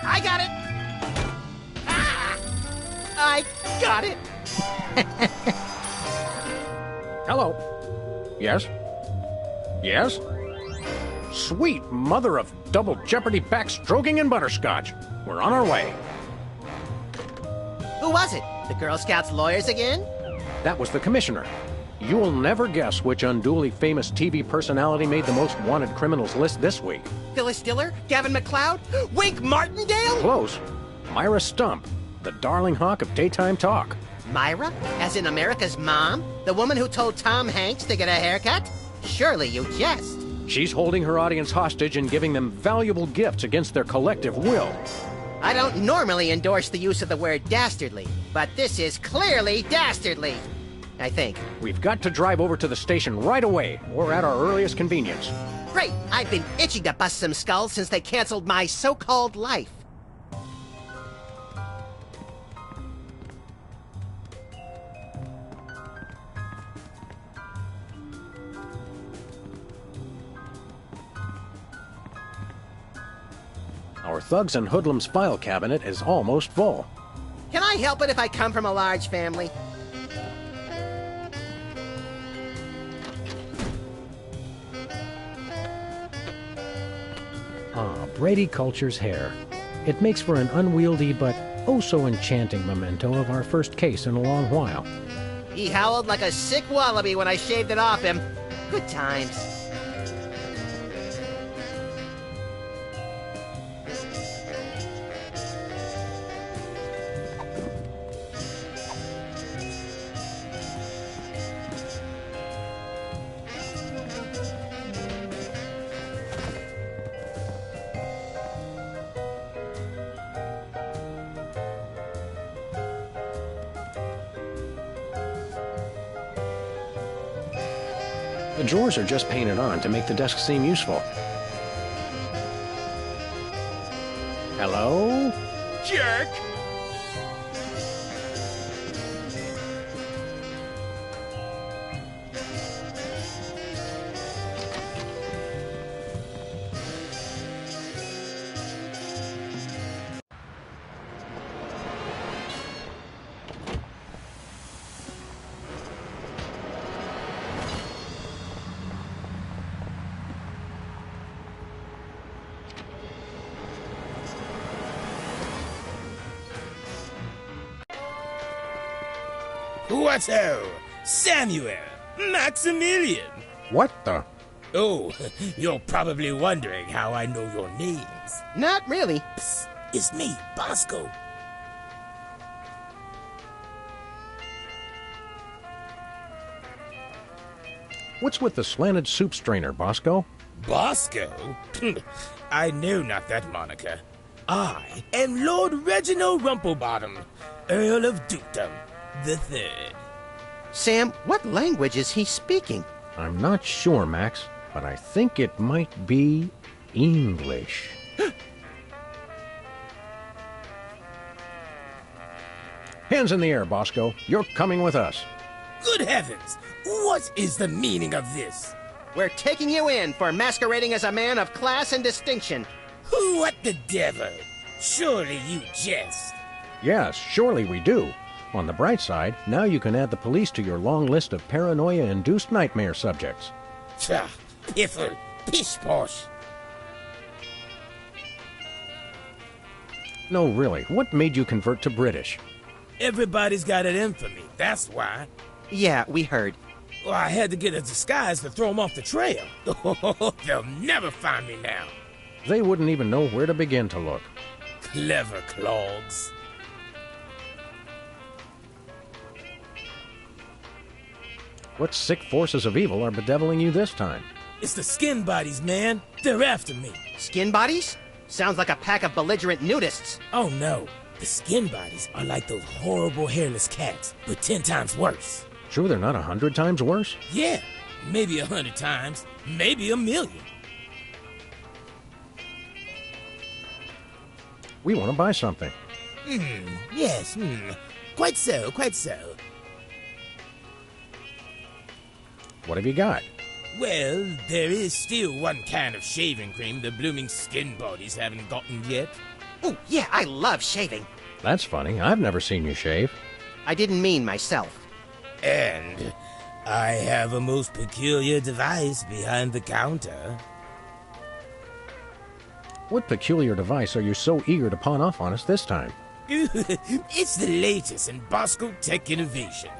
I got it! Ah! I got it! Hello. Yes? Yes? Sweet mother of double jeopardy backstroking and butterscotch. We're on our way. Who was it? The Girl Scouts lawyers again? That was the commissioner. You will never guess which unduly famous TV personality made the most wanted criminals list this week. Phyllis Diller? Gavin McLeod? Wink Martindale? Close. Myra Stump, the darling hawk of daytime talk. Myra? As in America's mom? The woman who told Tom Hanks to get a haircut? Surely you jest. She's holding her audience hostage and giving them valuable gifts against their collective will. I don't normally endorse the use of the word dastardly, but this is clearly dastardly. I think. We've got to drive over to the station right away, or at our earliest convenience. Great! I've been itching to bust some skulls since they canceled my so-called life. Our thugs and hoodlums file cabinet is almost full. Can I help it if I come from a large family? Brady cultures hair. It makes for an unwieldy but oh-so enchanting memento of our first case in a long while. He howled like a sick wallaby when I shaved it off him. Good times. The drawers are just painted on to make the desk seem useful. Hello? Jerk! What-o? Samuel! Maximilian! What the? Oh, you're probably wondering how I know your names. Not really. Psst, it's me, Bosco. What's with the slanted soup strainer, Bosco? Bosco? I know not that moniker. I am Lord Reginald Rumplebottom, Earl of Dukedom the Third. Sam, what language is he speaking? I'm not sure, Max, but I think it might be English. Hands in the air, Bosco. You're coming with us. Good heavens! What is the meaning of this? We're taking you in for masquerading as a man of class and distinction. What the devil? Surely you jest. Yes, surely we do. On the bright side, now you can add the police to your long list of paranoia-induced nightmare subjects. Tch, piffle, pish-posh. No, really, what made you convert to British? Everybody's got it in for me, that's why. Yeah, we heard. Well, I had to get a disguise to throw them off the trail. They'll never find me now. They wouldn't even know where to begin to look. Clever clogs. What sick forces of evil are bedeviling you this time? It's the skin bodies, man. They're after me. Skin bodies? Sounds like a pack of belligerent nudists. Oh, no. The skin bodies are like those horrible hairless cats, but 10 times worse. Sure they're not 100 times worse? Yeah, maybe 100 times, maybe 1,000,000. We want to buy something. Yes, quite so, quite so. What have you got? Well, there is still one kind of shaving cream the blooming skin bodies haven't gotten yet. Oh, yeah, I love shaving. That's funny. I've never seen you shave. I didn't mean myself. And I have a most peculiar device behind the counter. What peculiar device are you so eager to pawn off on us this time? It's the latest in Bosco tech innovation.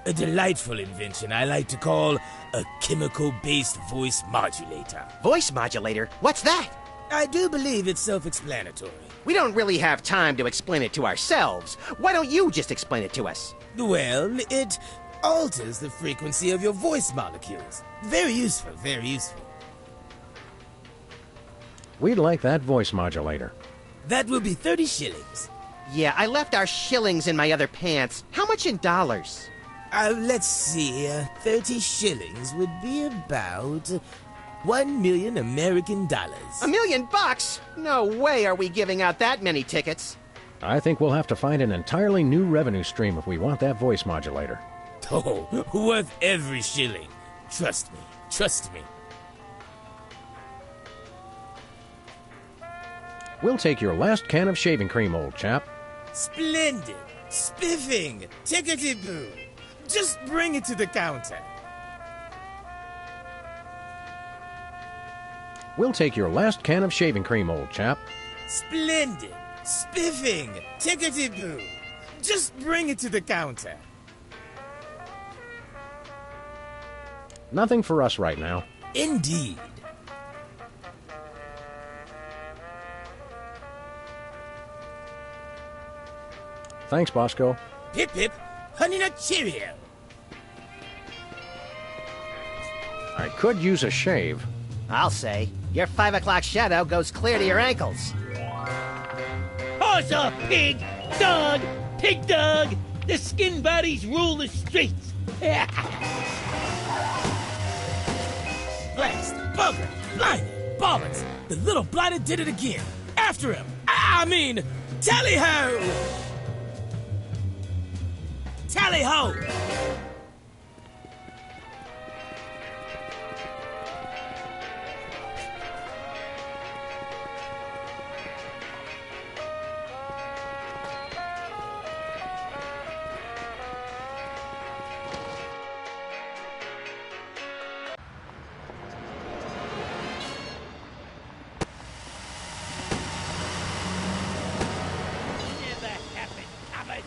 A delightful invention I like to call a chemical-based voice modulator. Voice modulator? What's that? I do believe it's self-explanatory. We don't really have time to explain it to ourselves. Why don't you just explain it to us? Well, it alters the frequency of your voice molecules. Very useful, very useful. We'd like that voice modulator. That will be 30 shillings. Yeah, I left our shillings in my other pants. How much in dollars? Let's see. 30 shillings would be about 1 million American dollars. $1 million? No way are we giving out that many tickets. I think we'll have to find an entirely new revenue stream if we want that voice modulator. Oh, worth every shilling. Trust me. Trust me. We'll take your last can of shaving cream, old chap. Splendid. Spiffing. Tickety-boo. Just bring it to the counter. We'll take your last can of shaving cream, old chap. Splendid. Spiffing. Tickety-boo. Just bring it to the counter. Nothing for us right now. Indeed. Thanks, Bosco. Pip pip. Honey nut Cheerio. I could use a shave. I'll say. Your 5 o'clock shadow goes clear to your ankles. Horse or pig, dog, pig dog, the skin bodies rule the streets. Blast, bugger, blinded, ballers. The little blighter did it again. After him. I mean, tally-ho! Tally-ho! Never happened, Thomas.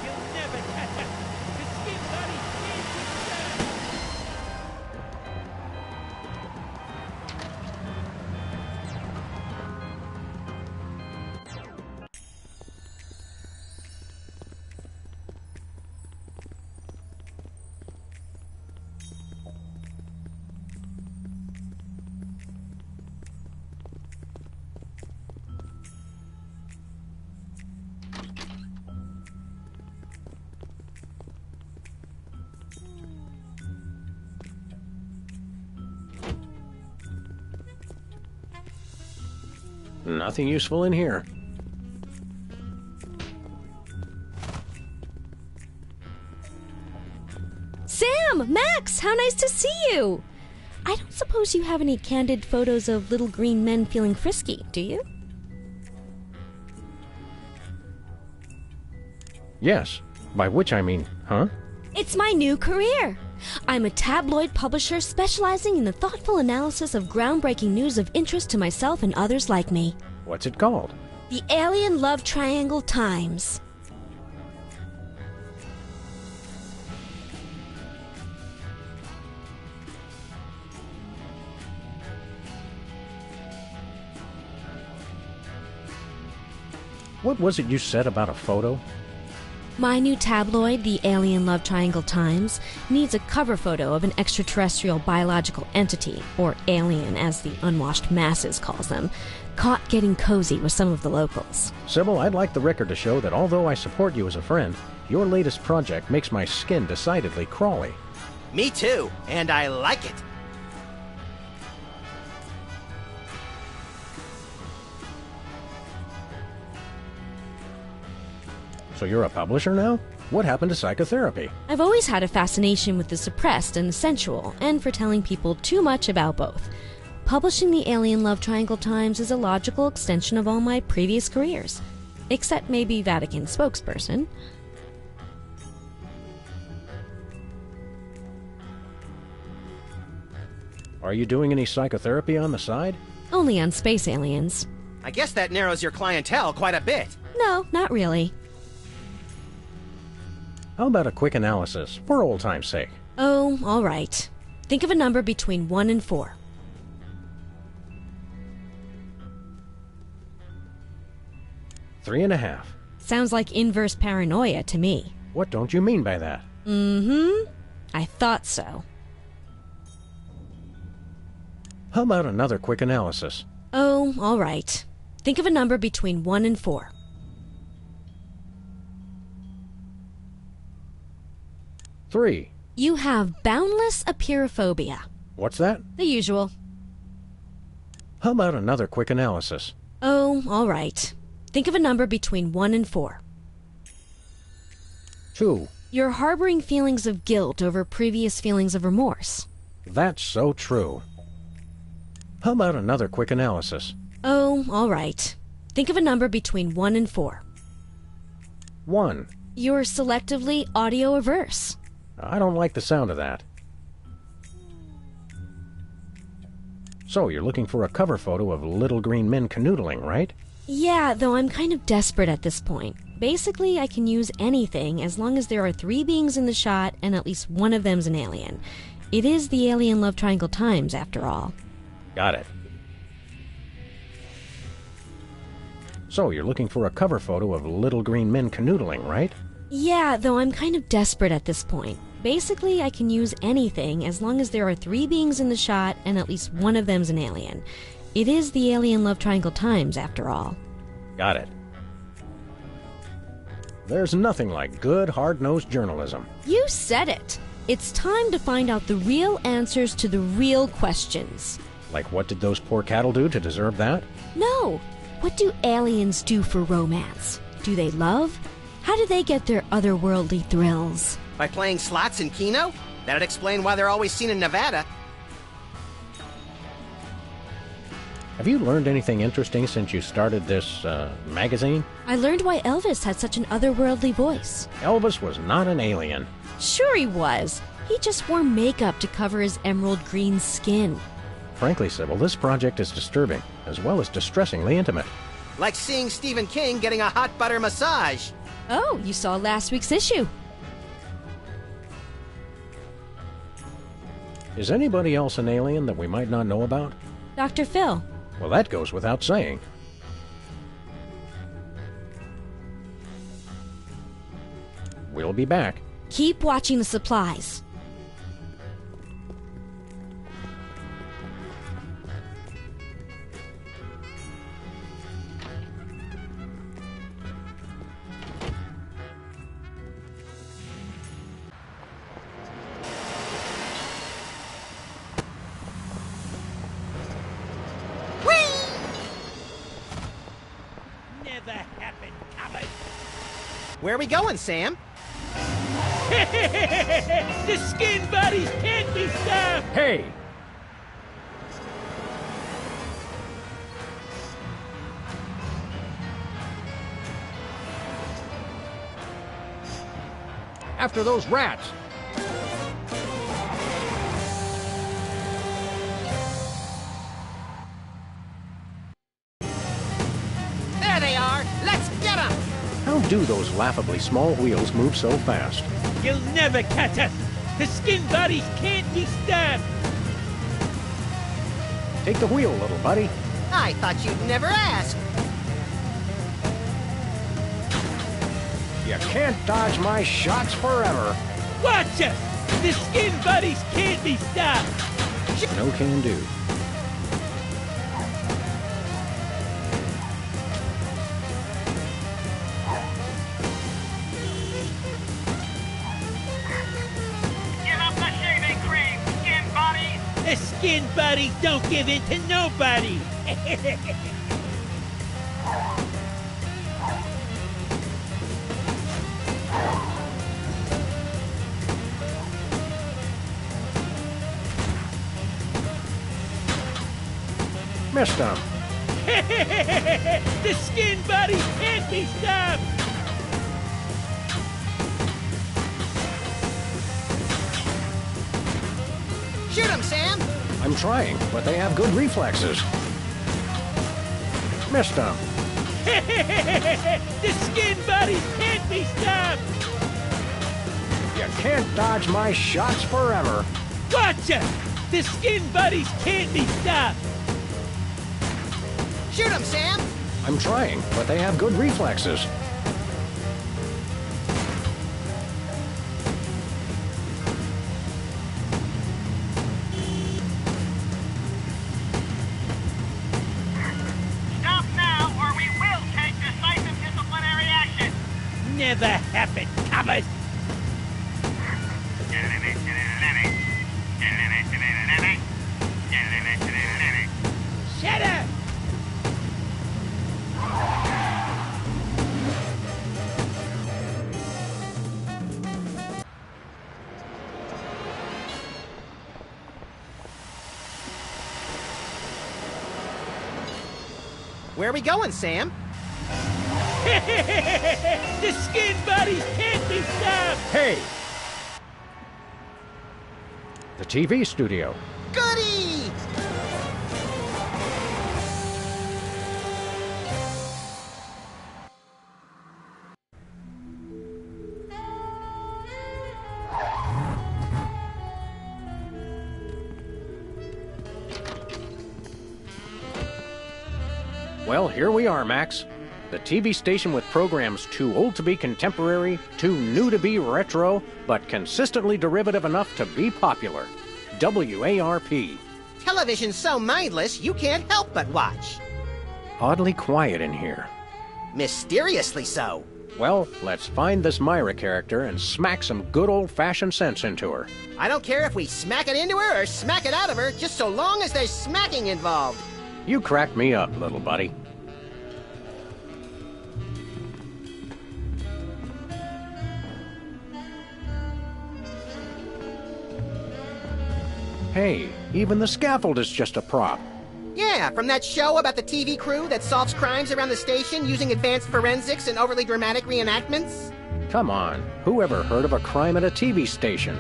You'll never catch us. The skin body is returned. Nothing useful in here. Sam! Max! How nice to see you! I don't suppose you have any candid photos of little green men feeling frisky, do you? Yes. By which I mean, huh? It's my new career! I'm a tabloid publisher specializing in the thoughtful analysis of groundbreaking news of interest to myself and others like me. What's it called? The Alien Love Triangle Times. What was it you said about a photo? My new tabloid, the Alien Love Triangle Times, needs a cover photo of an extraterrestrial biological entity, or alien as the unwashed masses calls them, caught getting cozy with some of the locals. Sybil, I'd like the record to show that although I support you as a friend, your latest project makes my skin decidedly crawly. Me too, and I like it. So you're a publisher now? What happened to psychotherapy? I've always had a fascination with the suppressed and the sensual, and for telling people too much about both. Publishing the Alien Love Triangle Times is a logical extension of all my previous careers. Except maybe Vatican spokesperson. Are you doing any psychotherapy on the side? Only on space aliens. I guess that narrows your clientele quite a bit. No, not really. How about a quick analysis, for old time's sake? Oh, all right. Think of a number between 1 and 4. 3.5. Sounds like inverse paranoia to me. What don't you mean by that? I thought so. How about another quick analysis? Oh, all right. Think of a number between 1 and 4. 3. You have boundless apeirophobia. What's that? The usual. How about another quick analysis? Oh, all right. Think of a number between 1 and 4. 2. You're harboring feelings of guilt over previous feelings of remorse. That's so true. How about another quick analysis? Oh, all right. Think of a number between 1 and 4. 1. You're selectively audio-averse. I don't like the sound of that. So, you're looking for a cover photo of little green men canoodling, right? Yeah, though I'm kind of desperate at this point. Basically, I can use anything as long as there are 3 beings in the shot and at least one of them's an alien. It is the Alien Love Triangle Times, after all. Got it. So, you're looking for a cover photo of little green men canoodling, right? Yeah, though I'm kind of desperate at this point. Basically, I can use anything as long as there are 3 beings in the shot and at least one of them's an alien. It is the Alien Love Triangle Times, after all. Got it. There's nothing like good, hard-nosed journalism. You said it. It's time to find out the real answers to the real questions. Like, what did those poor cattle do to deserve that? No. What do aliens do for romance? Do they love? How do they get their otherworldly thrills? By playing slots in Keno? That'd explain why they're always seen in Nevada. Have you learned anything interesting since you started this, magazine? I learned why Elvis had such an otherworldly voice. Elvis was not an alien. Sure he was. He just wore makeup to cover his emerald green skin. Frankly, Sybil, this project is disturbing, as well as distressingly intimate. Like seeing Stephen King getting a hot butter massage. Oh, you saw last week's issue. Is anybody else an alien that we might not know about? Dr. Phil. Well, that goes without saying. We'll be back. Keep watching the supplies. Never happened, Comet. Where are we going, Sam? The skin bodies can't be stopped! Hey! After those rats! There they are! Let's get them! How do those laughably small wheels move so fast? You'll never catch us! The skin bodies can't be stopped! Take the wheel, little buddy. I thought you'd never ask. You can't dodge my shots forever. Watch us! The skin bodies can't be stopped! No can do. Give up the shaving cream, skin body! The skin bodies don't give in to nobody! Missed him. The skin buddies can't be stopped! Shoot him, Sam! I'm trying, but they have good reflexes. Missed him. The skin buddies can't be stopped! You can't dodge my shots forever. Gotcha! The skin buddies can't be stopped! Shoot him, Sam! I'm trying, but they have good reflexes. Stop now, or we will take decisive disciplinary action. Never happened, Thomas! Shut up! Where are we going, Sam? The skin buddies can't be stopped! Hey! The TV studio. Goody! Well, here we are, Max. The TV station with programs too old to be contemporary, too new to be retro, but consistently derivative enough to be popular. WARP. Television's so mindless, you can't help but watch. Oddly quiet in here. Mysteriously so. Well, let's find this Myra character and smack some good old-fashioned sense into her. I don't care if we smack it into her or smack it out of her, just so long as there's smacking involved. You cracked me up, little buddy. Hey, even the scaffold is just a prop. Yeah, from that show about the TV crew that solves crimes around the station using advanced forensics and overly dramatic reenactments. Come on, who ever heard of a crime at a TV station?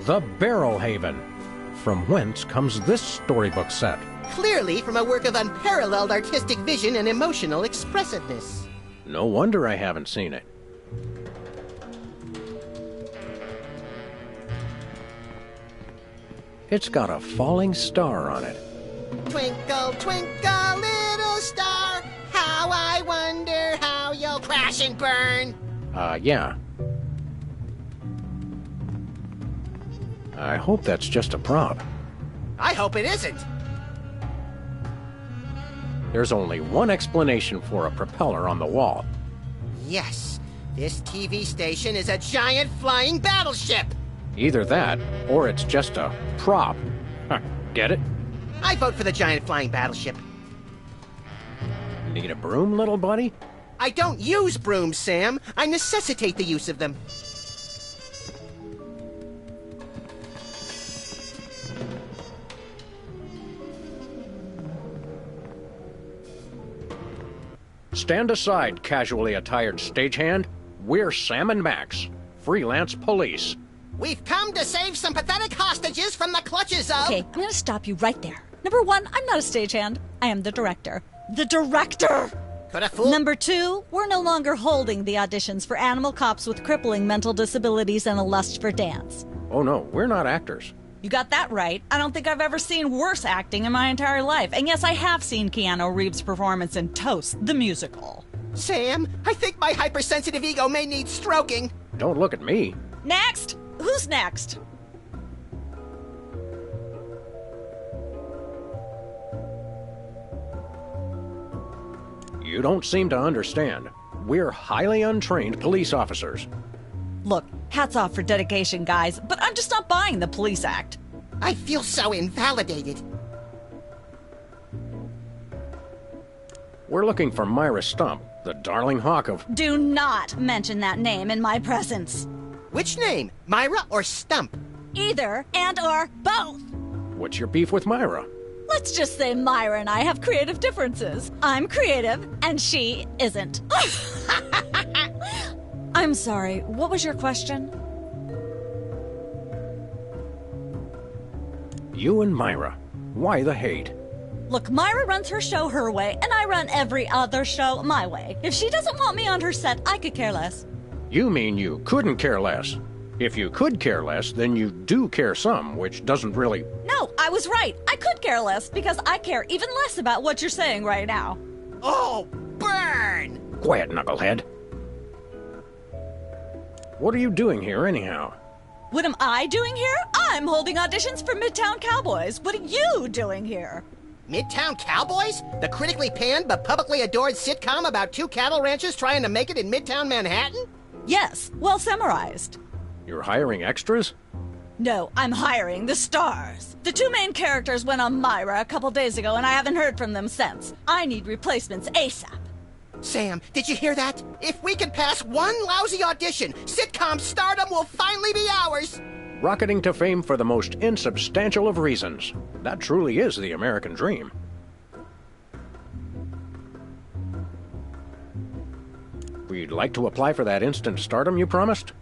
The Barrel Haven. From whence comes this storybook set? Clearly from a work of unparalleled artistic vision and emotional expressiveness. No wonder I haven't seen it. It's got a falling star on it. Twinkle, twinkle, little star, how I wonder how you'll crash and burn. Yeah. I hope that's just a prop. I hope it isn't. There's only one explanation for a propeller on the wall. Yes, this TV station is a giant flying battleship. Either that, or it's just a prop. Get it? I vote for the giant flying battleship. Need a broom, little buddy? I don't use brooms, Sam. I necessitate the use of them. Stand aside, casually attired stagehand. We're Sam and Max, freelance police. We've come to save some pathetic hostages from the clutches of... Okay, I'm going to stop you right there. Number one, I'm not a stagehand. I am the director. The director! Could have fooled... Number two, we're no longer holding the auditions for animal cops with crippling mental disabilities and a lust for dance. Oh no, we're not actors. You got that right. I don't think I've ever seen worse acting in my entire life. And yes, I have seen Keanu Reeves' performance in Toast, the musical. Sam, I think my hypersensitive ego may need stroking. Don't look at me. Next! Who's next? You don't seem to understand. We're highly untrained police officers. Look, hats off for dedication, guys, but I'm just not buying the police act. I feel so invalidated. We're looking for Myra Stump, the darling hawk of... Do not mention that name in my presence. Which name? Myra or Stump? either and or both. What's your beef with Myra? Let's just say Myra and I have creative differences. I'm creative, and she isn't. I'm sorry, what was your question? You and Myra. Why the hate? Look, Myra runs her show her way, and I run every other show my way. If she doesn't want me on her set, I could care less. You mean you couldn't care less? If you could care less, then you do care some, which doesn't really... No, I was right. I could care less because I care even less about what you're saying right now. Oh, burn! Quiet, knucklehead. What are you doing here, anyhow? What am I doing here? I'm holding auditions for Midtown Cowboys. What are you doing here? Midtown Cowboys? The critically panned but publicly adored sitcom about two cattle ranchers trying to make it in Midtown Manhattan? Yes, well summarized. You're hiring extras? No, I'm hiring the stars. The two main characters went on Myra a couple days ago, and I haven't heard from them since. I need replacements ASAP. Sam, did you hear that? If we can pass one lousy audition, sitcom stardom will finally be ours! Rocketing to fame for the most insubstantial of reasons. That truly is the American dream. We'd like to apply for that instant stardom you promised?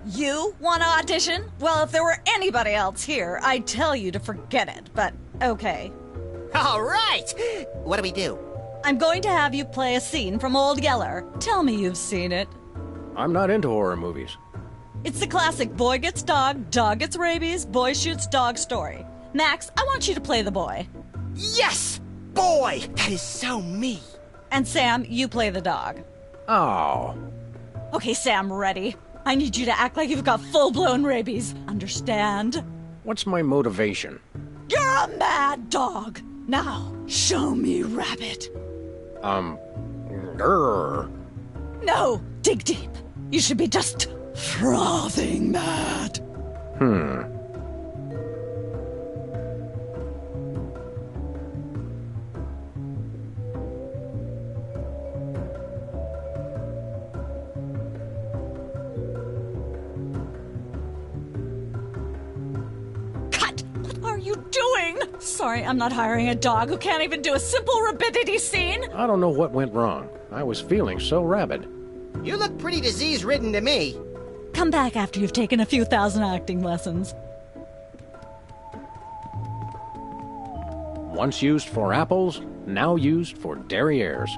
You want to audition? Well, if there were anybody else here, I'd tell you to forget it, but okay. All right! What do we do? I'm going to have you play a scene from Old Yeller. Tell me you've seen it. I'm not into horror movies. It's the classic boy gets dog gets rabies, boy shoots dog story. Max, I want you to play the boy. Yes! Boy! That is so me! And Sam, you play the dog. Oh. Okay, Sam, ready? I need you to act like you've got full-blown rabies. Understand? What's my motivation? You're a mad dog. Now, show me rabbit. Grr. No, dig deep. You should be just frothing mad. Cut! What are you doing? Sorry, I'm not hiring a dog who can't even do a simple rabidity scene. I don't know what went wrong. I was feeling so rabid. You look pretty disease-ridden to me. Come back after you've taken a few thousand acting lessons. Once used for apples, now used for derrieres.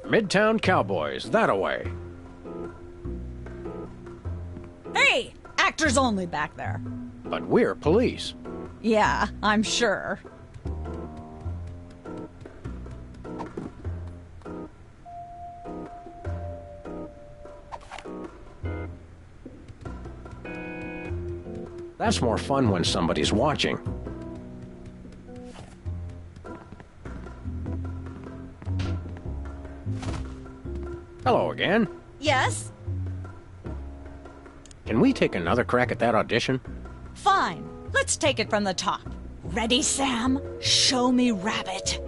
Midtown Cowboys, that-a-way. Hey! Actors only back there. But we're police. Yeah, I'm sure. That's more fun when somebody's watching. Hello again. Yes? Can we take another crack at that audition? Fine. Let's take it from the top. Ready, Sam? Show me rabbit.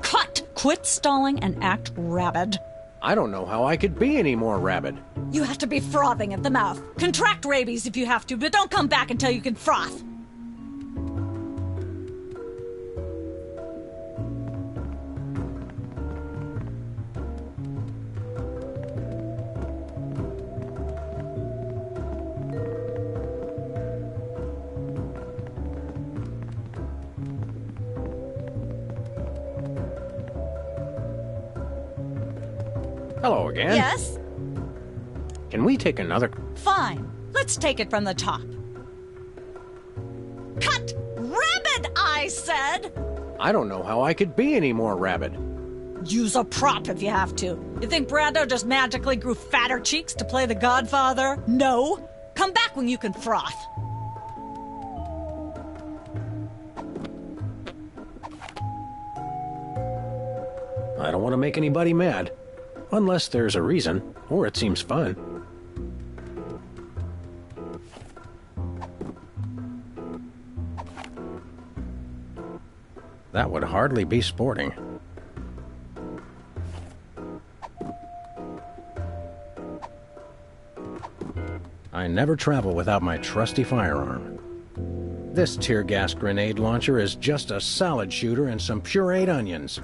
Cut! Quit stalling and act rabid. I don't know how I could be any more rabid. You have to be frothing at the mouth. Contract rabies if you have to, but don't come back until you can froth. Hello again. Yes? Can we take another... Fine. Let's take it from the top. Cut! Rabbit, I said! I don't know how I could be any more rabid. Use a prop if you have to. You think Brando just magically grew fatter cheeks to play the Godfather? No. Come back when you can froth. I don't want to make anybody mad. Unless there's a reason, or it seems fun. That would hardly be sporting. I never travel without my trusty firearm. This tear gas grenade launcher is just a salad shooter and some pureed onions.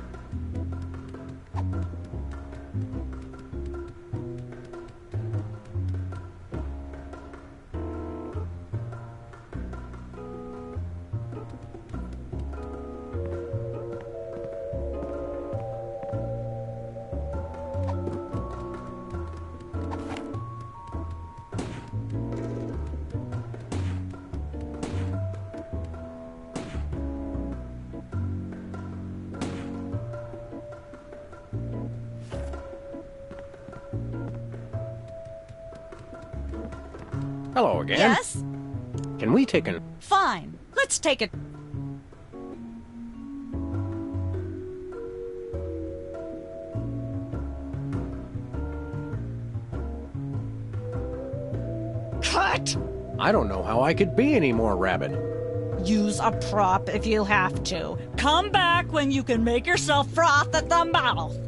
Hello again. Yes? Can we take an... Fine. Let's take it. Cut! I don't know how I could be any more rabid. Use a prop if you have to. Come back when you can make yourself froth at the mouth.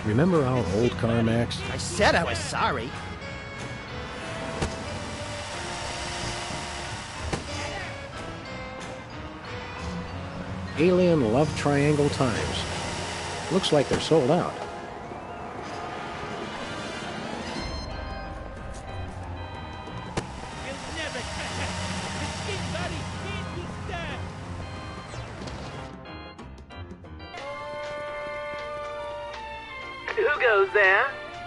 Remember our old car, Max? I said I was sorry. Alien Love Triangle Times. Looks like they're sold out. You'll never catch us. The skin bodies can't be stopped. Who goes there?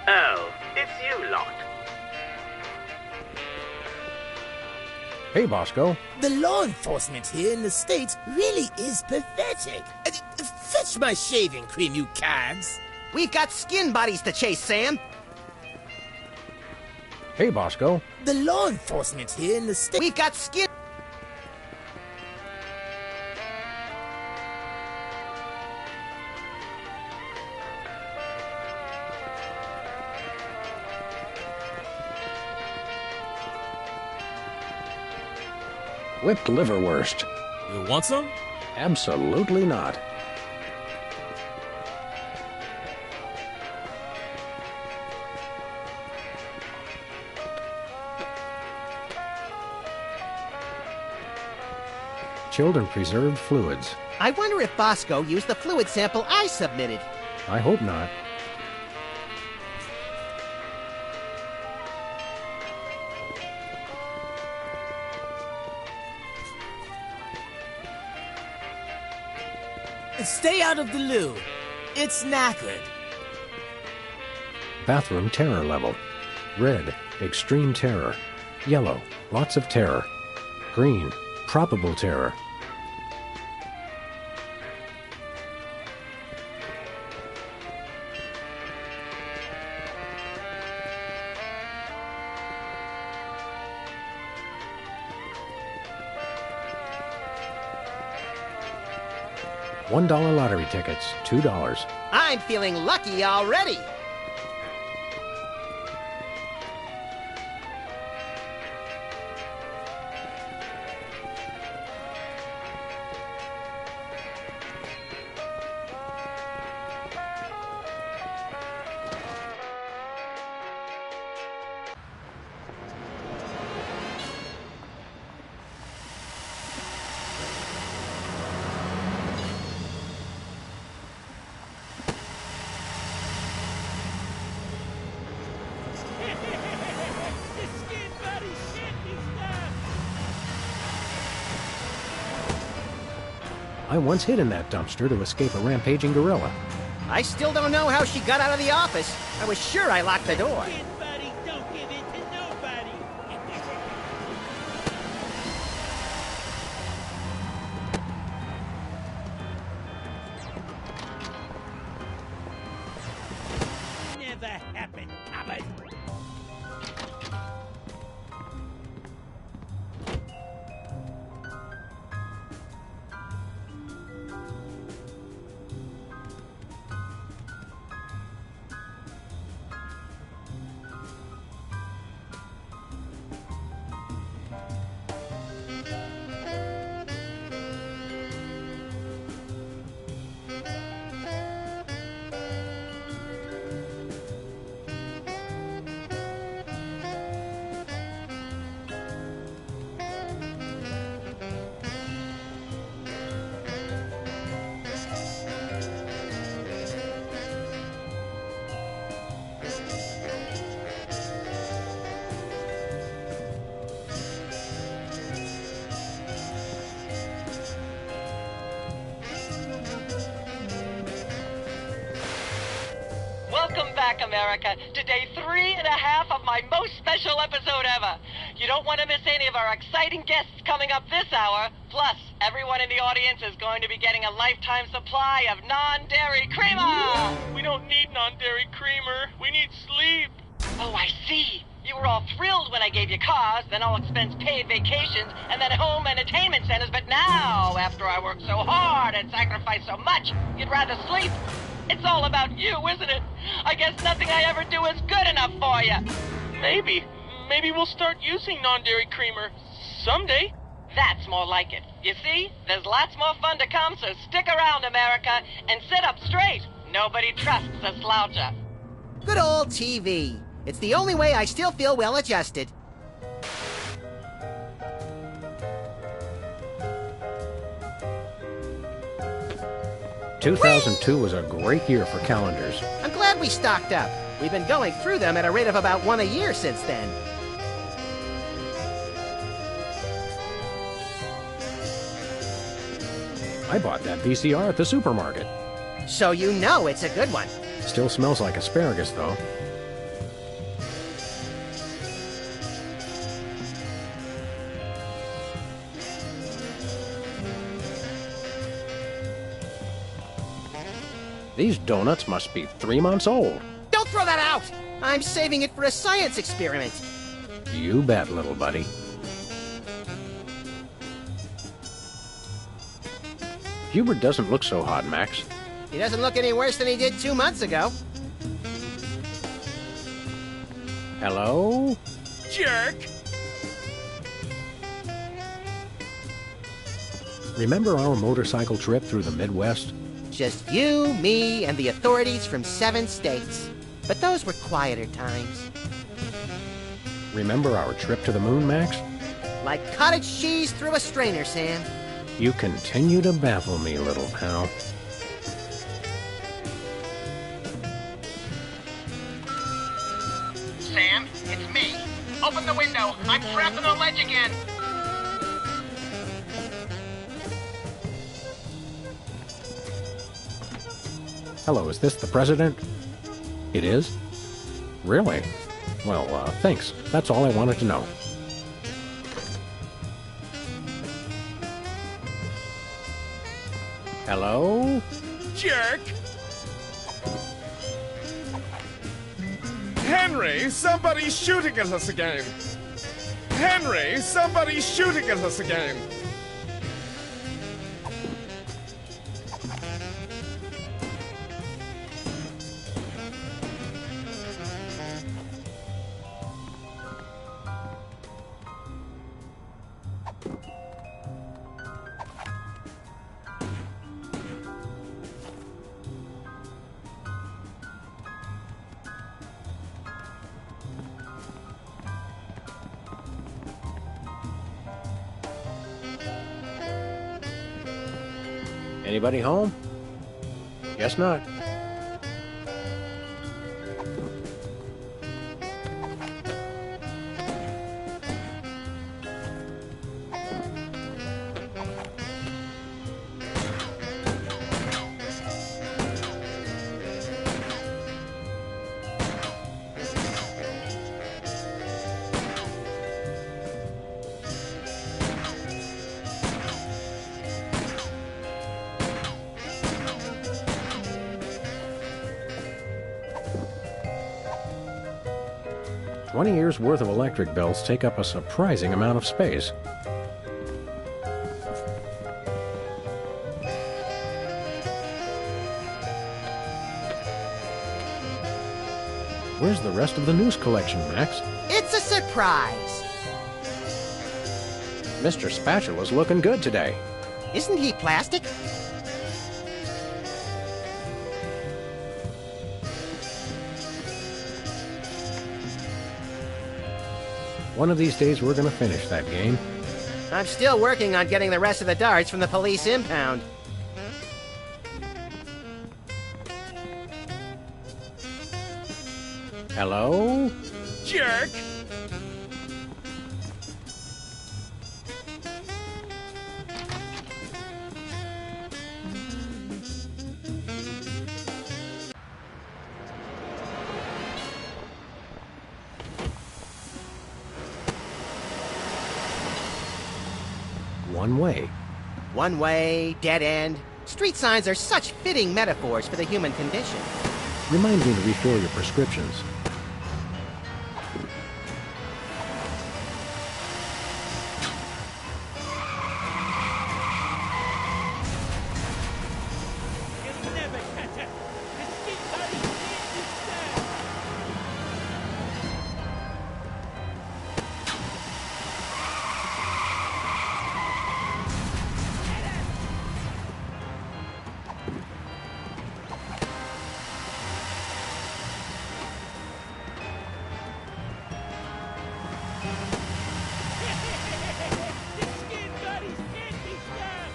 Oh, it's you lot. Hey, Bosco. The law enforcement here in the States really is pathetic. Fetch my shaving cream, you cags. We've got skin bodies to chase, Sam. Hey, Bosco. The law enforcement here in the States... We've got skin... Whipped liverwurst. You want some? Absolutely not. Chilled and preserved fluids. I wonder if Bosco used the fluid sample I submitted. I hope not. Stay out of the loo. It's knackered. Bathroom terror level. Red, extreme terror. Yellow, lots of terror. Green, probable terror. $1 lottery tickets, $2. I'm feeling lucky already. I once hid in that dumpster to escape a rampaging gorilla. I still don't know how she got out of the office. I was sure I locked the door. Skin bodies don't give in to nobody. Never happened, Thomas. Welcome back, America, to day 3.5 of my most special episode ever. You don't want to miss any of our exciting guests coming up this hour. Plus, everyone in the audience is going to be getting a lifetime supply of non-dairy creamer. We don't need non-dairy creamer. We need sleep. Oh, I see. You were all thrilled when I gave you cars, then all-expense-paid vacations, and then home entertainment centers. But now, after I worked so hard and sacrificed so much, you'd rather sleep. It's all about you, isn't it? I guess nothing I ever do is good enough for you. Maybe we'll start using non-dairy creamer someday. That's more like it. You see, there's lots more fun to come, so stick around, America, and sit up straight. Nobody trusts a sloucher. Good old TV. It's the only way I still feel well adjusted. Whee! 2002 was a great year for calendars. I'm glad we stocked up. We've been going through them at a rate of about one a year since then. I bought that VCR at the supermarket. So you know it's a good one. Still smells like asparagus, though. These donuts must be 3 months old. Don't throw that out! I'm saving it for a science experiment. You bet, little buddy. Hubert doesn't look so hot, Max. He doesn't look any worse than he did 2 months ago. Hello? Jerk! Remember our motorcycle trip through the Midwest? Just you, me, and the authorities from 7 states. But those were quieter times. Remember our trip to the moon, Max? Like cottage cheese through a strainer, Sam. You continue to baffle me, little pal. Sam, it's me. Open the window. I'm trapped on the ledge again. Hello, is this the president? It is? Really? Well, thanks. That's all I wanted to know. Hello? Jerk! Henry, somebody's shooting at us again! Henry, somebody's shooting at us again! Anybody home? Guess not. 20 years' worth of electric belts take up a surprising amount of space. Where's the rest of the news collection, Max? It's a surprise. Mr. Spatula's looking good today. Isn't he plastic? One of these days we're gonna finish that game. I'm still working on getting the rest of the darts from the police impound. Hello? Jerk! One way. One way, dead end. Street signs are such fitting metaphors for the human condition. Remind me to refill your prescriptions. You'll never catch us. The skin body can't be stopped. The skin bodies can't be stopped.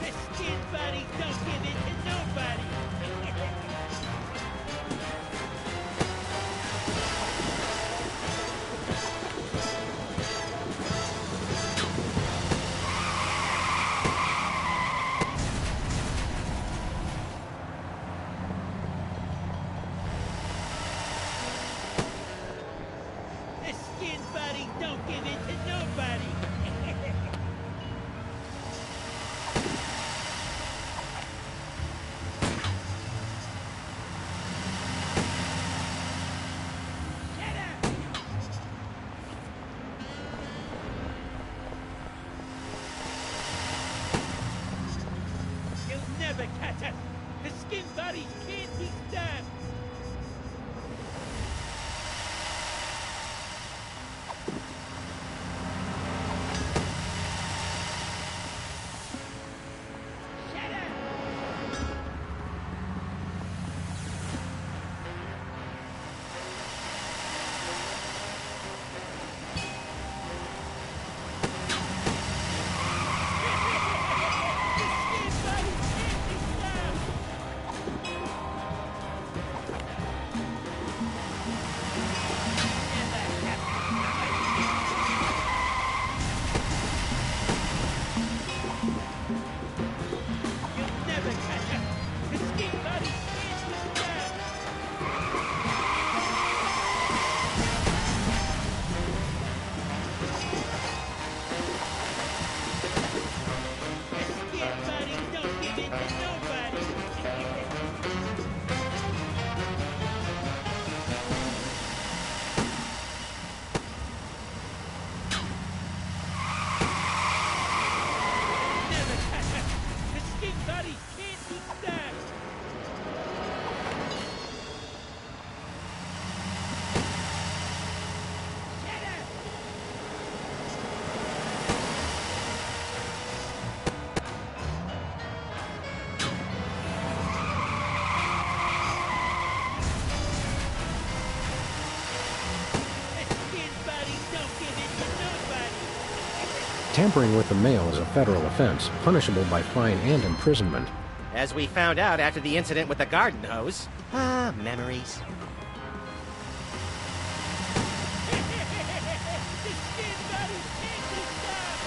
The skin bodies don't give it to nobody. The skin bodies don't give it to nobody. Shut up! You'll never catch us. The skin bodies can't be stopped. Shut up! The skin bodies can't be stopped. You'll never catch us. The skin bodies can't be stopped. The skin bodies don't give it to nobody. Never catch us. The skin bodies can't be stopped. Shut up! The skin bodies don't give it to nobody. Tampering with the mail is a federal offense, punishable by fine and imprisonment. As we found out after the incident with the garden hose. Ah, memories. The skin bodies can't be stopped.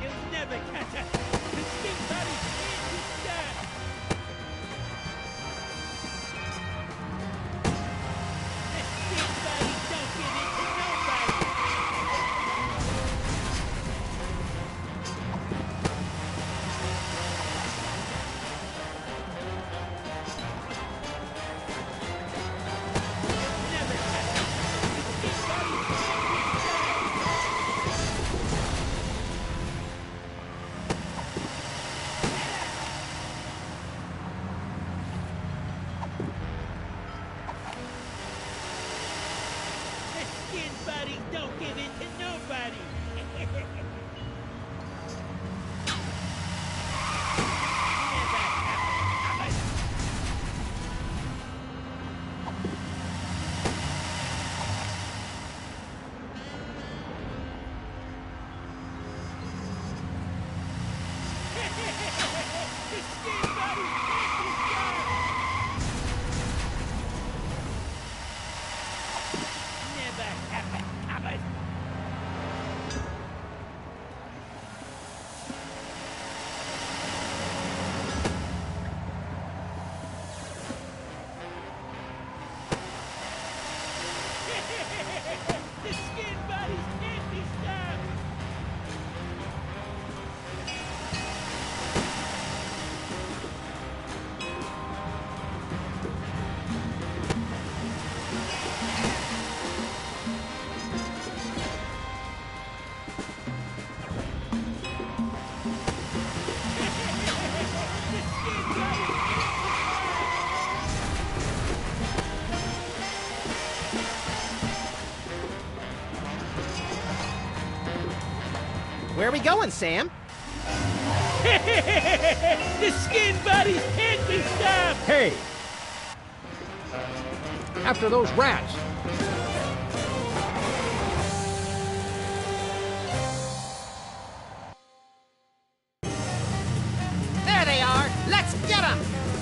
You'll never catch us. The skin bodies can't be stopped. The skin bodies can't be stopped! Where are we going, Sam? The skin bodies can't be stopped! Hey! After those rats! There they are! Let's get them!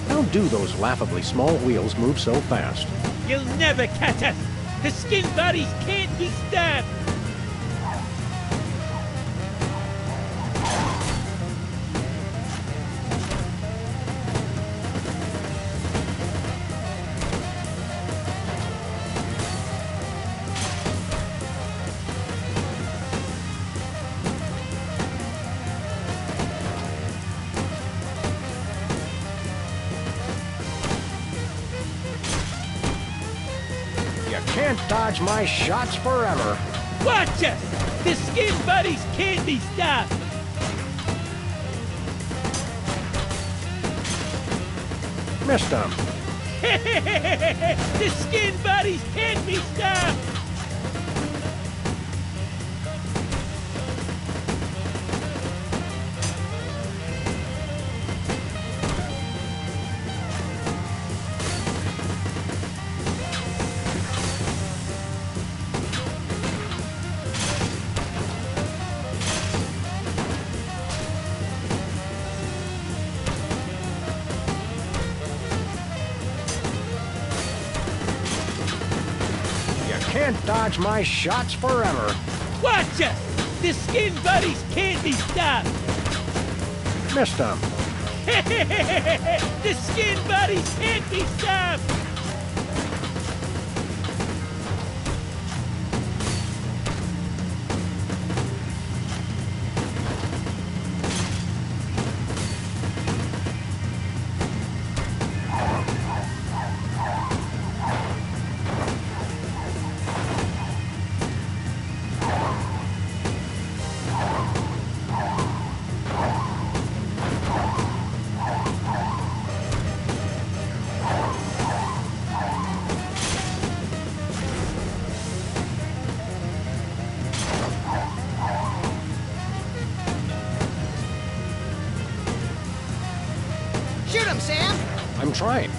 How do those laughably small wheels move so fast? You'll never catch us! The skin bodies can't be stopped! Can't dodge my shots forever. Watch us! The skin buddies can't be stopped! Missed them. The skin buddies can't be stopped! Can't dodge my shots forever. Watch us! The skin buddies can't be stopped! Missed them. The skin buddies can't be stopped! Shoot him, Sam! I'm trying.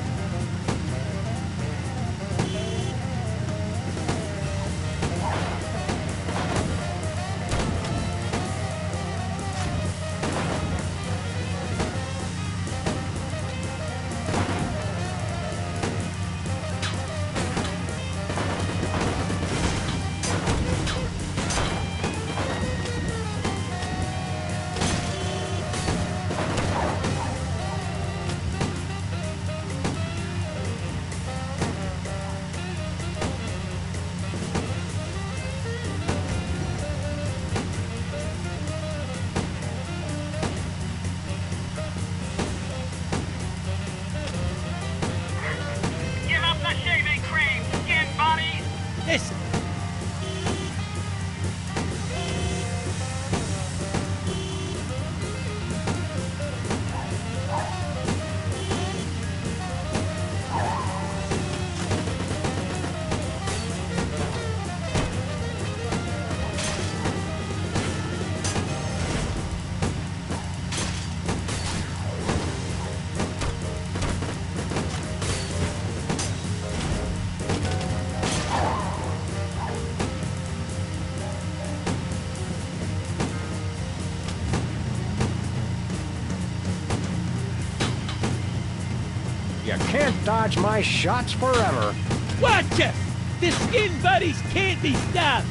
can't dodge my shots forever. Watch ya! The skin buddies can't be stopped!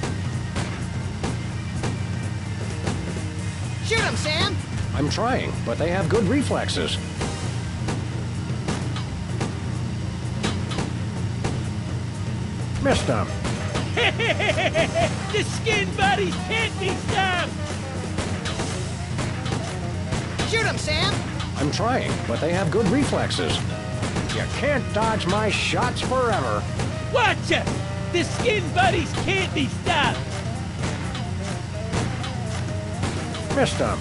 Shoot him, Sam! I'm trying, but they have good reflexes. Missed them. The skin buddies can't be stopped! Shoot him, Sam! I'm trying, but they have good reflexes. You can't dodge my shots forever. Watch ya! The skin buddies can't be stopped! Missed them.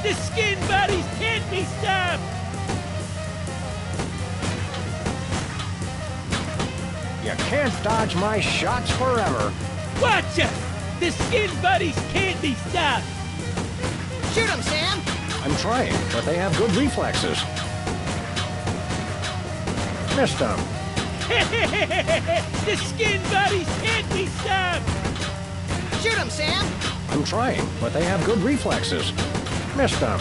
The skin buddies can't be stopped! You can't dodge my shots forever. Watch ya! The skin buddies can't be stopped! Shoot him, Sam! I'm trying, but they have good reflexes. Missed them. The skin buddies can't be stopped! Shoot him, Sam! I'm trying, but they have good reflexes. Missed them.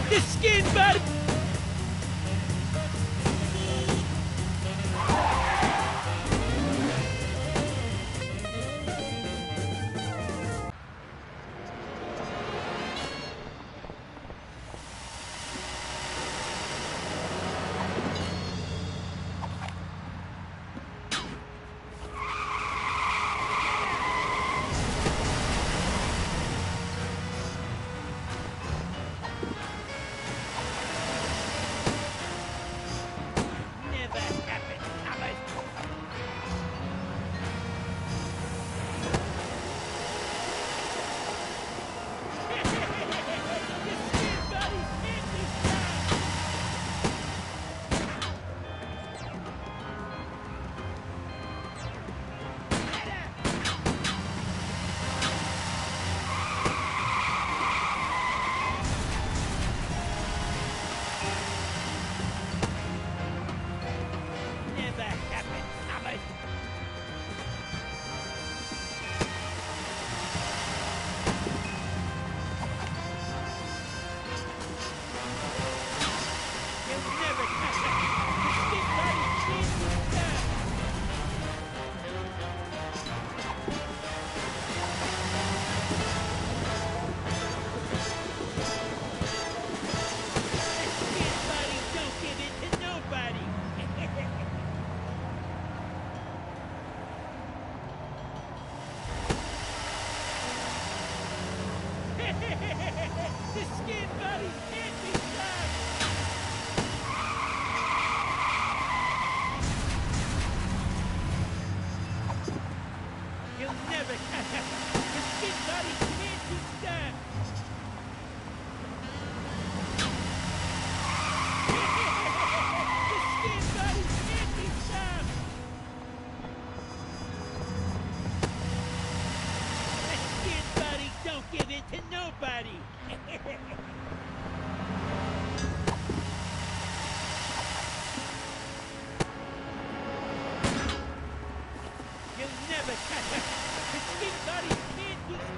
The skin buddies...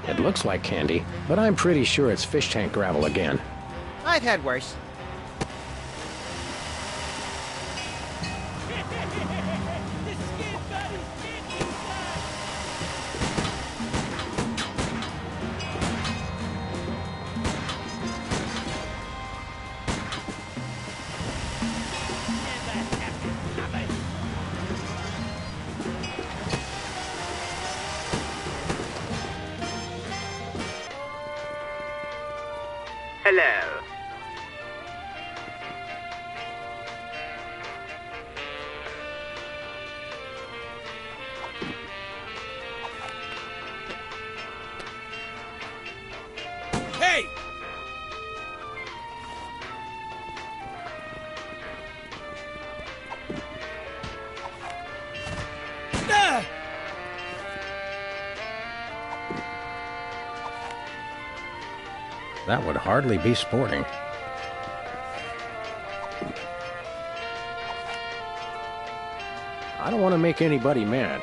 It looks like candy, but I'm pretty sure it's fish tank gravel again. I've had worse. Hello. Hey! Ah! That would hardly be sporting. I don't want to make anybody mad.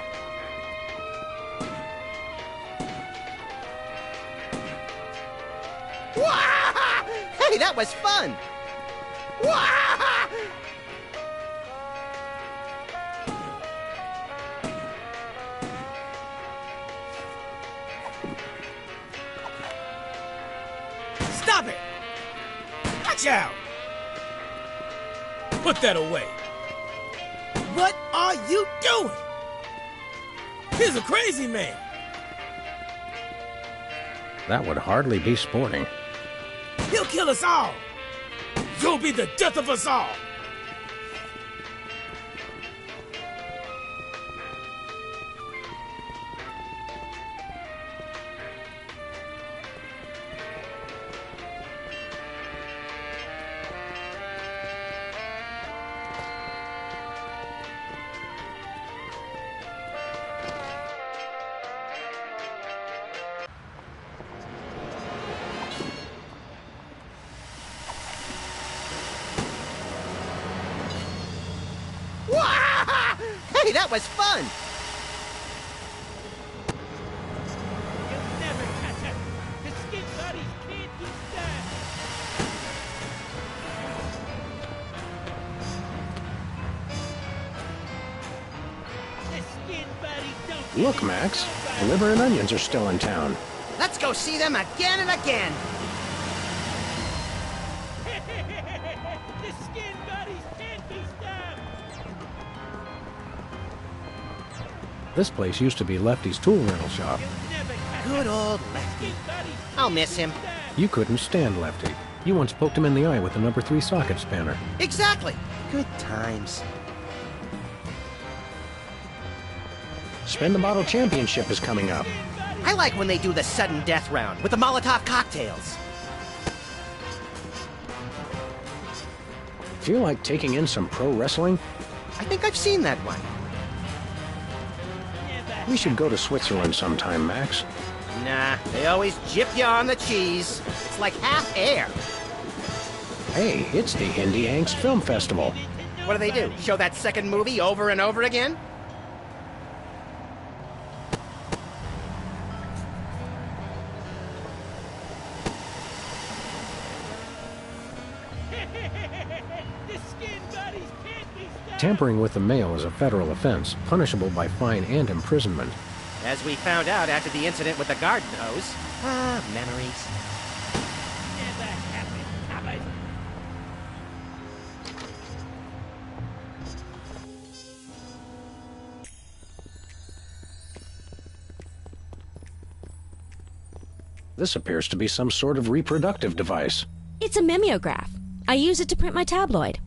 Hey, that was fun! Stop it! Watch out! Put that away. What are you doing? He's a crazy man. That would hardly be sporting. He'll kill us all. You'll be the death of us all. Hey, that was fun! You'll never catch us! The skin bodies can't be stopped! The skin bodies don't... Look, Max. Liver and onions are still in town. Let's go see them again and again! The skin bodies can't be stopped! This place used to be Lefty's tool rental shop. Good old Lefty. I'll miss him. You couldn't stand Lefty. You once poked him in the eye with a number 3 socket spanner. Exactly. Good times. Spin the Bottle Championship is coming up. I like when they do the sudden death round with the Molotov cocktails. Feel like taking in some pro wrestling? I think I've seen that one. We should go to Switzerland sometime, Max. Nah, they always jip you on the cheese. It's like half air. Hey, it's the Indie Angst Film Festival. What do? Show that second movie over and over again? Tampering with the mail is a federal offense, punishable by fine and imprisonment. As we found out after the incident with the garden hose. Ah, memories. Never happened, Thomas. This appears to be some sort of reproductive device. It's a mimeograph. I use it to print my tabloid.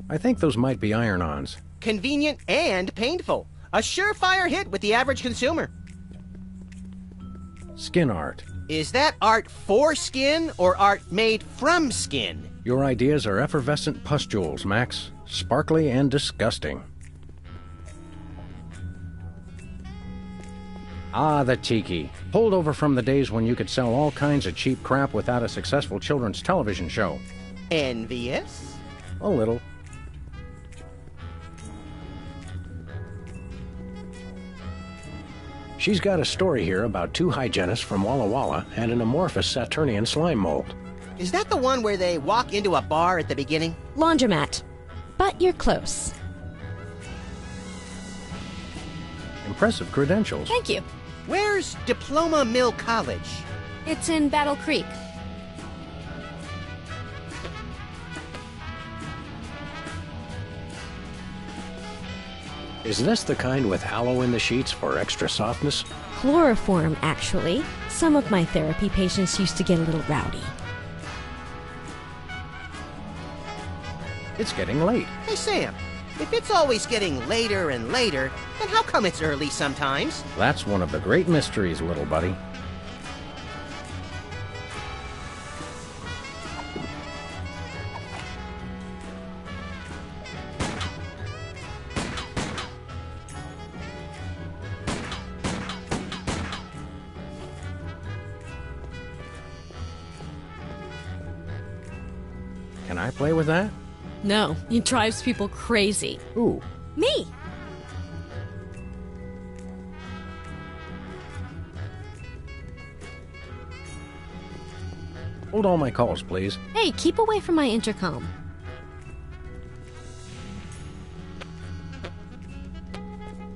I think those might be iron-ons. Convenient and painful. A surefire hit with the average consumer. Skin art. Is that art for skin or art made from skin? Your ideas are effervescent pustules, Max. Sparkly and disgusting. Ah, the tiki. Holdover from the days when you could sell all kinds of cheap crap without a successful children's television show. Envious? A little. She's got a story here about 2 hygienists from Walla Walla and an amorphous Saturnian slime mold. Is that the one where they walk into a bar at the beginning? Laundromat. But you're close. Impressive credentials. Thank you. Where's Diploma Mill College? It's in Battle Creek. Is this the kind with aloe in the sheets for extra softness? Chloroform, actually. Some of my therapy patients used to get a little rowdy. It's getting late. Hey, Sam, if it's always getting later and later, then how come it's early sometimes? That's one of the great mysteries, little buddy. Can I play with that? No, it drives people crazy. Ooh. Me! Hold all my calls, please. Hey, keep away from my intercom.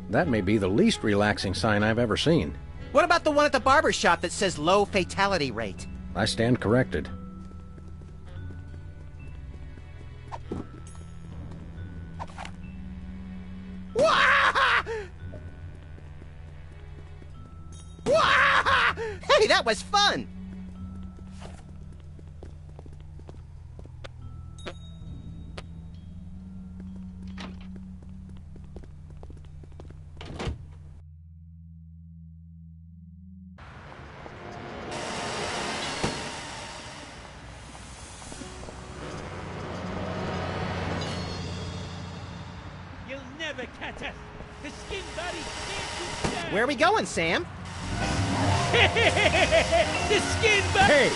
That may be the least relaxing sign I've ever seen. What about the one at the barber shop that says low fatality rate? I stand corrected. Wah! Wah! Hey, that was fun! You'll never catch us. The skin bodies can't be stopped. Where are we going, Sam? The skin body. Hey!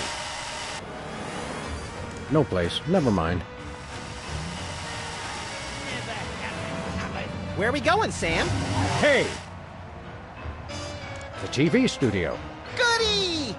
No place. Never mind. Where are we going, Sam? Hey! The TV studio. Goody!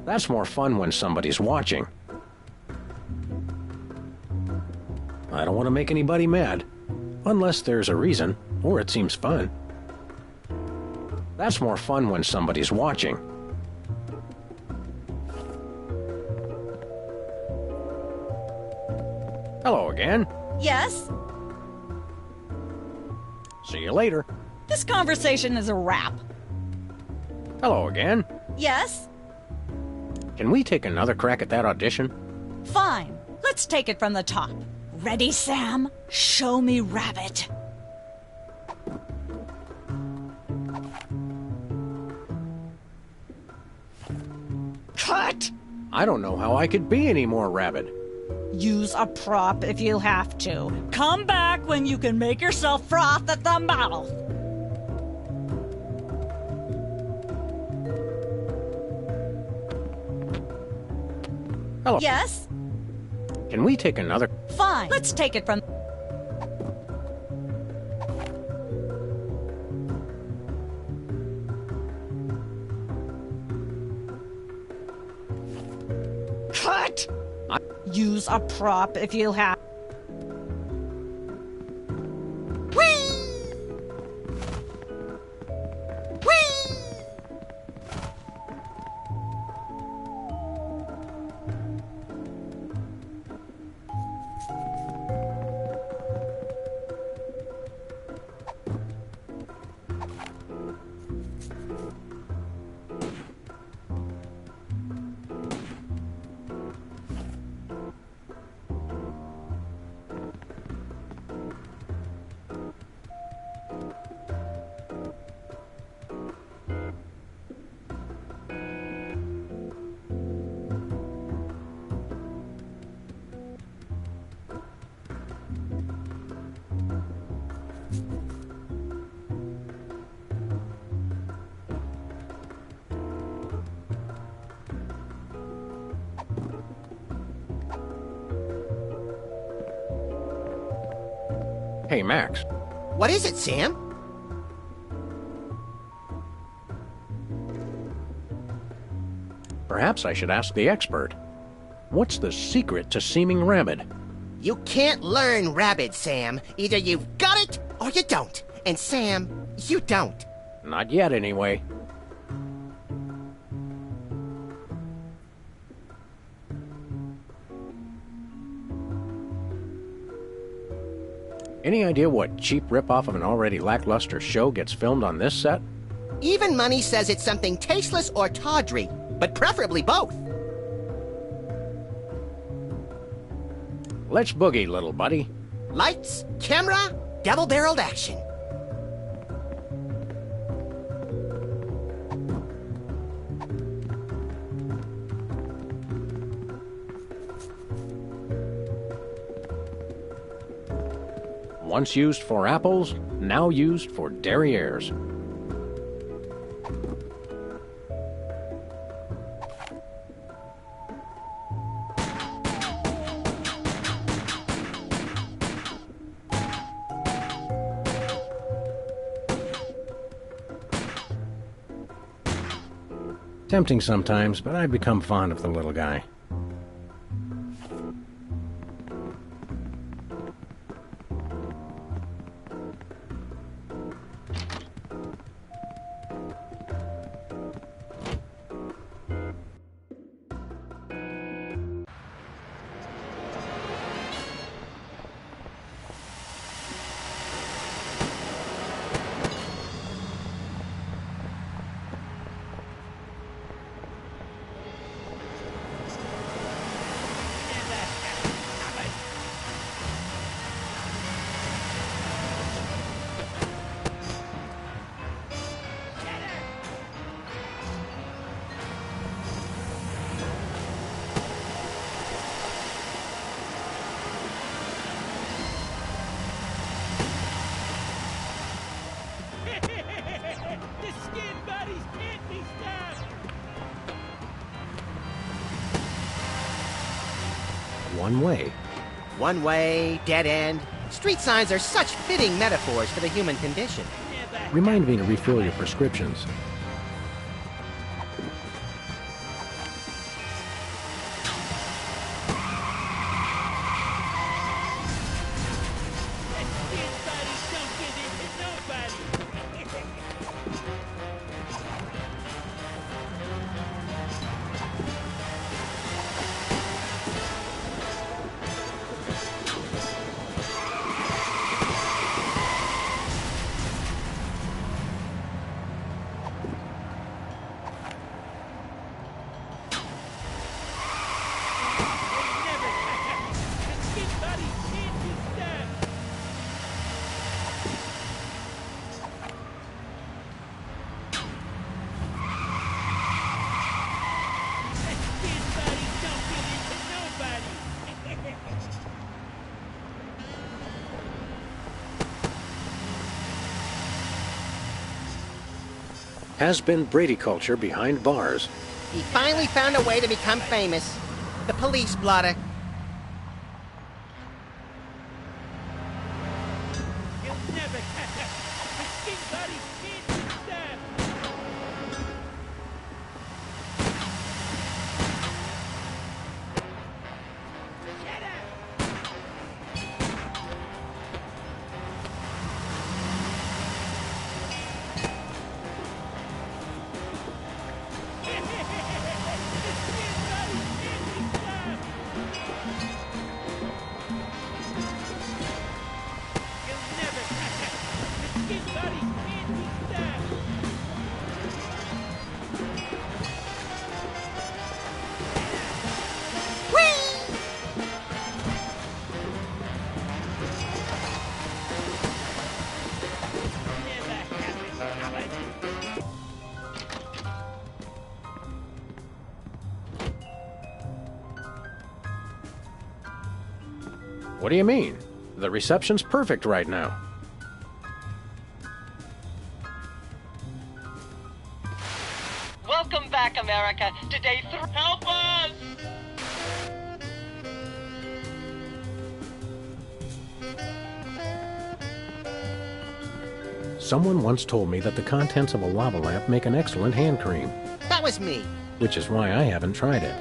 That's more fun when somebody's watching. I don't want to make anybody mad. Unless there's a reason, or it seems fun. That's more fun when somebody's watching. Hello again. Yes? See you later. This conversation is a wrap. Hello again. Yes? Can we take another crack at that audition? Fine. Let's take it from the top. Ready, Sam? Show me Rabbit. Cut! I don't know how I could be any more rabid. Use a prop if you have to. Come back when you can make yourself froth at the mouth. Hello. Yes? Can we take another? Fine. Let's take it from... Cut! Use a prop if you have... Hey, Max. What is it, Sam? Perhaps I should ask the expert. What's the secret to seeming rabid? You can't learn rabid, Sam. Either you've got it or you don't. And Sam, you don't. Not yet, anyway. Any idea what cheap ripoff of an already lackluster show gets filmed on this set? Even money says it's something tasteless or tawdry, but preferably both. Let's boogie, little buddy. Lights, camera, double-barreled action. Once used for apples, now used for derrieres. Tempting sometimes, but I've become fond of the little guy. The skin bodies can't be stopped! One way. One way, dead end. Street signs are such fitting metaphors for the human condition. Remind me to refill your prescriptions. Has been Brady culture behind bars. He finally found a way to become famous. The police blotter. You'll never catch us! The skin bodies can't be stopped! Shut up! What do you mean? The reception's perfect right now. Welcome back, America, to day 3. Help us! Someone once told me that the contents of a lava lamp make an excellent hand cream. That was me. Which is why I haven't tried it.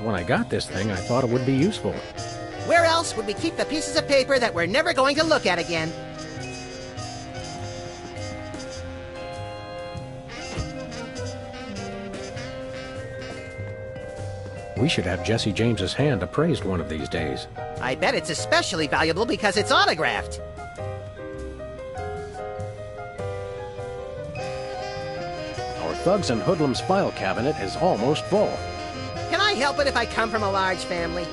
When I got this thing, I thought it would be useful. Where else would we keep the pieces of paper that we're never going to look at again? We should have Jesse James's hand appraised one of these days. I bet it's especially valuable because it's autographed. Our Thugs and Hoodlums file cabinet is almost full. Can I help it if I come from a large family?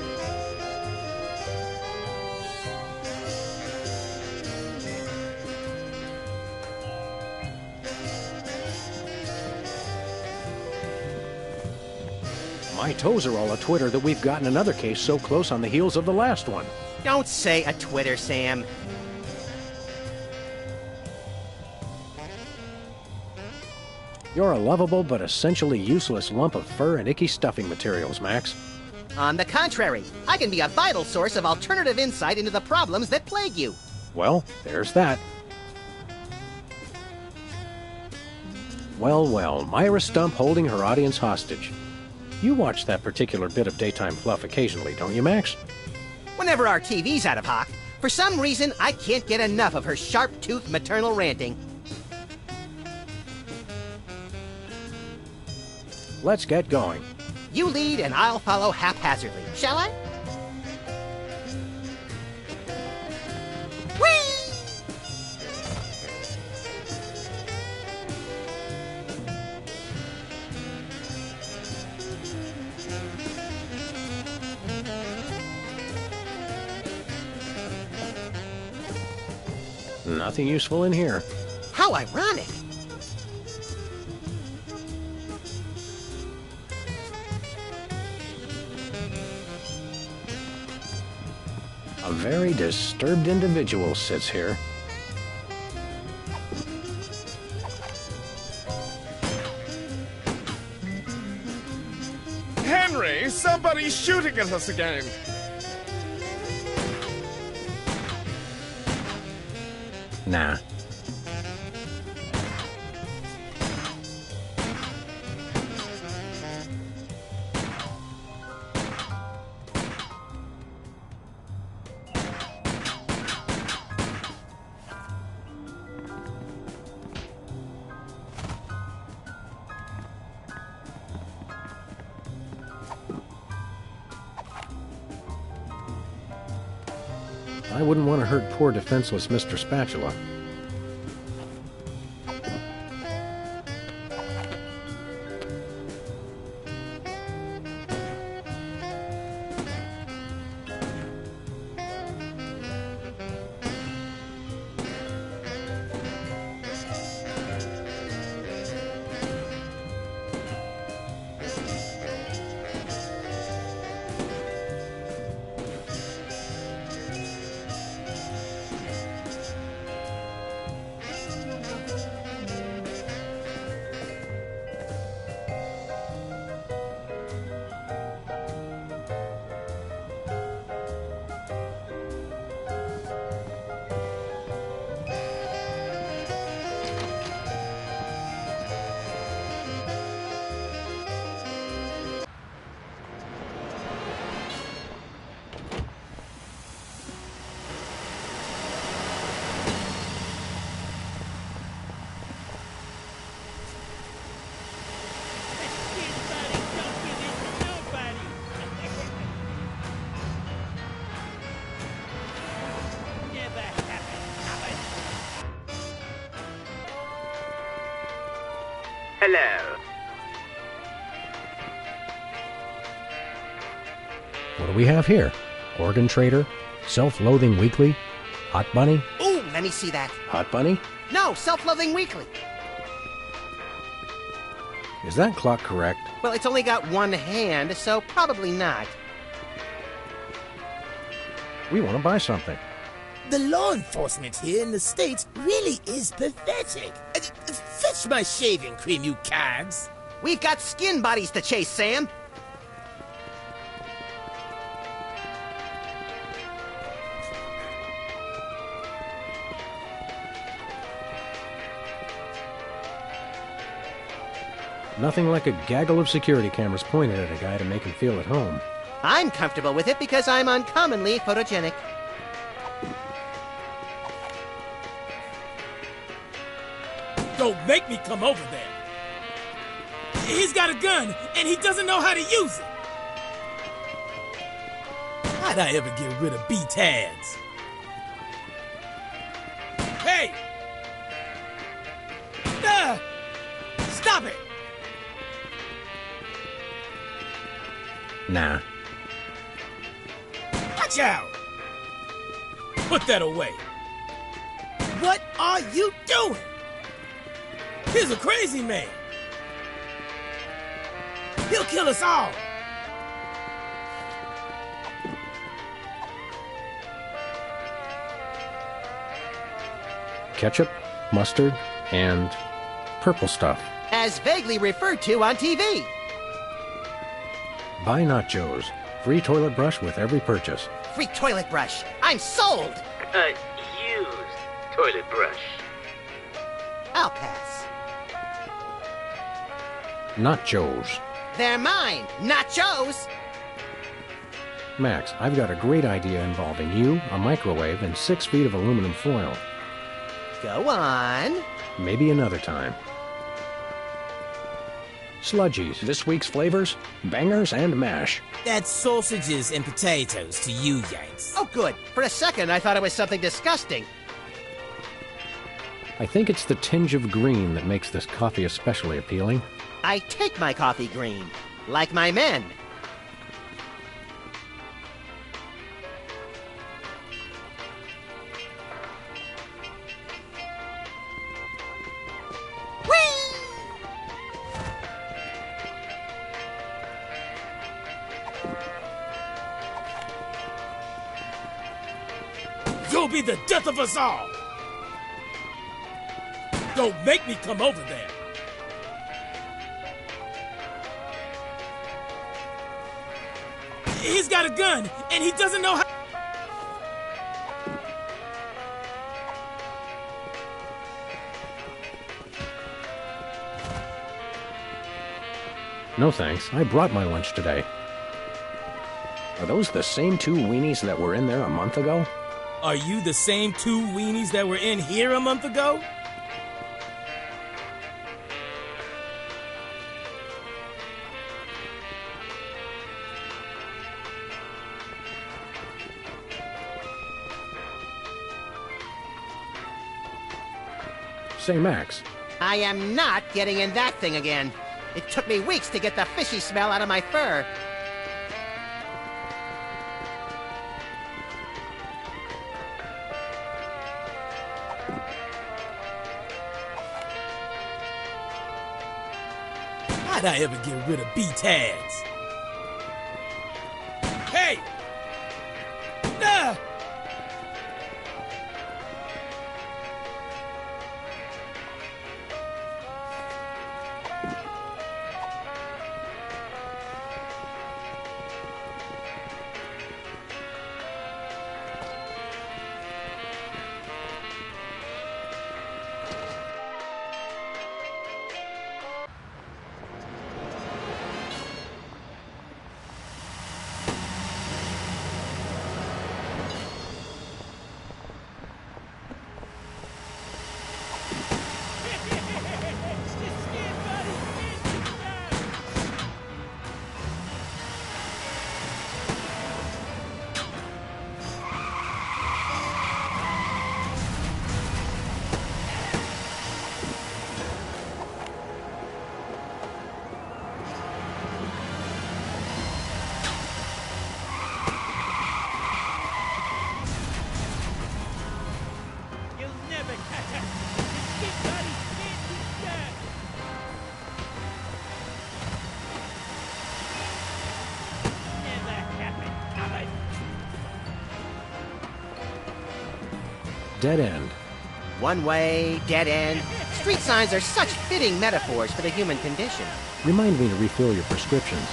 My toes are all a-twitter that we've gotten another case so close on the heels of the last one. Don't say a Twitter, Sam. You're a lovable but essentially useless lump of fur and icky stuffing materials, Max. On the contrary, I can be a vital source of alternative insight into the problems that plague you. Well, there's that. Well, well, Myra Stump holding her audience hostage. You watch that particular bit of daytime fluff occasionally, don't you, Max? Whenever our TV's out of hock, for some reason I can't get enough of her sharp-toothed maternal ranting. Let's get going. You lead and I'll follow haphazardly, shall I? Whee! Nothing useful in here. How ironic! A very disturbed individual sits here. Henry, somebody's shooting at us again. Nah. I wouldn't want to hurt poor defenseless Mr. Spatula. Hello. What do we have here? Organ Trader? Self-Loathing Weekly? Hot Bunny? Ooh, let me see that. Hot Bunny? No, Self-Loathing Weekly. Is that clock correct? Well, it's only got one hand, so probably not. We want to buy something. The law enforcement here in the States really is pathetic. Fetch my shaving cream, you cags. We've got skin bodies to chase, Sam. Nothing like a gaggle of security cameras pointed at a guy to make him feel at home. I'm comfortable with it because I'm uncommonly photogenic. Don't make me come over there. He's got a gun, and he doesn't know how to use it. How'd I ever get rid of B-Tads? Hey! Ah! Stop it! Nah. Watch out! Put that away. What are you doing? He's a crazy man. He'll kill us all. ketchup, mustard, and purple stuff. As vaguely referred to on TV. Buy Nachos. Free toilet brush with every purchase. Free toilet brush. I'm sold. Used toilet brush. I'll pass. Nachos. They're mine. Nachos. Max, I've got a great idea involving you, a microwave, and 6 feet of aluminum foil. Go on. Maybe another time. Sludgies. This week's flavors, bangers and mash. That's sausages and potatoes to you, Yanks. Oh, good. For a second, I thought it was something disgusting. I think it's the tinge of green that makes this coffee especially appealing. I take my coffee green, like my men. You'll be the death of us all! Don't make me come over there! He's got a gun, and he doesn't know how... No thanks, I brought my lunch today. Are those the same 2 weenies that were in there a month ago? Are you the same 2 weenies that were in here a month ago? Say, Max. I am not getting in that thing again. It took me weeks to get the fishy smell out of my fur. How'd I ever get rid of B-tags? Hey! Ah! Dead end. One way, dead end. Street signs are such fitting metaphors for the human condition. Remind me to refill your prescriptions.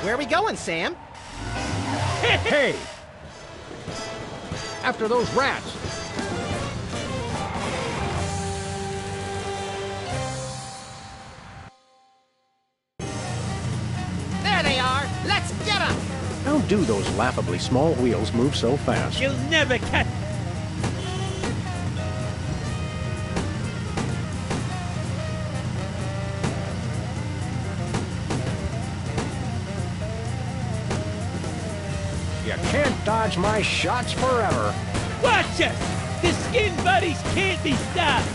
Where are we going, Sam? Hey! After those rats! There they are! Let's get them! How do those laughably small wheels move so fast? You'll never catch... You can't dodge my shots forever. Watch us! The skin buddies can't be stopped!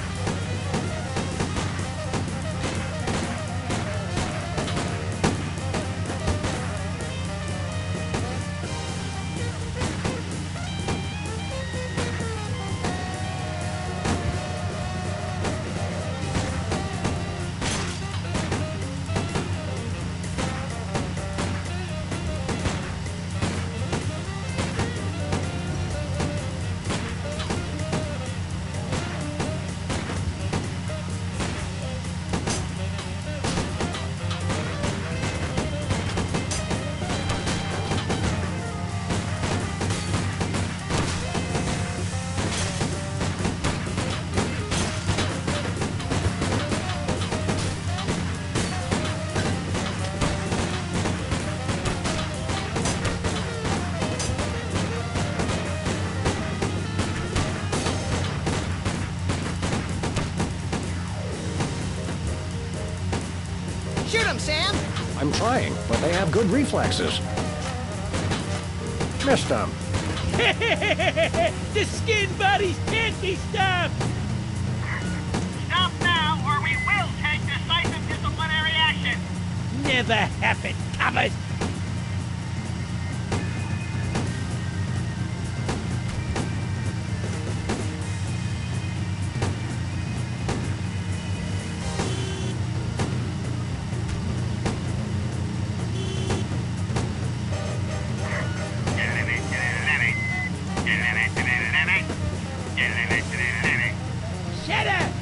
Shoot him, Sam! I'm trying, but they have good reflexes. Missed them. The skin buddies can't be stopped! Stop now, or we will take decisive disciplinary action. Never happen, Thomas! Shut up!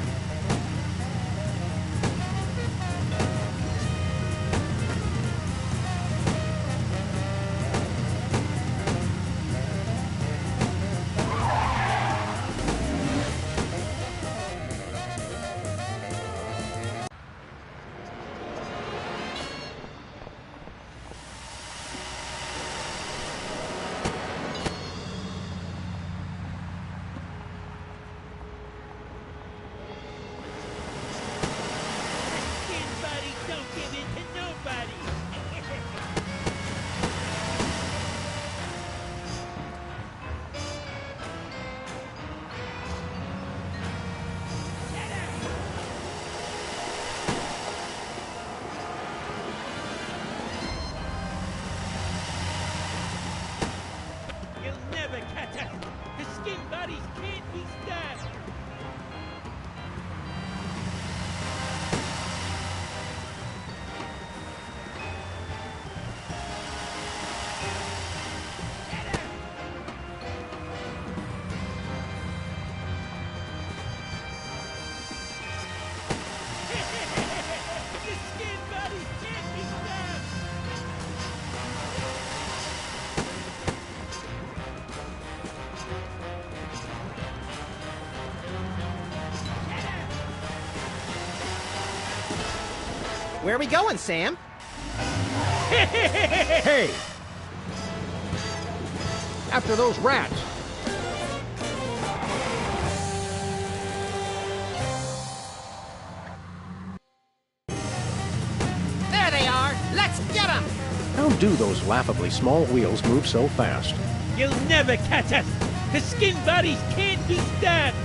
Skin buddies don't give in to nobody! Shut up! You'll never catch us! The skin buddies can't be stopped! The skin buddies can't be stopped! Where are we going, Sam? Hey! After those rats! There they are! Let's get them! How do those laughably small wheels move so fast? You'll never catch us! The skin buddies can't be stopped!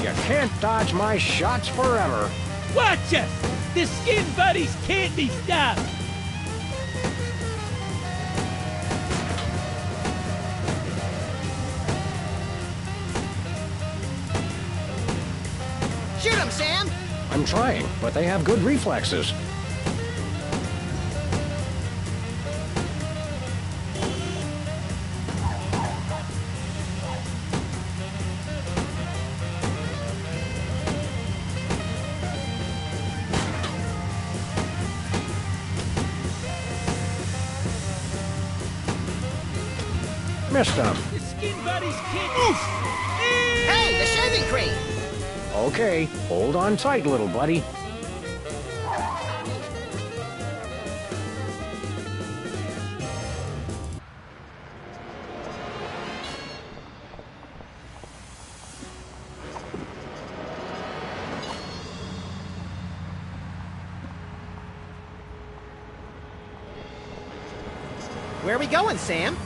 You can't dodge my shots forever. Watch us! The skin buddies can't be stopped! Shoot him, Sam! I'm trying, but they have good reflexes. Missed them. The skin buddies can't... Hey, the shaving cream! Okay, hold on tight, little buddy. Where are we going, Sam?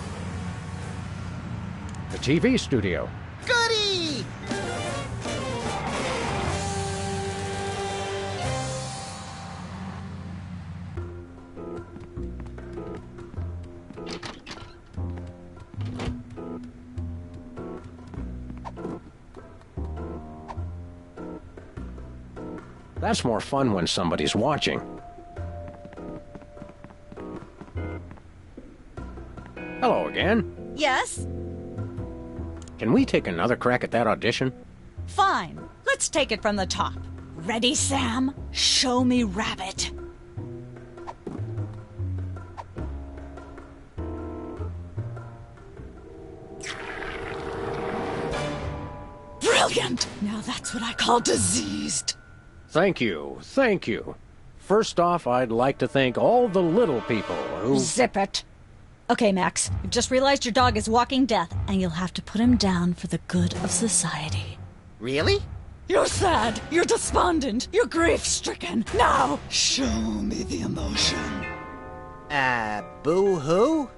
The TV studio. Goody! That's more fun when somebody's watching. Hello again. Yes? Can we take another crack at that audition? Fine. Let's take it from the top. Ready, Sam? Show me Rabbit. Brilliant! Now that's what I call diseased. Thank you, thank you. First off, I'd like to thank all the little people who... Zip it. Okay, Max, you've just realized your dog is walking death, and you'll have to put him down for the good of society. Really? You're sad, you're despondent, you're grief-stricken. Now, show me the emotion. Boo-hoo?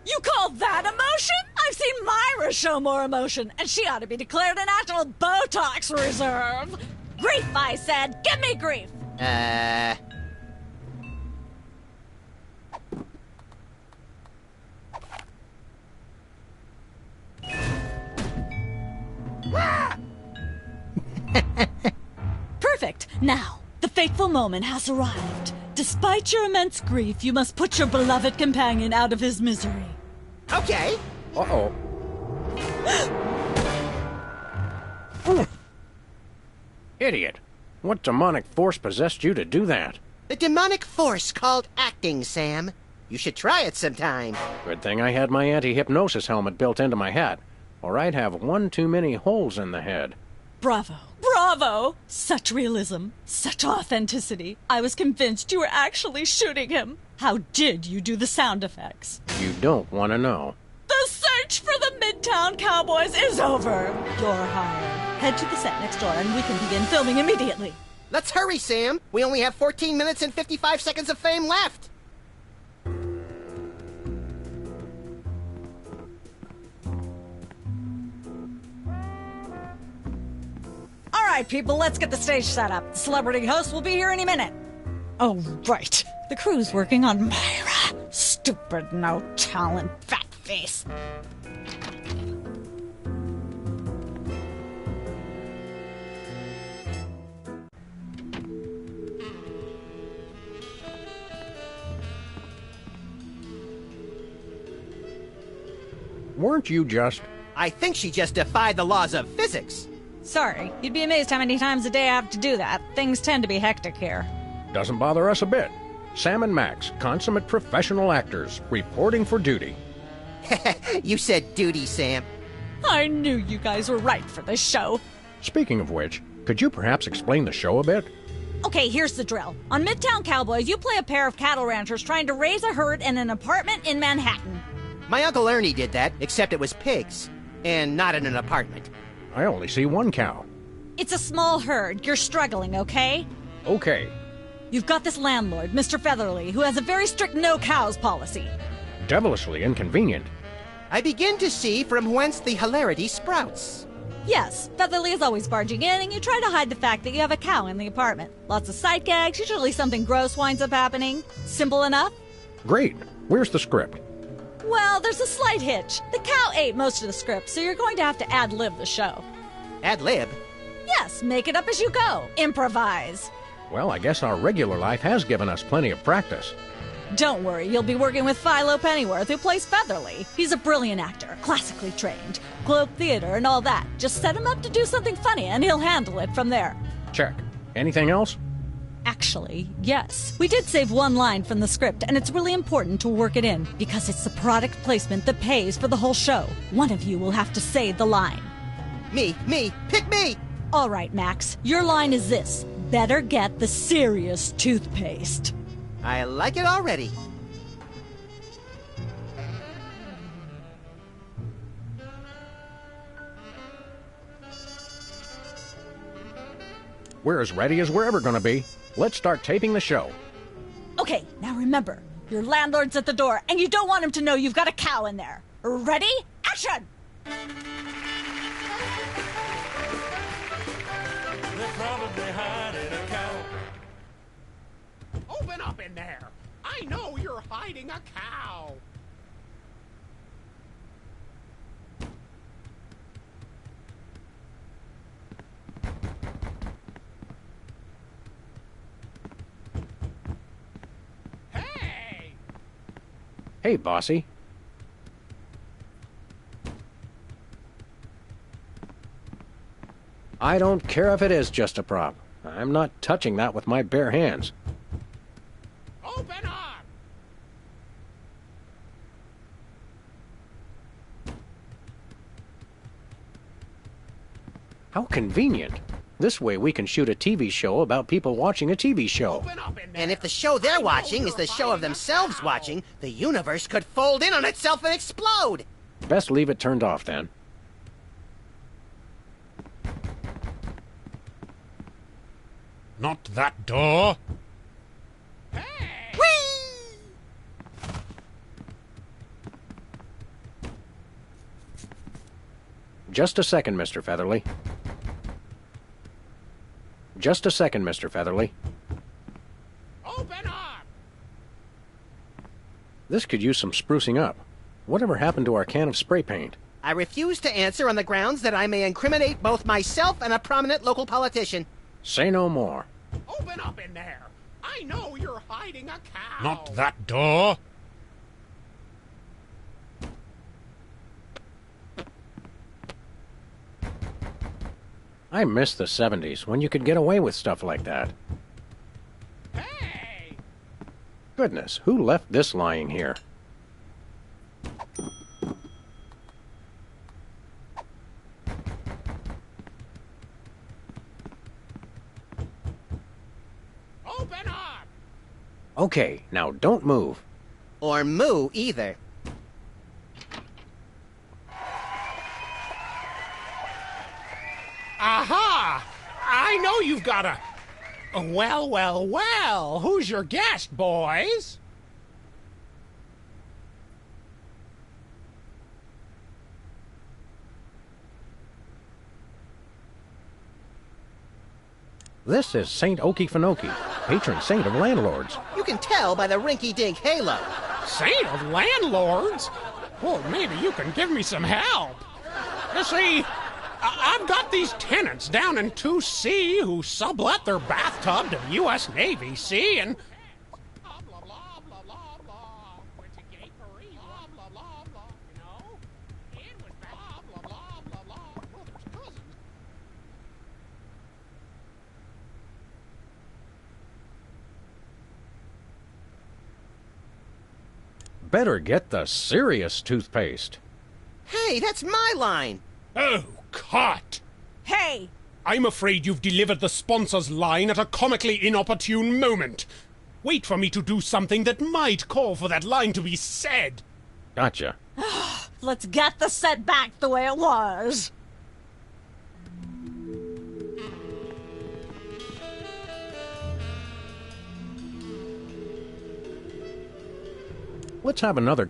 You call that emotion? I've seen Myra show more emotion, and she ought to be declared a national Botox reserve. Grief, I said. Give me grief. Perfect. Now, the fateful moment has arrived. Despite your immense grief, you must put your beloved companion out of his misery. Okay. Uh-oh. Idiot. What demonic force possessed you to do that? The demonic force called acting, Sam. You should try it sometime. Good thing I had my anti-hypnosis helmet built into my head, or I'd have one too many holes in the head. Bravo. Bravo! Such realism. Such authenticity. I was convinced you were actually shooting him. How did you do the sound effects? You don't want to know. The search for the Midtown Cowboys is over. You're hired. Head to the set next door and we can begin filming immediately. Let's hurry, Sam. We only have 14 minutes and 55 seconds of fame left. All right, people, let's get the stage set up. The celebrity host will be here any minute. Oh, right. The crew's working on Myra. Stupid, no talent, fat face. Weren't you just... I think she just defied the laws of physics. Sorry, you'd be amazed how many times a day I have to do that. Things tend to be hectic here. Doesn't bother us a bit. Sam and Max, consummate professional actors, reporting for duty. You said duty, Sam. I knew you guys were right for this show. Speaking of which, could you perhaps explain the show a bit? Okay, here's the drill. On Midtown Cowboys, you play a pair of cattle ranchers trying to raise a herd in an apartment in Manhattan. My Uncle Ernie did that, except it was pigs. And not in an apartment. I only see one cow. It's a small herd. You're struggling, okay? Okay. You've got this landlord, Mr. Featherly, who has a very strict no-cows policy. Devilishly inconvenient. I begin to see from whence the hilarity sprouts. Yes, Featherly is always barging in, and you try to hide the fact that you have a cow in the apartment. Lots of sight gags, usually something gross winds up happening. Simple enough? Great. Where's the script? Well, there's a slight hitch. The cow ate most of the script, so you're going to have to ad-lib the show. Ad-lib? Yes, make it up as you go. Improvise. Well, I guess our regular life has given us plenty of practice. Don't worry, you'll be working with Philo Pennyworth, who plays Featherly. He's a brilliant actor, classically trained, Globe Theater and all that. Just set him up to do something funny and he'll handle it from there. Check. Anything else? Actually, yes. We did save one line from the script, and it's really important to work it in, because it's the product placement that pays for the whole show. One of you will have to say the line. Me, pick me! All right, Max, your line is this. Better get the serious toothpaste. I like it already. We're as ready as we're ever gonna be. Let's start taping the show. Okay, now remember, your landlord's at the door, and you don't want him to know you've got a cow in there. Ready? Action! They're probably hiding a cow. Open up in there! I know you're hiding a cow! Hey, bossy. I don't care if it is just a prop. I'm not touching that with my bare hands. Open up! How convenient. This way we can shoot a TV show about people watching a TV show. And if the show they're watching is the show of themselves watching, the universe could fold in on itself and explode! Best leave it turned off, then. Not that door! Just a second, Mr. Featherly. Just a second, Mr. Featherly. Open up! This could use some sprucing up. Whatever happened to our can of spray paint? I refuse to answer on the grounds that I may incriminate both myself and a prominent local politician. Say no more. Open up in there! I know you're hiding a cow! Not that door. I miss the 70s, when you could get away with stuff like that. Hey! Goodness, who left this lying here? Open up! Okay, now don't move. Or moo either. Aha! I know you've got a... Well, who's your guest, boys? This is Saint Okefenokee, patron saint of landlords. You can tell by the rinky-dink halo. Saint of landlords? Well, maybe you can give me some help. You see, I've got these tenants down in 2C who sublet their bathtub to the U.S. Navy, see, and... Blah, blah, blah, blah, blah. Went to gay Paris, blah, blah, blah, blah, you know? It was blah, blah, blah, blah, blah. Brother's cousins. Better get the serious toothpaste. Hey, that's my line! Oh, cut! Hey! I'm afraid you've delivered the sponsor's line at a comically inopportune moment. Wait for me to do something that might call for that line to be said. Gotcha. Let's get the set back the way it was. Let's have another...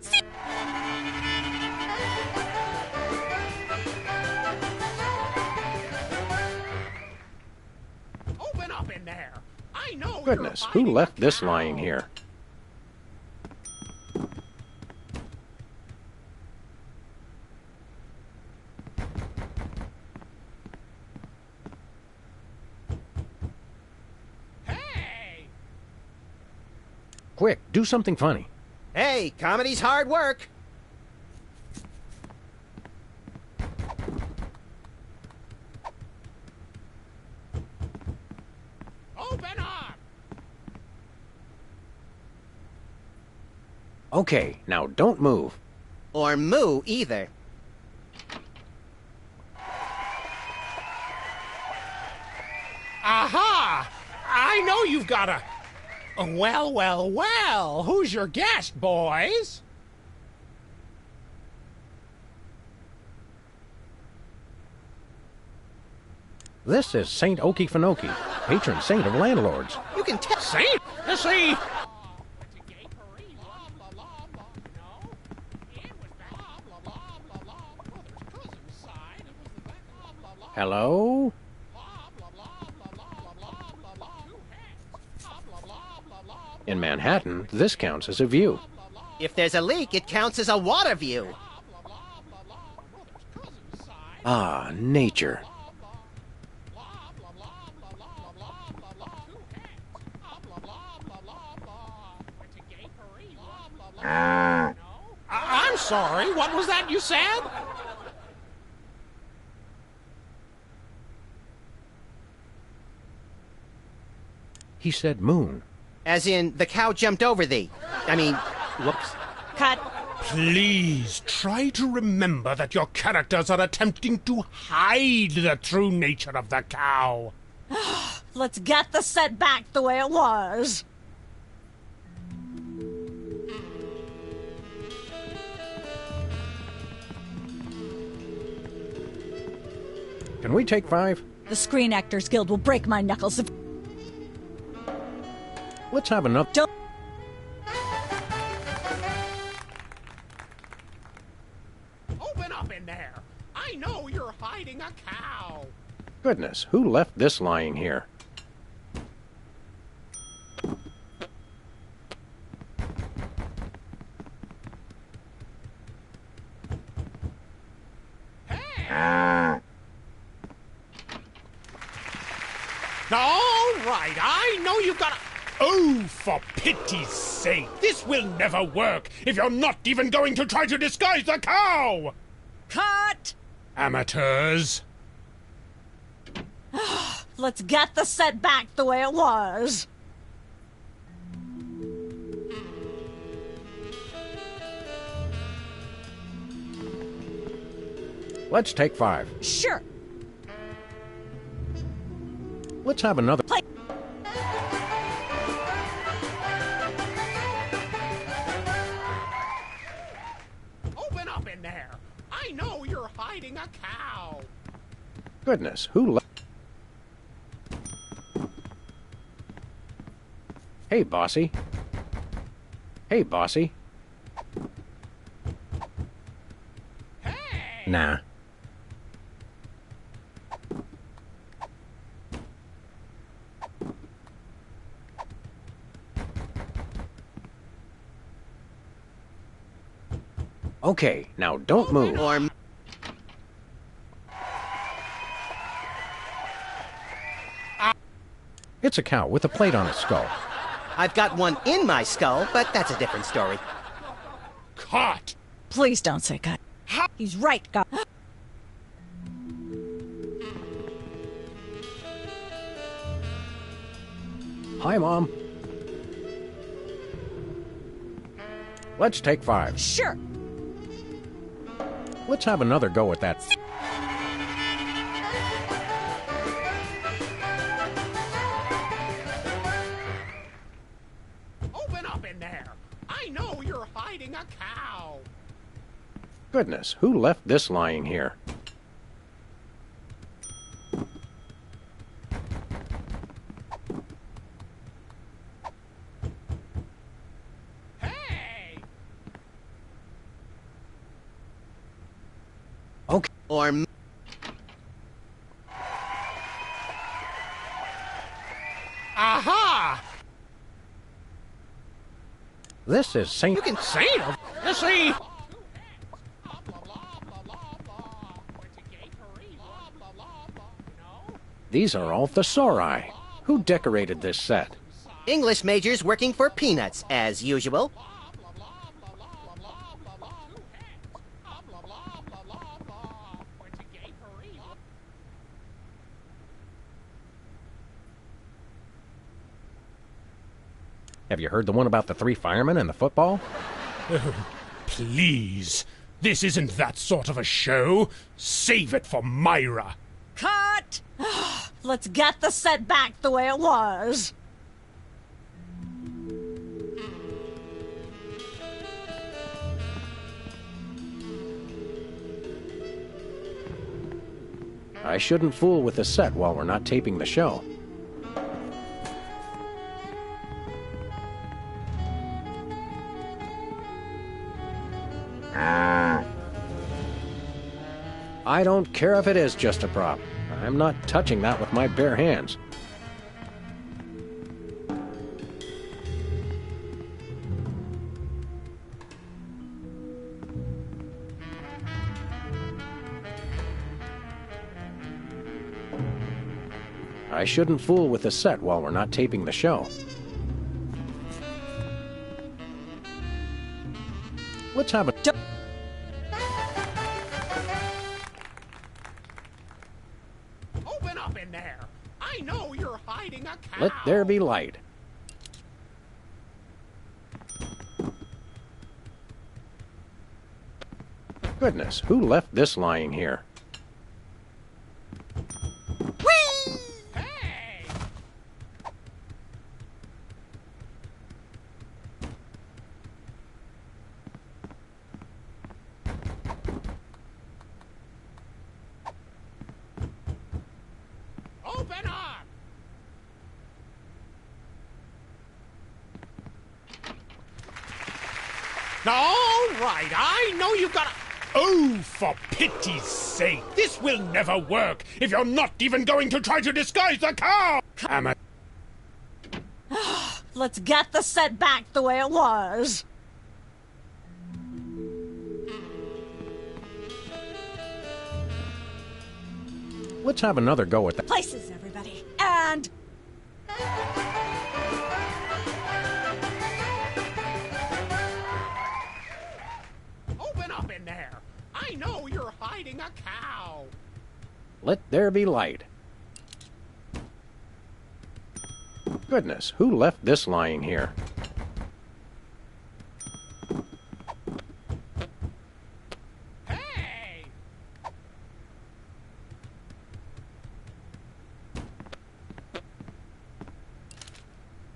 Open up in there! I know Goodness, who left this lying here? Quick, do something funny. Hey, comedy's hard work. Open up! Okay, now don't move. Or moo either. Aha! I know you've got a... Well, well, well. Who's your guest, boys? This is Saint Okefenokee, patron saint of landlords. You can tell. Saint? Let's see. Hello? In Manhattan, this counts as a view. If there's a leak, it counts as a water view. Ah, nature. I'm sorry, what was that you said? He said moon. As in, the cow jumped over thee. I mean, whoops. Cut. Please try to remember that your characters are attempting to hide the true nature of the cow. Let's get the set back the way it was. Can we take 5? The Screen Actors Guild will break my knuckles if... Let's have another. Don't... Open up in there. I know you're hiding a cow. Goodness, who left this lying here? All right, I know you've got a... Oh, for pity's sake, this will never work if you're not even going to try to disguise the cow! Cut! Amateurs. Let's get the set back the way it was. Let's take 5. Sure. Let's have another. Play. Open up in there. I know you're hiding a cow. Goodness, who left? Hey, bossy. Hey, bossy. Hey! Nah. Okay, now don't move. Or It's a cow with a plate on its skull. I've got one in my skull, but that's a different story. Cut! Please don't say cut. He's right, God. Hi, Mom. Let's take 5. Sure. Let's have another go at that. Open up in there. I know you're hiding a cow. Goodness, who left this lying here? Hey! Okay. Or Aha! This is Saint. you can Saint of... Let's see. These are all thesauri. Who decorated this set? English majors working for peanuts, as usual. Have you heard the one about the 3 firemen and the football? Please. This isn't that sort of a show. Save it for Myra. Cut! Let's get the set back the way it was. I shouldn't fool with the set while we're not taping the show. I don't care if it is just a prop. I'm not touching that with my bare hands. I shouldn't fool with the set while we're not taping the show. Let's have a... Open up in there. I know you're hiding a cow. Let there be light. Goodness, who left this lying here? Open up! All right, I know you've got a... Oh, for pity's sake, this will never work if you're not even going to try to disguise the cow! Let's get the set back the way it was. Let's have another go at that. Places, everybody. And... Open up in there! I know you're hiding a cow! Let there be light. Goodness, who left this lying here? Hey!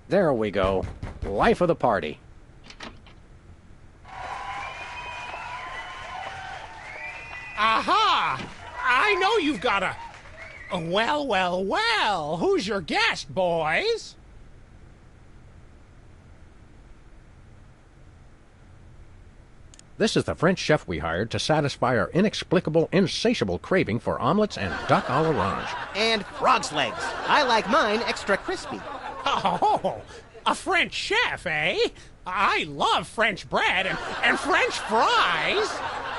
There we go. Life of the party. Aha! I know you've got a... Well, well, well. Who's your guest, boys? This is the French chef we hired to satisfy our inexplicable, insatiable craving for omelets and duck à l'orange. And frog's legs. I like mine extra crispy. Oh, a French chef, eh? I love French bread and French fries.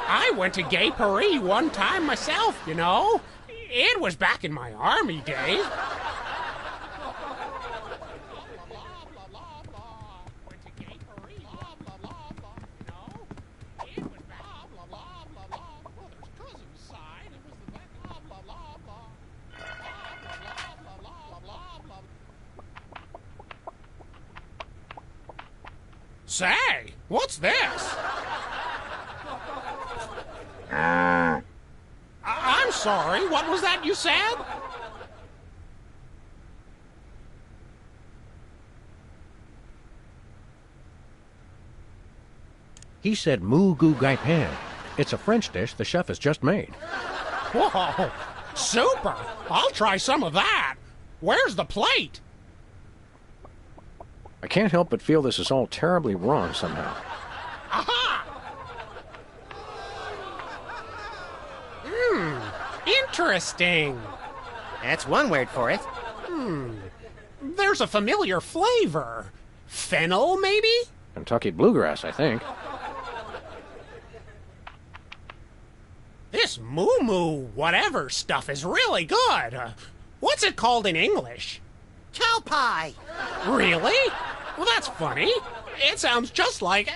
I went to Gay Paris one time myself, you know. It was back in my army days. Say, what's this? I'm sorry, what was that you said? He said moo goo gai pan. It's a French dish the chef has just made. Whoa, super! I'll try some of that. Where's the plate? I can't help but feel this is all terribly wrong somehow. Aha! Interesting. That's one word for it. There's a familiar flavor. Fennel, maybe? Kentucky bluegrass, I think. This moo-moo whatever stuff is really good. What's it called in English? Cow pie! Really? Well, that's funny. It sounds just like...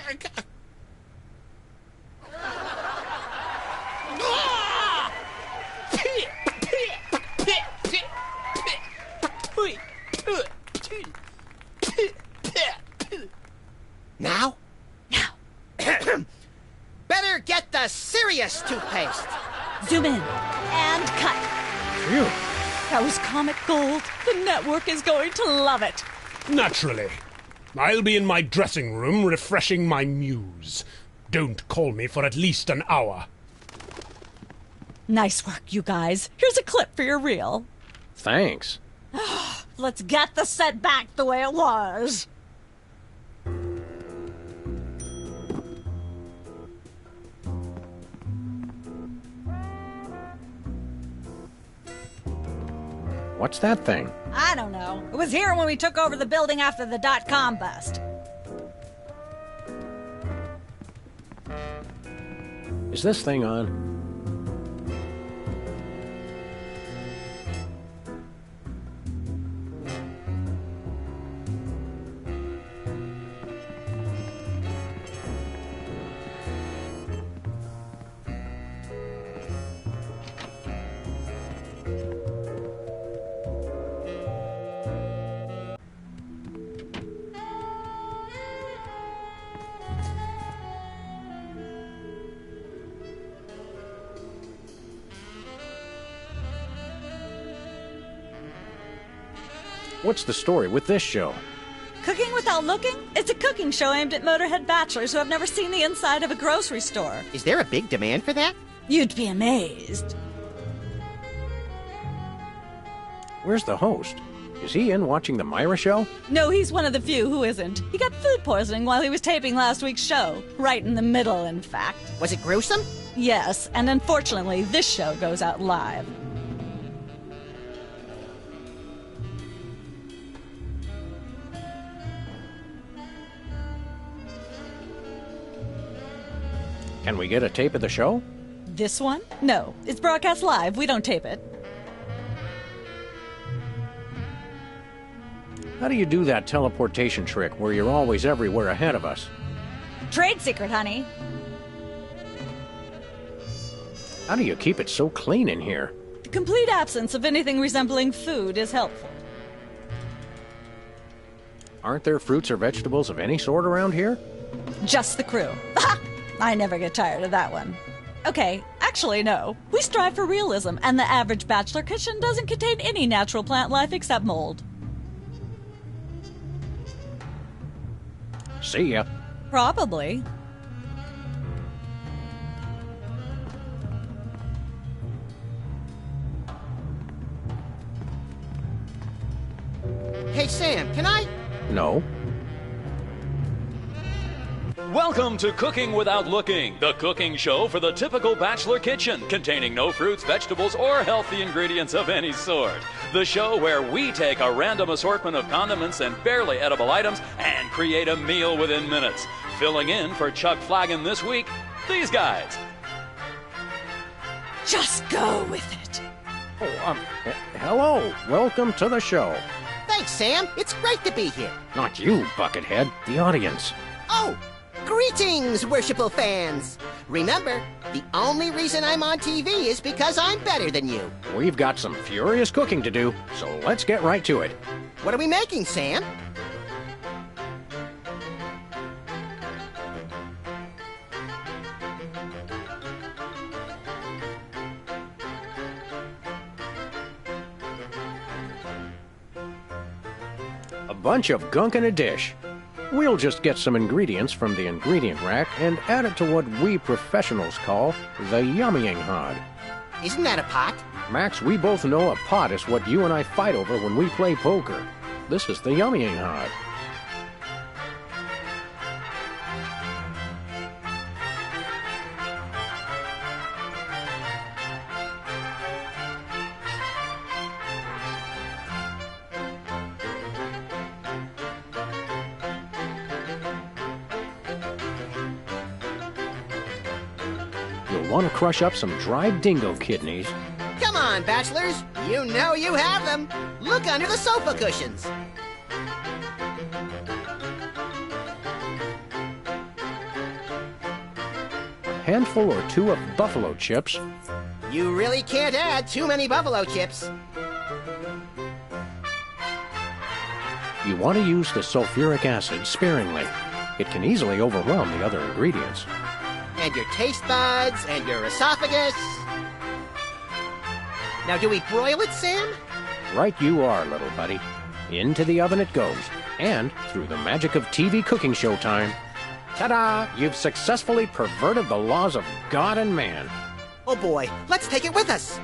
Now? Now. Better get the serious toothpaste. Zoom in and cut. Phew. That was comic gold. The network is going to love it. Naturally. I'll be in my dressing room refreshing my muse. Don't call me for at least an hour. Nice work, you guys. Here's a clip for your reel. Thanks. Let's get the set back the way it was. What's that thing? I don't know. It was here when we took over the building after the .com bust. Is this thing on? What's the story with this show? Cooking Without Looking? It's a cooking show aimed at Motorhead bachelors who have never seen the inside of a grocery store. Is there a big demand for that? You'd be amazed. Where's the host? Is he in watching the Myra show? No, he's one of the few who isn't. He got food poisoning while he was taping last week's show. Right in the middle, in fact. Was it gruesome? Yes, and unfortunately, this show goes out live. Can we get a tape of the show? This one? No, it's broadcast live. We don't tape it. How do you do that teleportation trick where you're always everywhere ahead of us? Trade secret, honey. How do you keep it so clean in here? The complete absence of anything resembling food is helpful. Aren't there fruits or vegetables of any sort around here? Just the crew. I never get tired of that one. Okay, actually, no. We strive for realism, and the average bachelor kitchen doesn't contain any natural plant life except mold. See ya. Probably. Hey, Sam, can I? No. Welcome to Cooking Without Looking, the cooking show for the typical bachelor kitchen, containing no fruits, vegetables, or healthy ingredients of any sort. The show where we take a random assortment of condiments and barely edible items and create a meal within minutes. Filling in for Chuck Flagon this week, these guys. Just go with it. Oh, hello. Welcome to the show. Thanks, Sam. It's great to be here. Not you, Buckethead. The audience. Oh! Greetings, worshipful fans! Remember, the only reason I'm on TV is because I'm better than you. We've got some furious cooking to do, so let's get right to it. What are we making, Sam? A bunch of gunk in a dish. We'll just get some ingredients from the ingredient rack and add it to what we professionals call the yummying hod. Isn't that a pot? Max, we both know a pot is what you and I fight over when we play poker. This is the yummying hod. You'll want to crush up some dried dingo kidneys. Come on, bachelors. You know you have them. Look under the sofa cushions. Handful or two of buffalo chips. You really can't add too many buffalo chips. You want to use the sulfuric acid sparingly. It can easily overwhelm the other ingredients. And your taste buds, and your esophagus. Now, do we broil it, Sam? Right you are, little buddy. Into the oven it goes. And, through the magic of TV cooking show time, ta-da! You've successfully perverted the laws of God and man. Oh boy, let's take it with us.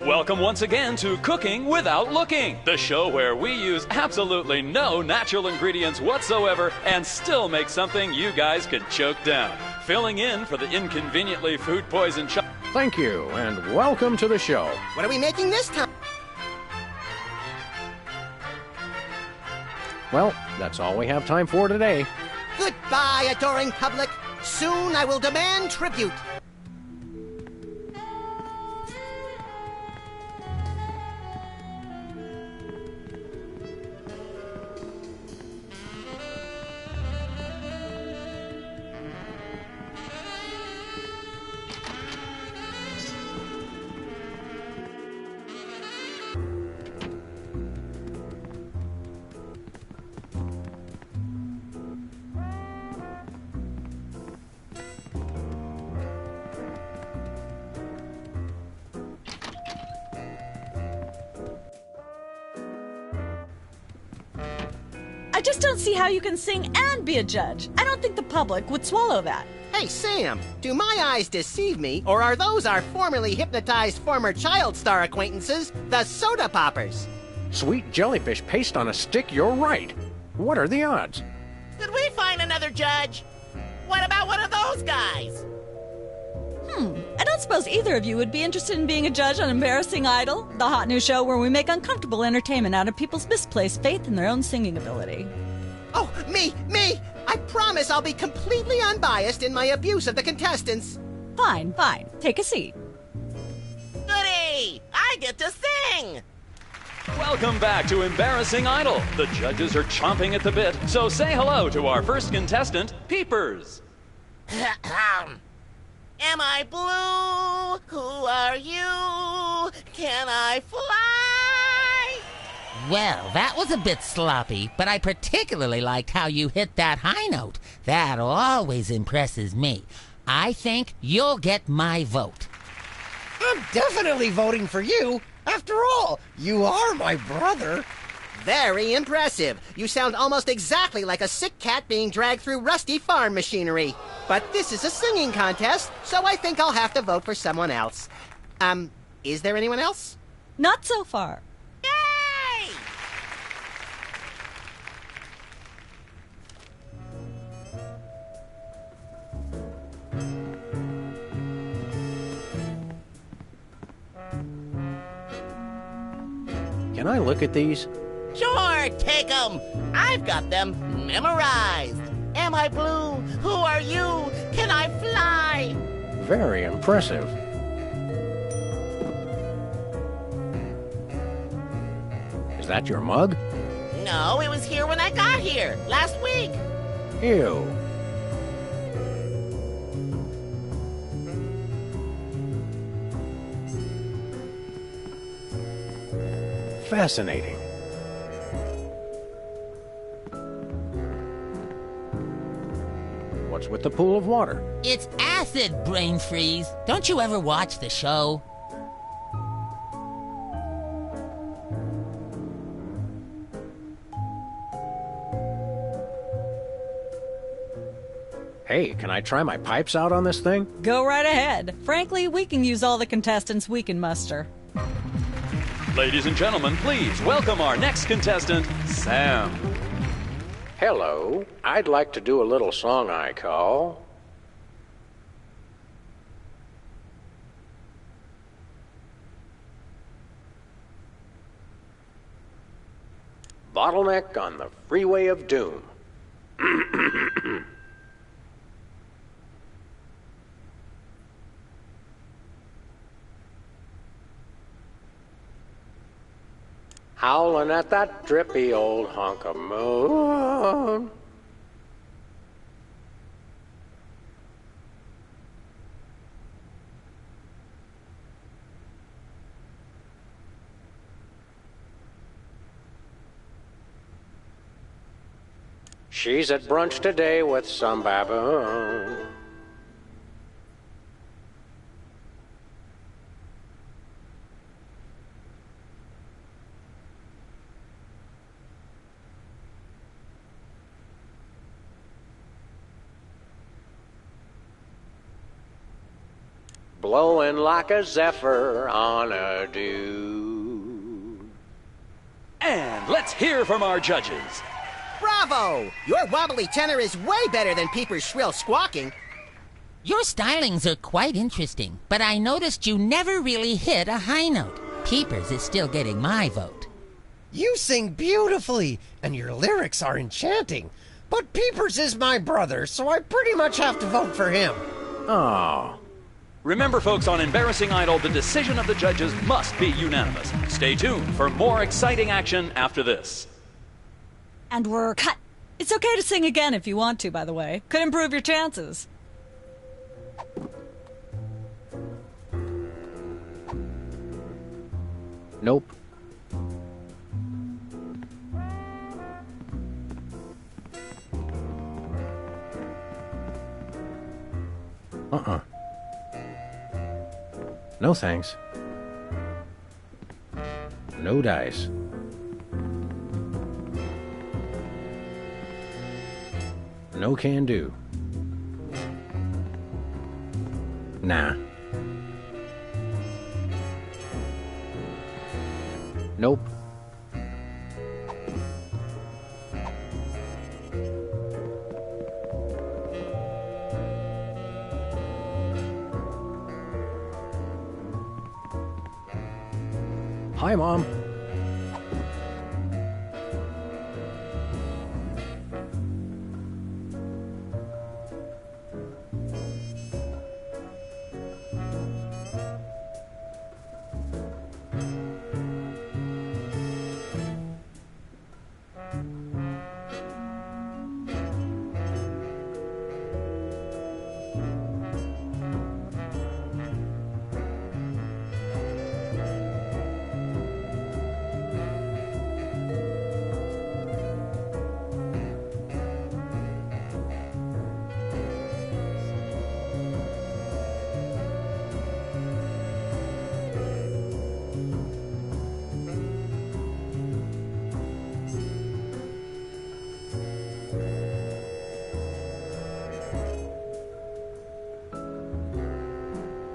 Welcome once again to Cooking Without Looking, the show where we use absolutely no natural ingredients whatsoever and still make something you guys can choke down. Filling in for the inconveniently food-poisoned Thank you, and welcome to the show. What are we making this time? Well, that's all we have time for today. Goodbye, adoring public. Soon I will demand tribute. I just don't see how you can sing and be a judge. I don't think the public would swallow that. Hey, Sam, do my eyes deceive me, or are those our formerly hypnotized former child star acquaintances, the Soda Poppers? Sweet jellyfish paste on a stick, you're right. What are the odds? Could we find another judge? What about one of those guys? I don't suppose either of you would be interested in being a judge on Embarrassing Idol, the hot new show where we make uncomfortable entertainment out of people's misplaced faith in their own singing ability. Oh, me! I promise I'll be completely unbiased in my abuse of the contestants. Fine. Take a seat. Goody! I get to sing! Welcome back to Embarrassing Idol. The judges are chomping at the bit, so say hello to our first contestant, Peepers. Am I blue? Who are you? Can I fly? Well, that was a bit sloppy, but I particularly liked how you hit that high note. That always impresses me. I think you'll get my vote. I'm definitely voting for you. After all, you are my brother. Very impressive. You sound almost exactly like a sick cat being dragged through rusty farm machinery. But this is a singing contest, so I think I'll have to vote for someone else. Is there anyone else? Not so far. Yay! Can I look at these? Sure, take them. I've got them memorized. Am I blue? Who are you? Can I fly? Very impressive. Is that your mug? No, it was here when I got here, last week. Ew. Fascinating. What's with the pool of water? It's acid, brain freeze. Don't you ever watch the show? Hey, can I try my pipes out on this thing? Go right ahead. Frankly, we can use all the contestants we can muster. Ladies and gentlemen, please welcome our next contestant, Sam. Hello. I'd like to do a little song I call... Bottleneck on the Freeway of Doom. Howling at that drippy old hunk of moon. She's at brunch today with some baboon. Blowing like a zephyr on a dune. And let's hear from our judges. Bravo! Your wobbly tenor is way better than Peeper's shrill squawking. Your stylings are quite interesting, but I noticed you never really hit a high note. Peepers is still getting my vote. You sing beautifully, and your lyrics are enchanting. But Peepers is my brother, so I pretty much have to vote for him. Oh. Remember, folks, on Embarrassing Idol, the decision of the judges must be unanimous. Stay tuned for more exciting action after this. And we're cut. It's okay to sing again if you want to, by the way. Could improve your chances. Nope. Uh-uh. No thanks. No dice. No can do. Nah. Nope. Hi, Mom.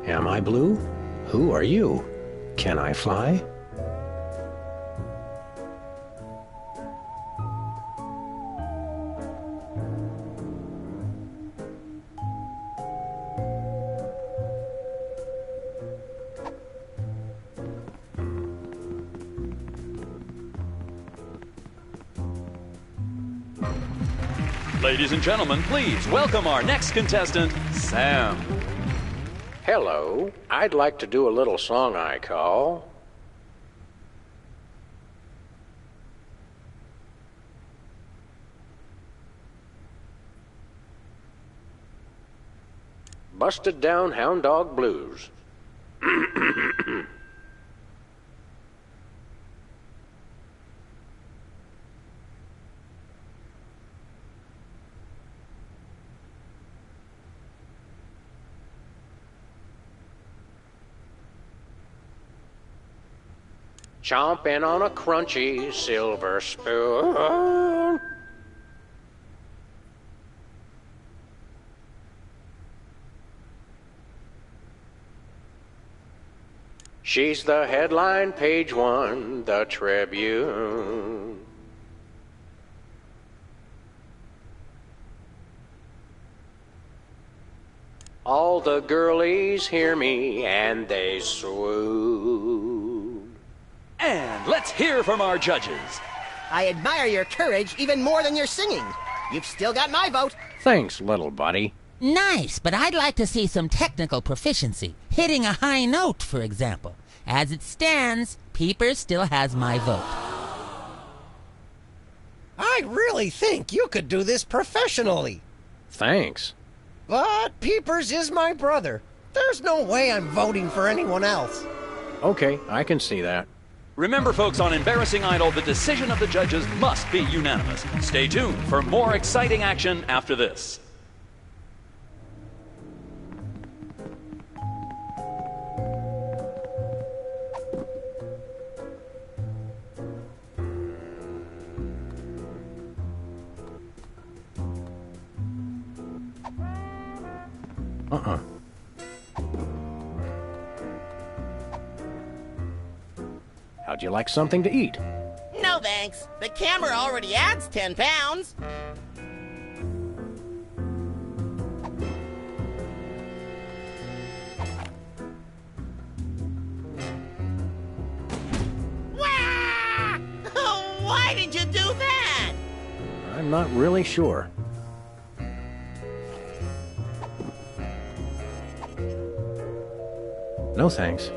Am I blue? Who are you? Can I fly? Ladies and gentlemen, please welcome our next contestant, Sam. Hello. I'd like to do a little song I call Busted Down Hound Dog Blues. Chomping on a crunchy silver spoon. She's the headline, page one, the Tribune. All the girlies hear me and they swoon. And let's hear from our judges. I admire your courage even more than your singing. You've still got my vote. Thanks, little buddy. Nice, but I'd like to see some technical proficiency. Hitting a high note, for example. As it stands, Peepers still has my vote. I really think you could do this professionally. Thanks. But Peepers is my brother. There's no way I'm voting for anyone else. Okay, I can see that. Remember, folks, on Embarrassing Idol, the decision of the judges must be unanimous. Stay tuned for more exciting action after this. How'd you like something to eat? No thanks. The camera already adds 10 pounds. Wah! Why did you do that? I'm not really sure. No thanks.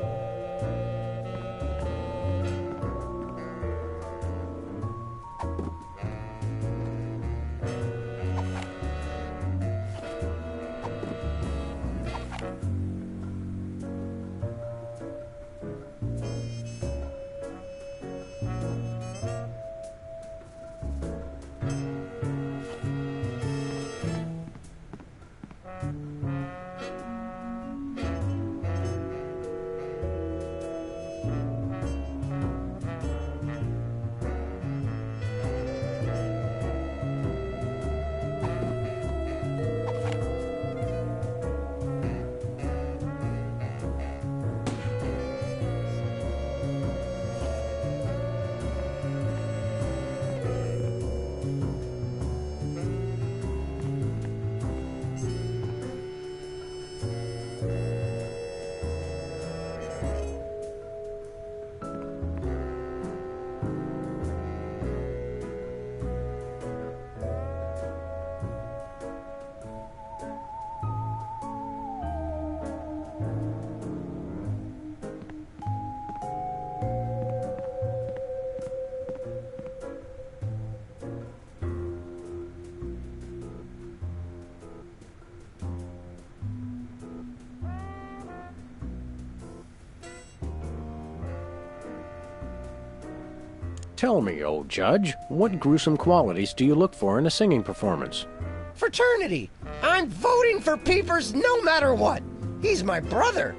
Tell me, old judge, what gruesome qualities do you look for in a singing performance? Fraternity! I'm voting for Peepers no matter what. He's my brother.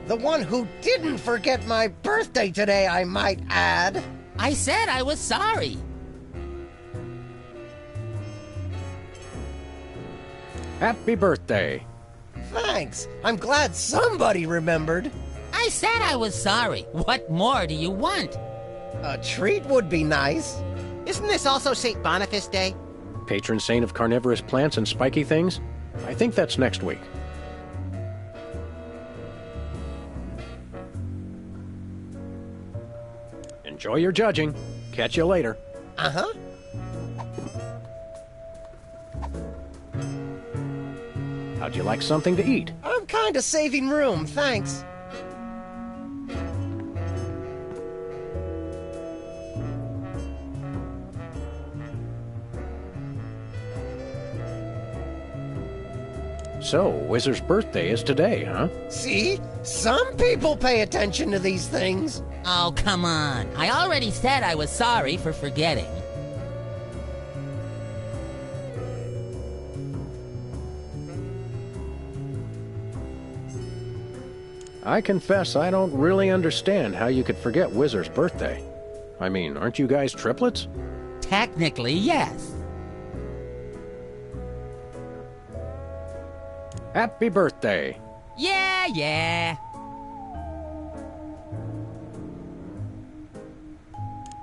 The one who didn't forget my birthday today, I might add. I said I was sorry. Happy birthday. Thanks. I'm glad somebody remembered. I said I was sorry. What more do you want? A treat would be nice. Isn't this also St. Boniface Day? Patron saint of carnivorous plants and spiky things? I think that's next week. Enjoy your judging. Catch you later. Uh-huh. How'd you like something to eat? I'm kinda saving room, thanks. So, Whizzer's birthday is today, huh? See? Some people pay attention to these things. Oh, come on. I already said I was sorry for forgetting. I confess I don't really understand how you could forget Whizzer's birthday. I mean, aren't you guys triplets? Technically, yes. Happy birthday. Yeah.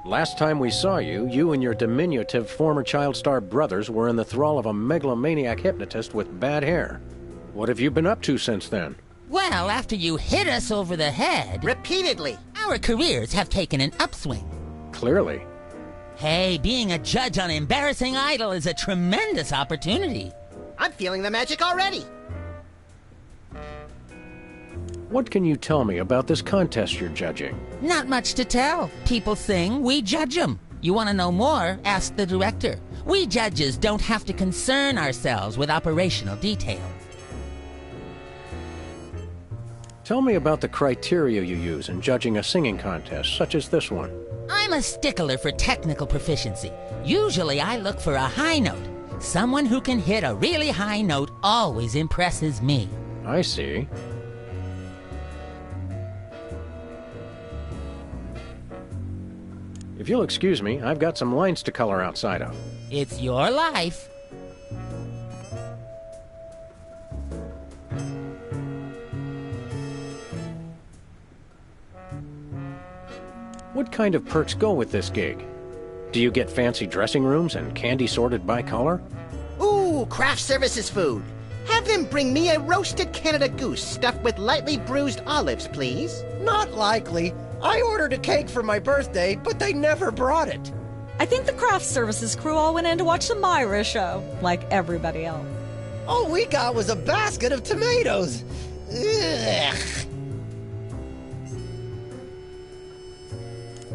Last time we saw you, you and your diminutive former child star brothers were in the thrall of a megalomaniac hypnotist with bad hair. What have you been up to since then? Well, after you hit us over the head... Repeatedly. Our careers have taken an upswing. Clearly. Hey, being a judge on Embarrassing Idol is a tremendous opportunity. I'm feeling the magic already. What can you tell me about this contest you're judging? Not much to tell. People sing, we judge them. You want to know more? Ask the director. We judges don't have to concern ourselves with operational details. Tell me about the criteria you use in judging a singing contest, such as this one. I'm a stickler for technical proficiency. Usually I look for a high note. Someone who can hit a really high note always impresses me. I see. If you'll excuse me, I've got some lines to color outside of. It's your life. What kind of perks go with this gig? Do you get fancy dressing rooms and candy sorted by color? Ooh, craft services food. Have them bring me a roasted Canada goose stuffed with lightly bruised olives, please. Not likely. I ordered a cake for my birthday, but they never brought it. I think the craft services crew all went in to watch the Myra show, like everybody else. All we got was a basket of tomatoes. Ugh.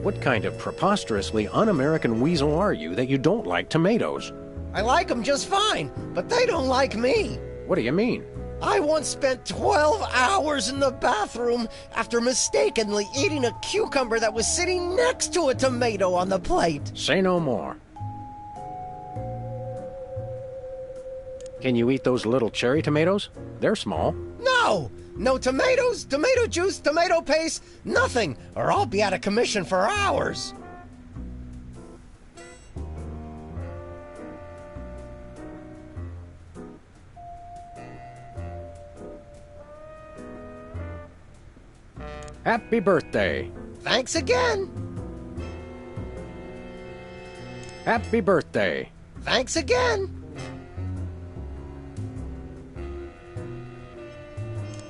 What kind of preposterously un-American weasel are you that you don't like tomatoes? I like them just fine, but they don't like me. What do you mean? I once spent 12 hours in the bathroom after mistakenly eating a cucumber that was sitting next to a tomato on the plate. Say no more. Can you eat those little cherry tomatoes? They're small. No! No tomatoes, tomato juice, tomato paste, nothing, or I'll be out of commission for hours. Happy birthday. Thanks again. Happy birthday. Thanks again.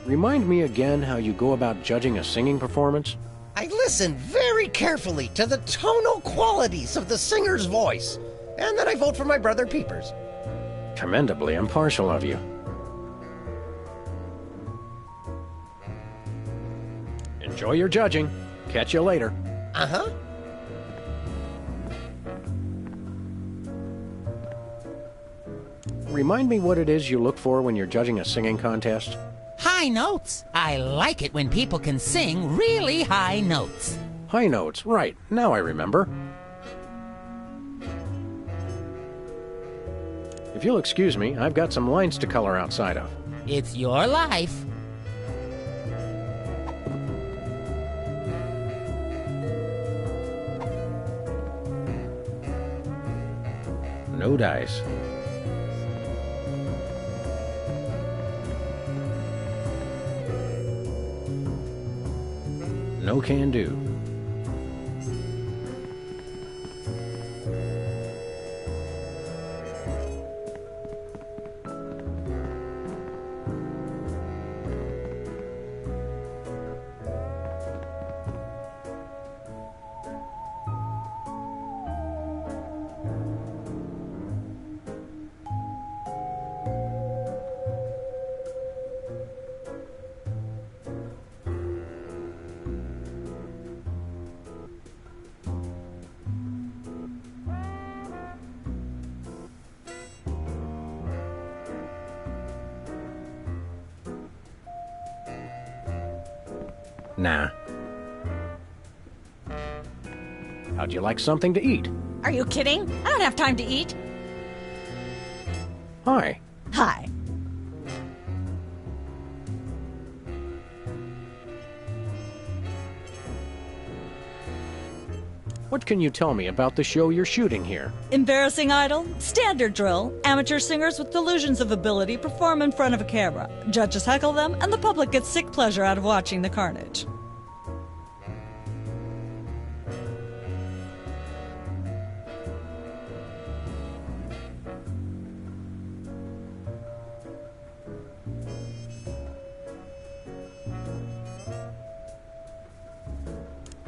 Remind me again how you go about judging a singing performance? I listen very carefully to the tonal qualities of the singer's voice, and then I vote for my brother Peepers. Commendably impartial of you. Enjoy your judging. Catch you later. Uh-huh. Remind me what it is you look for when you're judging a singing contest? High notes. I like it when people can sing really high notes. High notes, right. Now I remember. If you'll excuse me, I've got some lines to color outside of. It's your life. No dice. No can do. Nah. How'd you like something to eat? Are you kidding? I don't have time to eat. Hi. Hi. What can you tell me about the show you're shooting here? Embarrassing Idol, standard drill. Amateur singers with delusions of ability perform in front of a camera. Judges heckle them, and the public gets sick pleasure out of watching the carnage.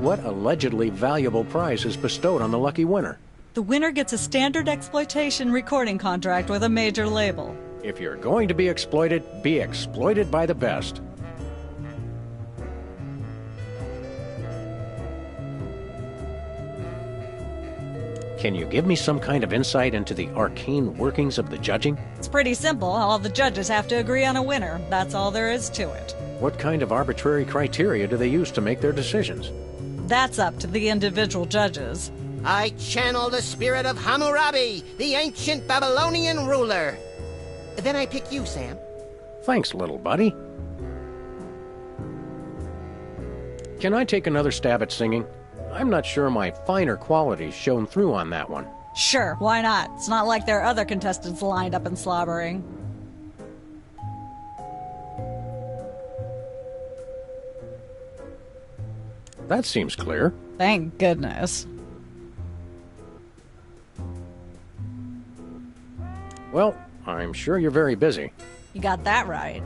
What allegedly valuable prize is bestowed on the lucky winner? The winner gets a standard exploitation recording contract with a major label. If you're going to be exploited by the best. Can you give me some kind of insight into the arcane workings of the judging? It's pretty simple. All the judges have to agree on a winner. That's all there is to it. What kind of arbitrary criteria do they use to make their decisions? That's up to the individual judges. I channel the spirit of Hammurabi, the ancient Babylonian ruler. Then I pick you, Sam. Thanks, little buddy. Can I take another stab at singing? I'm not sure my finer qualities shone through on that one. Sure, why not? It's not like there are other contestants lined up and slobbering. That seems clear. Thank goodness. Well, I'm sure you're very busy. You got that right.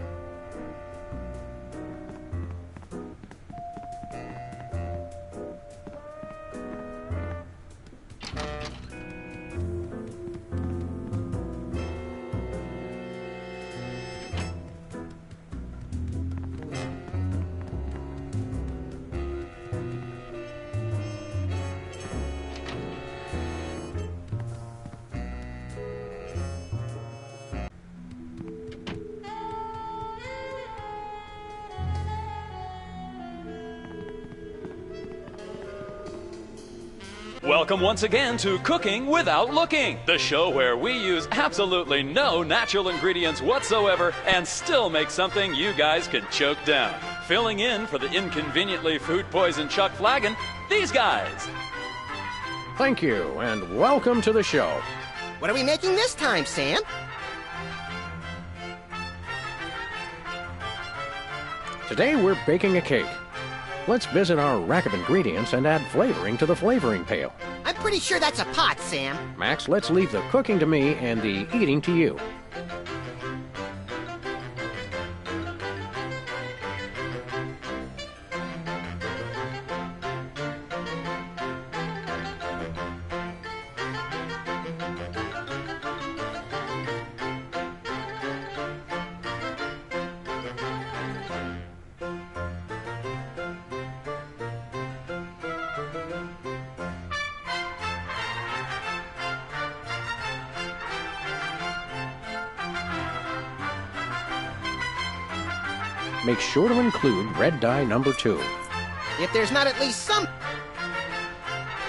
Welcome once again to Cooking Without Looking, the show where we use absolutely no natural ingredients whatsoever and still make something you guys could choke down. Filling in for the inconveniently food-poisoned Chuck Flagon, these guys. Thank you, and welcome to the show. What are we making this time, Sam? Today we're baking a cake. Let's visit our rack of ingredients and add flavoring to the flavoring pail. I'm pretty sure that's a pot, Sam. Max, let's leave the cooking to me and the eating to you. Make sure to include red dye number 2. If there's not at least some...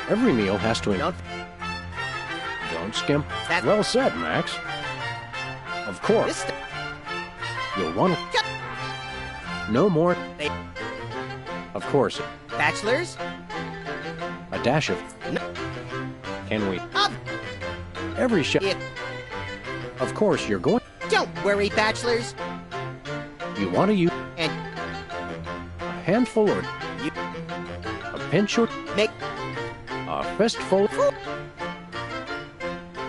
Every meal has to... Don't skimp. Well said, Max. Of course. You'll want to... No more... Of course. Bachelors? A dash of... No. Can we... Every chef... Of course, you're going... Don't worry, bachelors. You want to use... And... A handful or... A pinch or... Make... A fistful...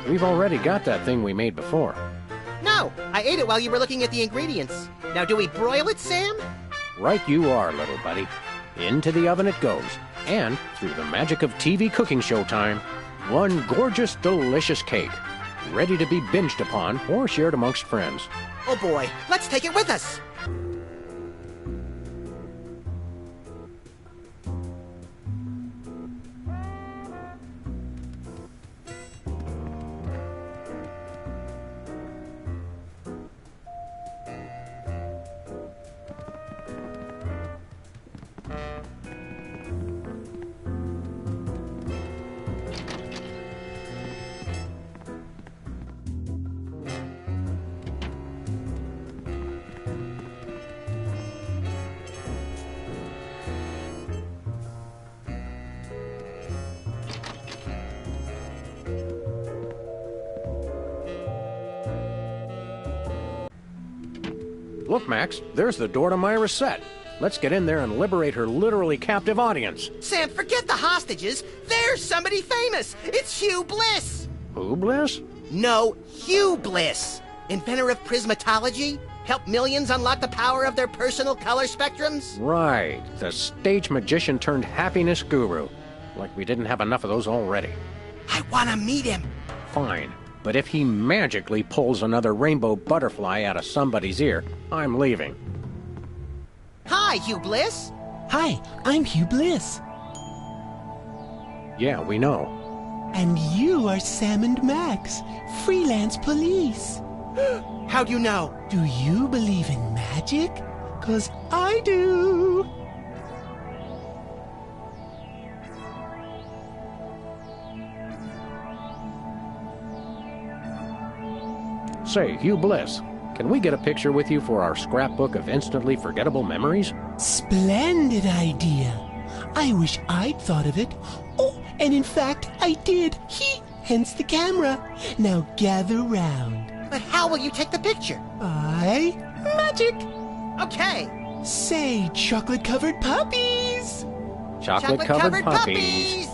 We've already got that thing we made before. No, I ate it while you were looking at the ingredients. Now do we broil it, Sam? Right you are, little buddy. Into the oven it goes. And, through the magic of TV cooking show time, one gorgeous, delicious cake. Ready to be binged upon or shared amongst friends. Oh boy, let's take it with us! Look, Max, there's the door to Myra's set. Let's get in there and liberate her literally captive audience. Sam, forget the hostages. There's somebody famous. It's Hugh Bliss. Who, Bliss? No, Hugh Bliss. Inventor of prismatology. Helped millions unlock the power of their personal color spectrums. Right. The stage magician turned happiness guru. Like we didn't have enough of those already. I want to meet him. Fine. But if he magically pulls another rainbow butterfly out of somebody's ear, I'm leaving. Hi, Hugh Bliss. Hi, I'm Hugh Bliss. Yeah, we know. And you are Sam and Max, freelance police. How do you know? Do you believe in magic? 'Cause I do. Say, Hugh Bliss, can we get a picture with you for our scrapbook of instantly forgettable memories? Splendid idea. I wish I'd thought of it. Oh, and in fact, I did. Hence the camera. Now gather round. But how will you take the picture? By magic. Okay. Say, chocolate-covered puppies. Chocolate-covered puppies.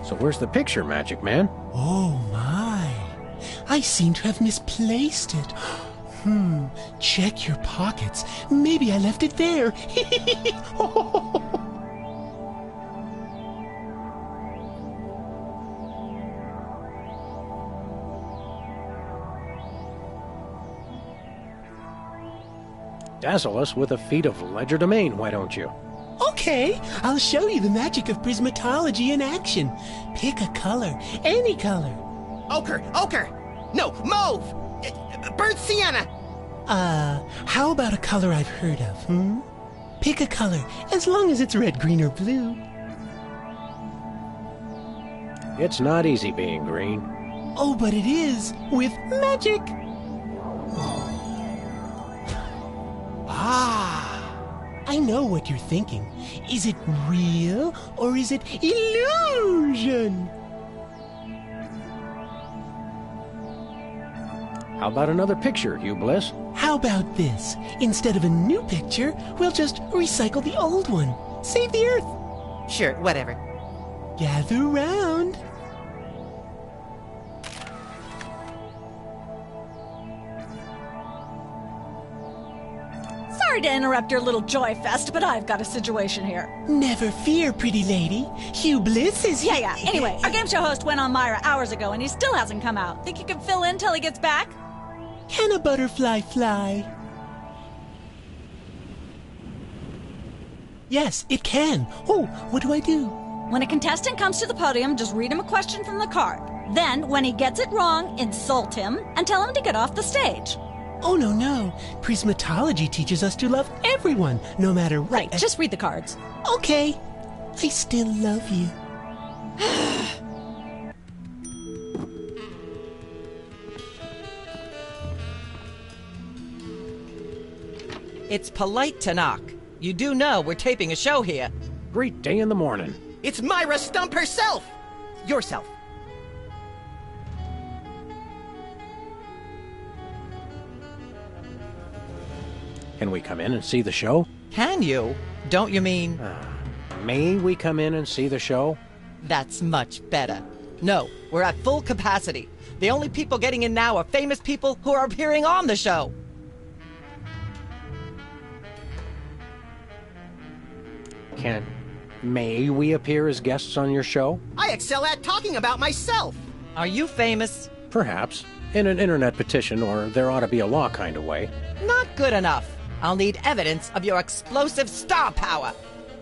So where's the picture, Magic Man? Oh, my. I seem to have misplaced it. Check your pockets. Maybe I left it there. Dazzle us with a feat of legerdemain, why don't you? Okay, I'll show you the magic of prismatology in action. Pick a color, any color. Ochre. No, mauve. Burnt sienna. How about a color I've heard of, Pick a color, as long as it's red, green, or blue. It's not easy being green. Oh, but it is, with magic. I know what you're thinking. Is it real or is it illusion? How about another picture, Hugh Bliss? How about this? Instead of a new picture, we'll just recycle the old one. Save the Earth. Sure, whatever. Gather round. Sorry to interrupt your little joy fest, but I've got a situation here. Never fear, pretty lady. Hugh Bliss is here. Yeah. Anyway, our game show host went on Myra hours ago, and he still hasn't come out. Think you can fill in till he gets back? Can a butterfly fly? Yes, it can. Oh, what do I do? When a contestant comes to the podium, just read him a question from the card. Then, when he gets it wrong, insult him and tell him to get off the stage. Oh, no. Prismatology teaches us to love everyone, no matter what. Right, just read the cards. Okay. I still love you. It's polite to knock. You do know we're taping a show here. Great day in the morning. It's Myra Stump herself. Yourself. Can we come in and see the show? Can you? Don't you mean... May we come in and see the show? That's much better. No, we're at full capacity. The only people getting in now are famous people who are appearing on the show. May we appear as guests on your show? I excel at talking about myself. Are you famous? Perhaps. In an internet petition, or there ought to be a law kind of way. Not good enough. I'll need evidence of your explosive star power.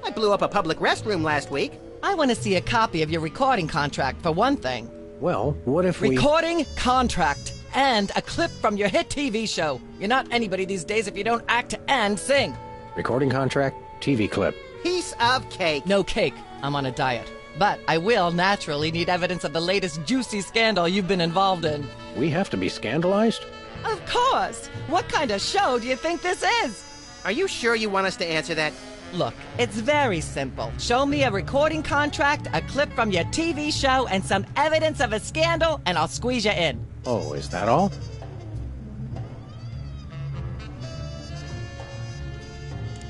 I blew up a public restroom last week. I want to see a copy of your recording contract, for one thing. Well, what if we... Recording contract. And a clip from your hit TV show. You're not anybody these days if you don't act and sing. Recording contract, TV clip. Piece of cake. No cake. I'm on a diet. But I will naturally need evidence of the latest juicy scandal you've been involved in. We have to be scandalized? Of course! What kind of show do you think this is? Are you sure you want us to answer that? Look, it's very simple. Show me a recording contract, a clip from your TV show, and some evidence of a scandal, and I'll squeeze you in. Oh, is that all?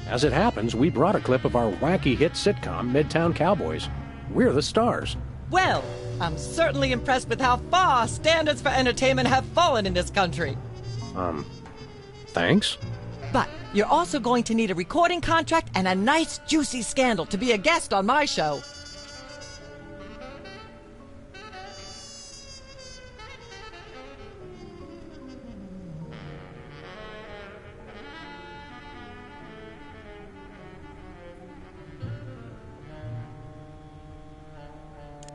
As it happens, we brought a clip of our wacky hit sitcom, Midtown Cowboys. We're the stars. Well, I'm certainly impressed with how far standards for entertainment have fallen in this country. Thanks? But you're also going to need a recording contract and a nice juicy scandal to be a guest on my show.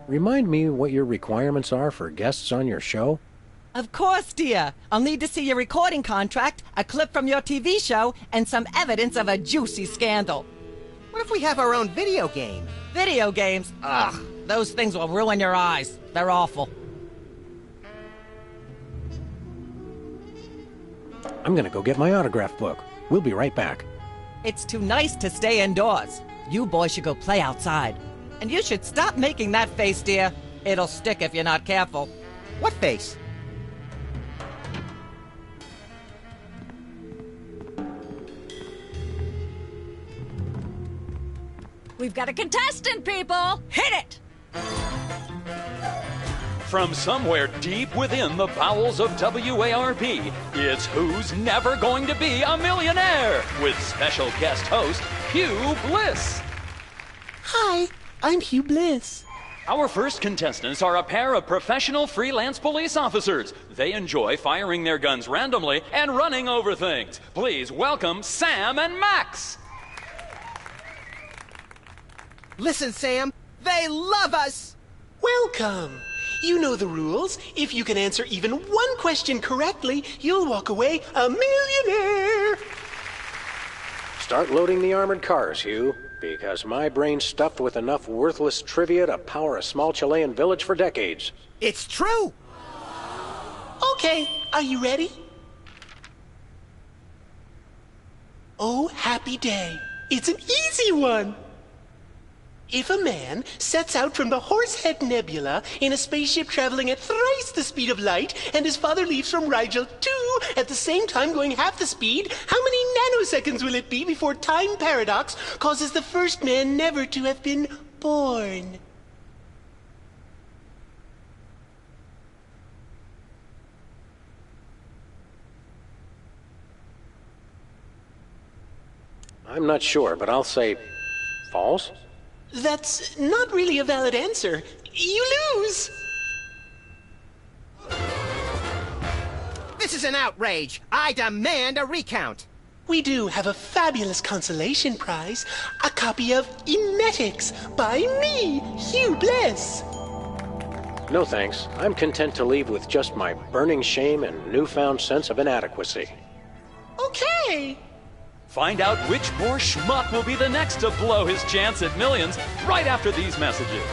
Remind me what your requirements are for guests on your show? Of course, dear. I'll need to see your recording contract, a clip from your TV show, and some evidence of a juicy scandal. What if we have our own video game? Video games? Ugh, those things will ruin your eyes. They're awful. I'm gonna go get my autograph book. We'll be right back. It's too nice to stay indoors. You boys should go play outside. And you should stop making that face, dear. It'll stick if you're not careful. What face? We've got a contestant, people! Hit it! From somewhere deep within the bowels of WARP, it's Who's Never Going to Be a Millionaire? With special guest host, Hugh Bliss. Hi, I'm Hugh Bliss. Our first contestants are a pair of professional freelance police officers. They enjoy firing their guns randomly and running over things. Please welcome Sam and Max. Listen, Sam, they love us! Welcome. You know the rules. If you can answer even one question correctly, you'll walk away a millionaire. Start loading the armored cars, Hugh, because my brain's stuffed with enough worthless trivia to power a small Chilean village for decades. It's true! Okay, are you ready? Oh, happy day. It's an easy one. If a man sets out from the Horsehead Nebula in a spaceship traveling at thrice the speed of light, and his father leaves from Rigel too at the same time going half the speed, how many nanoseconds will it be before time paradox causes the first man never to have been born? I'm not sure, but I'll say false? That's not really a valid answer. You lose! This is an outrage! I demand a recount! We do have a fabulous consolation prize, a copy of Emetics by me, Hugh Bliss. No thanks. I'm content to leave with just my burning shame and newfound sense of inadequacy. Okay. Find out which poor schmuck will be the next to blow his chance at millions right after these messages.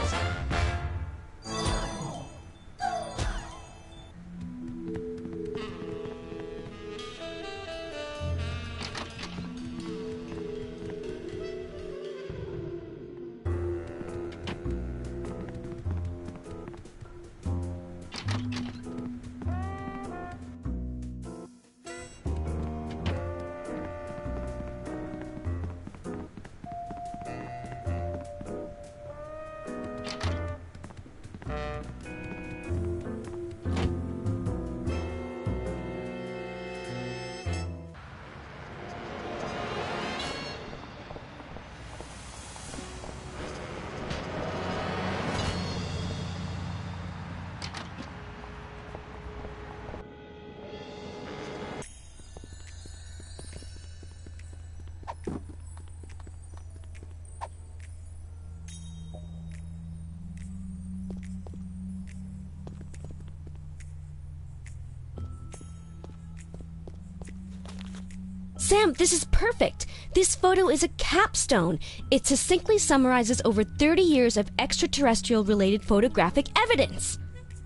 Sam, this is perfect. This photo is a capstone. It succinctly summarizes over 30 years of extraterrestrial-related photographic evidence.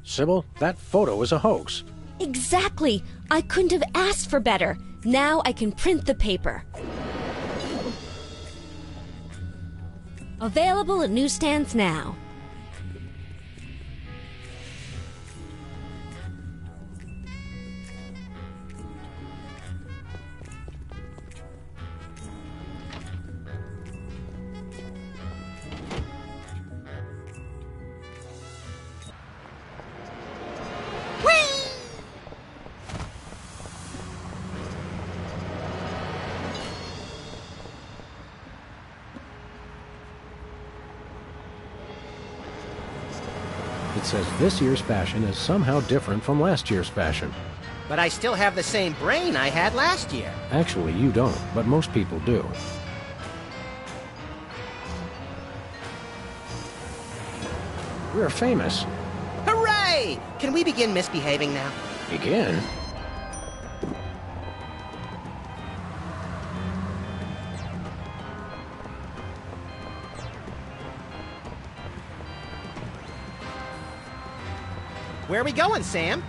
Sybil, that photo is a hoax. Exactly. I couldn't have asked for better. Now I can print the paper. Available at newsstands now. It says this year's fashion is somehow different from last year's fashion. But I still have the same brain I had last year. Actually, you don't, but most people do. We're famous. Hooray! Can we begin misbehaving now? Begin? Where are we going, Sam?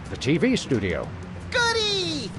The TV studio. Goody!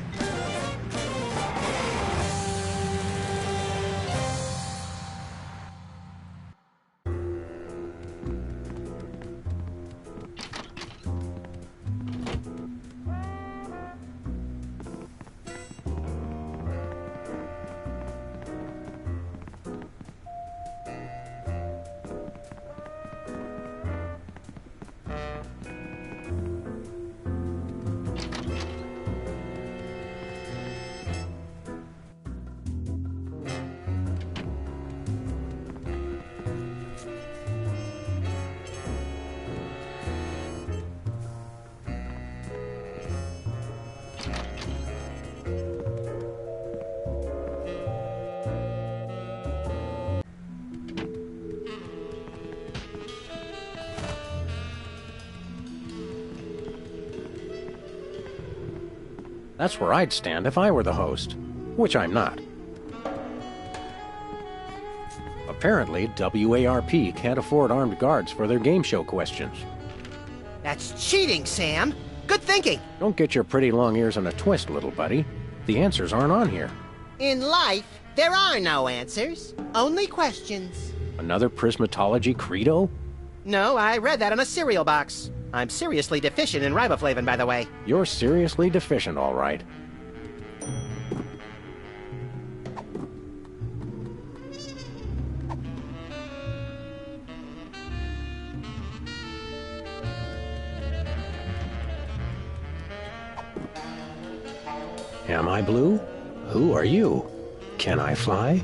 That's where I'd stand if I were the host, which I'm not. Apparently, WARP can't afford armed guards for their game show questions. That's cheating, Sam. Good thinking. Don't get your pretty long ears in a twist, little buddy. The answers aren't on here. In life, there are no answers, only questions. Another prismatology credo? No, I read that on a cereal box. I'm seriously deficient in riboflavin, by the way. You're seriously deficient, all right. Am I blue? Who are you? Can I fly?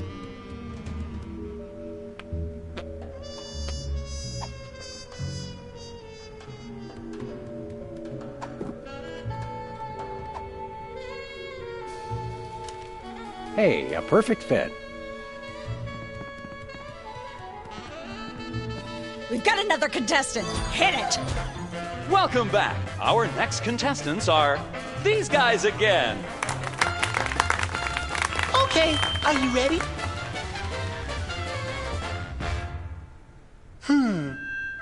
Hey, a perfect fit. We've got another contestant. Hit it! Welcome back. Our next contestants are these guys again. Okay, are you ready?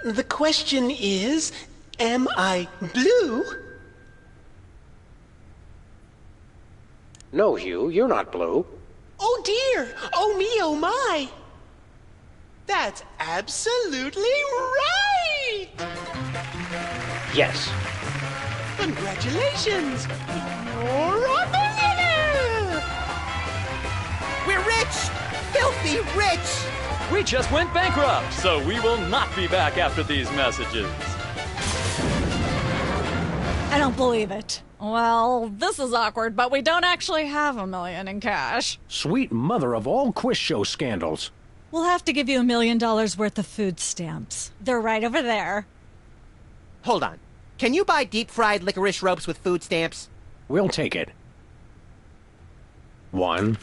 The question is, am I blue? No, Hugh, you're not blue. Oh dear! Oh me, oh my! That's absolutely right! Yes. Congratulations! You're a millionaire! We're rich! Filthy rich! We just went bankrupt, so we will not be back after these messages. I don't believe it. Well, this is awkward, but we don't actually have $1 million in cash. Sweet mother of all quiz show scandals. We'll have to give you $1 million worth of food stamps. They're right over there. Hold on. Can you buy deep-fried licorice ropes with food stamps? We'll take it. 1,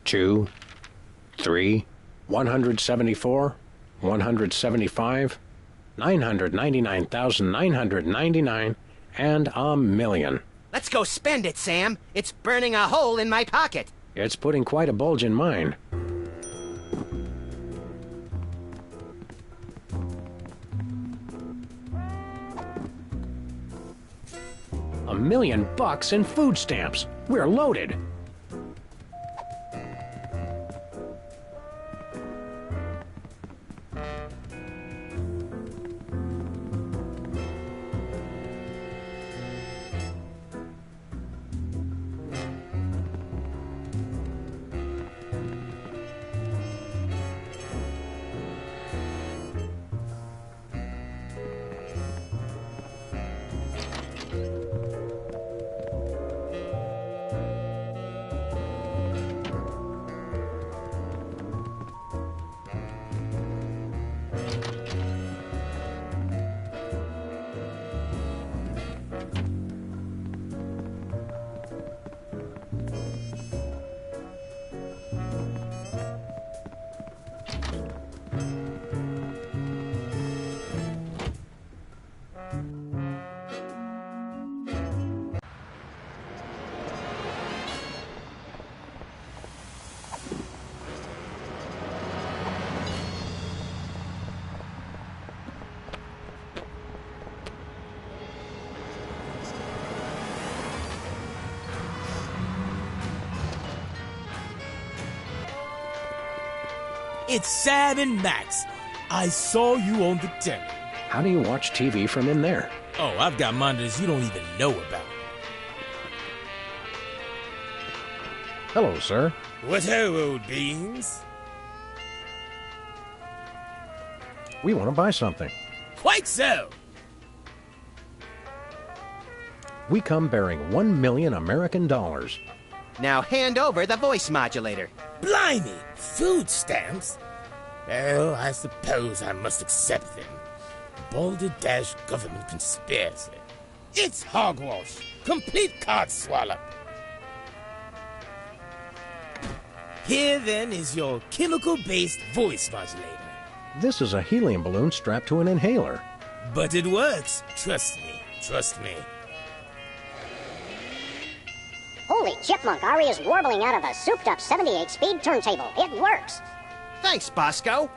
2, 3, 174, 175, 999,999, and $1 million. Let's go spend it, Sam. It's burning a hole in my pocket. It's putting quite a bulge in mine. $1 million in food stamps. We're loaded. It's Sam and Max. I saw you on the telly. How do you watch TV from in there? Oh, I've got monitors you don't even know about. Hello, sir. What ho, old beans? We want to buy something. Quite so. We come bearing 1 million American dollars. Now hand over the voice modulator. Blimey, food stamps? Well, I suppose I must accept them. Balderdash government conspiracy. It's hogwash. Complete codswallop. Here then is your chemical-based voice modulator. This is a helium balloon strapped to an inhaler. But it works. Trust me. Trust me. Holy chipmunk, Ari is warbling out of a souped-up 78-speed turntable. It works. Thanks, Bosco.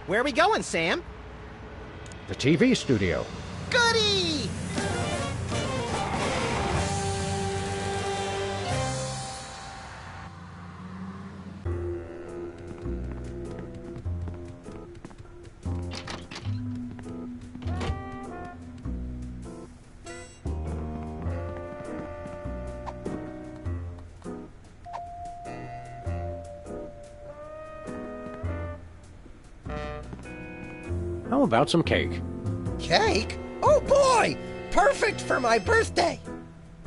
Where are we going, Sam? The TV studio. Goody! How about some cake? Cake? Oh boy! Perfect for my birthday!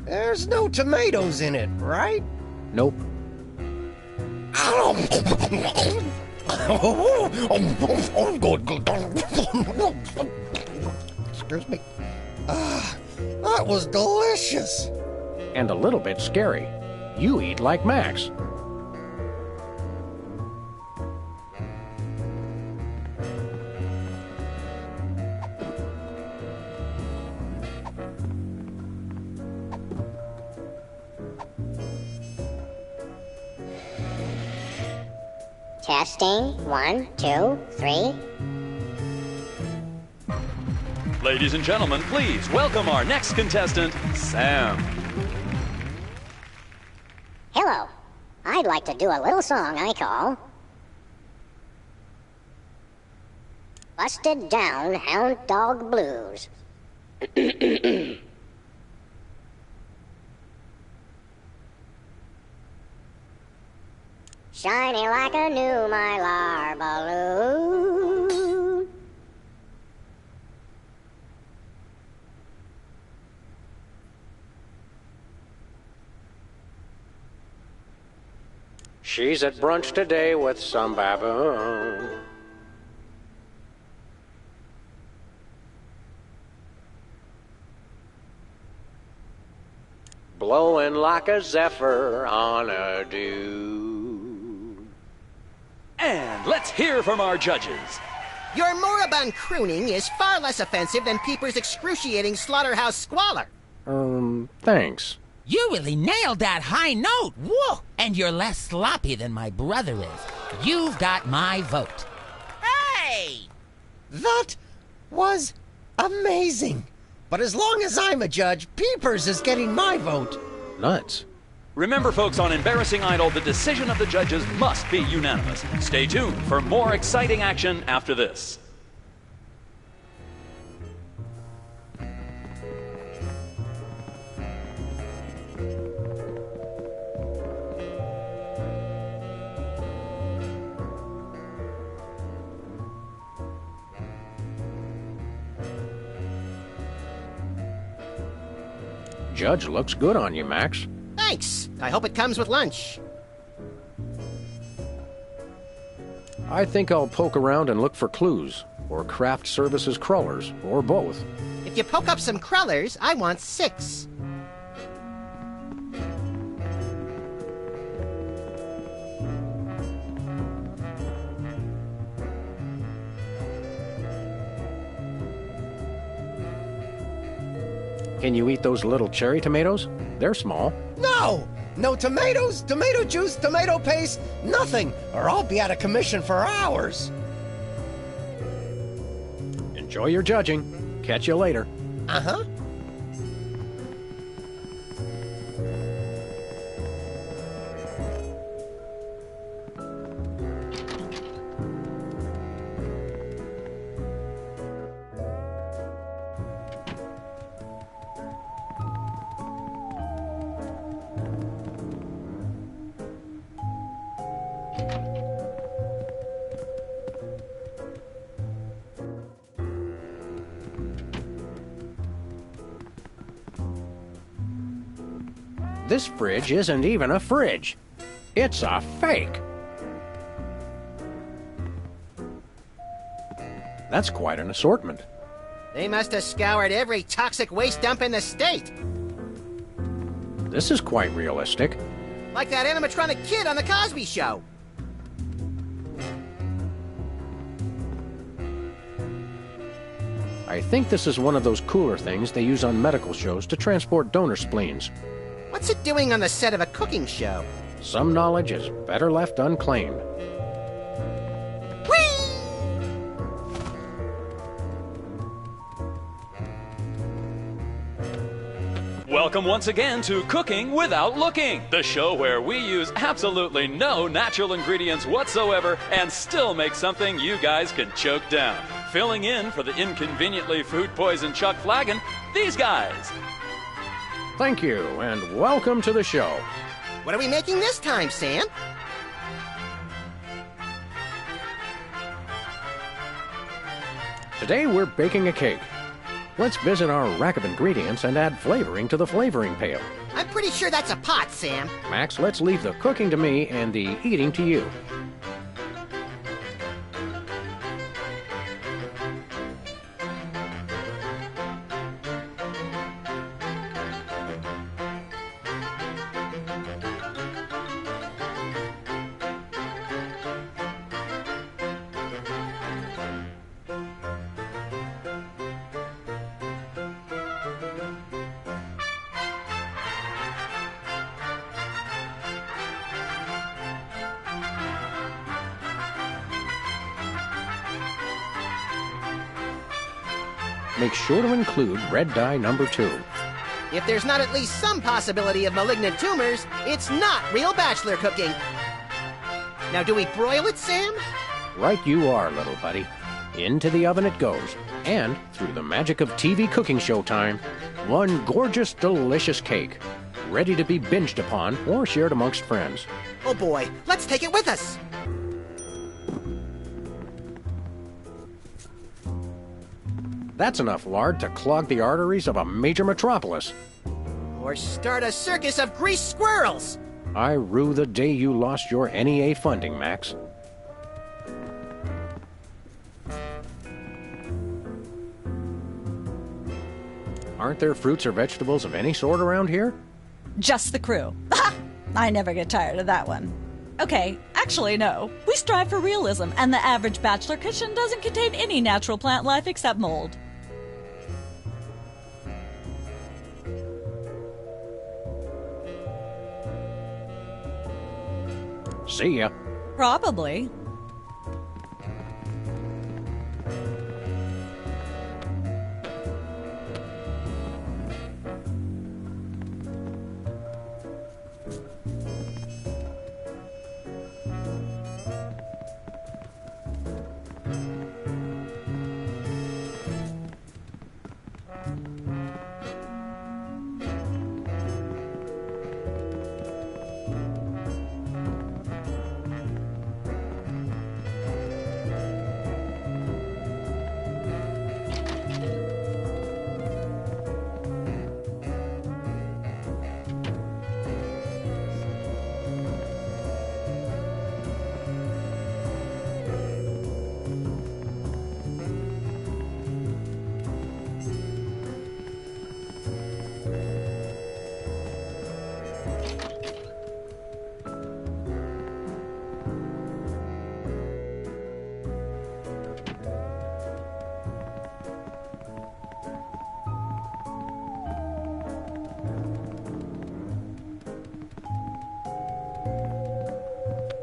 There's no tomatoes in it, right? Nope. Excuse me. That was delicious. And a little bit scary. You eat like Max. Testing. 1, 2, 3. Ladies and gentlemen, please welcome our next contestant, Sam. Hello. I'd like to do a little song I call Busted Down Hound Dog Blues. Shiny like a new mylar balloon. She's at brunch today with some baboon. Blowing like a zephyr on a dune. And let's hear from our judges. Your moribund crooning is far less offensive than Peeper's excruciating slaughterhouse squalor. Thanks. You really nailed that high note. Whoa! And you're less sloppy than my brother is. You've got my vote. Hey! That was amazing. But as long as I'm a judge, Peepers is getting my vote. Nuts. Remember, folks, on Embarrassing Idol, the decision of the judges must be unanimous. Stay tuned for more exciting action after this. Judge looks good on you, Max. Thanks. I hope it comes with lunch. I think I'll poke around and look for clues, or craft services crawlers, or both. If you poke up some crullers, I want 6. Can you eat those little cherry tomatoes? They're small. No! No tomatoes, tomato juice, tomato paste, nothing, or I'll be out of commission for hours. Enjoy your judging. Catch you later. Uh-huh. This fridge isn't even a fridge. It's a fake. That's quite an assortment. They must have scoured every toxic waste dump in the state. This is quite realistic. Like that animatronic kid on The Cosby Show. I think this is one of those cooler things they use on medical shows to transport donor spleens. What's it doing on the set of a cooking show? Some knowledge is better left unclaimed. Welcome once again to Cooking Without Looking, the show where we use absolutely no natural ingredients whatsoever and still make something you guys can choke down. Filling in for the inconveniently food-poisoned Chuck Flagon, these guys. Thank you, and welcome to the show. What are we making this time, Sam? Today we're baking a cake. Let's visit our rack of ingredients and add flavoring to the flavoring pail. I'm pretty sure that's a pot, Sam. Max, let's leave the cooking to me and the eating to you. Make sure to include red dye number 2. If there's not at least some possibility of malignant tumors, it's not real bachelor cooking. Now, do we broil it, Sam? Right you are, little buddy. Into the oven it goes. And, through the magic of TV cooking show time, one gorgeous, delicious cake. Ready to be binged upon or shared amongst friends. Oh boy, let's take it with us. That's enough lard to clog the arteries of a major metropolis. Or start a circus of greased squirrels. I rue the day you lost your NEA funding, Max. Aren't there fruits or vegetables of any sort around here? Just the crew. I never get tired of that one. Okay, actually, no. We strive for realism, and the average bachelor kitchen doesn't contain any natural plant life except mold. See ya. Probably.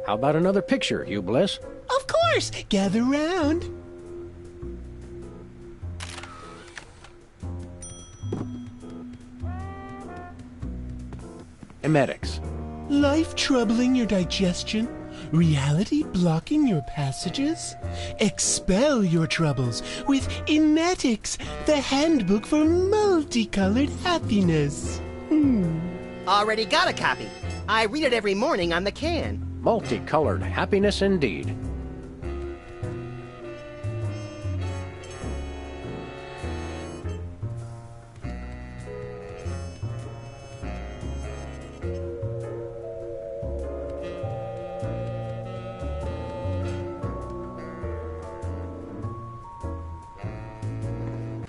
How about another picture, Hugh Bliss? Of course! Gather round. Emetics. Life troubling your digestion? Reality blocking your passages? Expel your troubles with Emetics, the handbook for multicolored happiness. Already got a copy. I read it every morning on the can. Multicolored happiness indeed.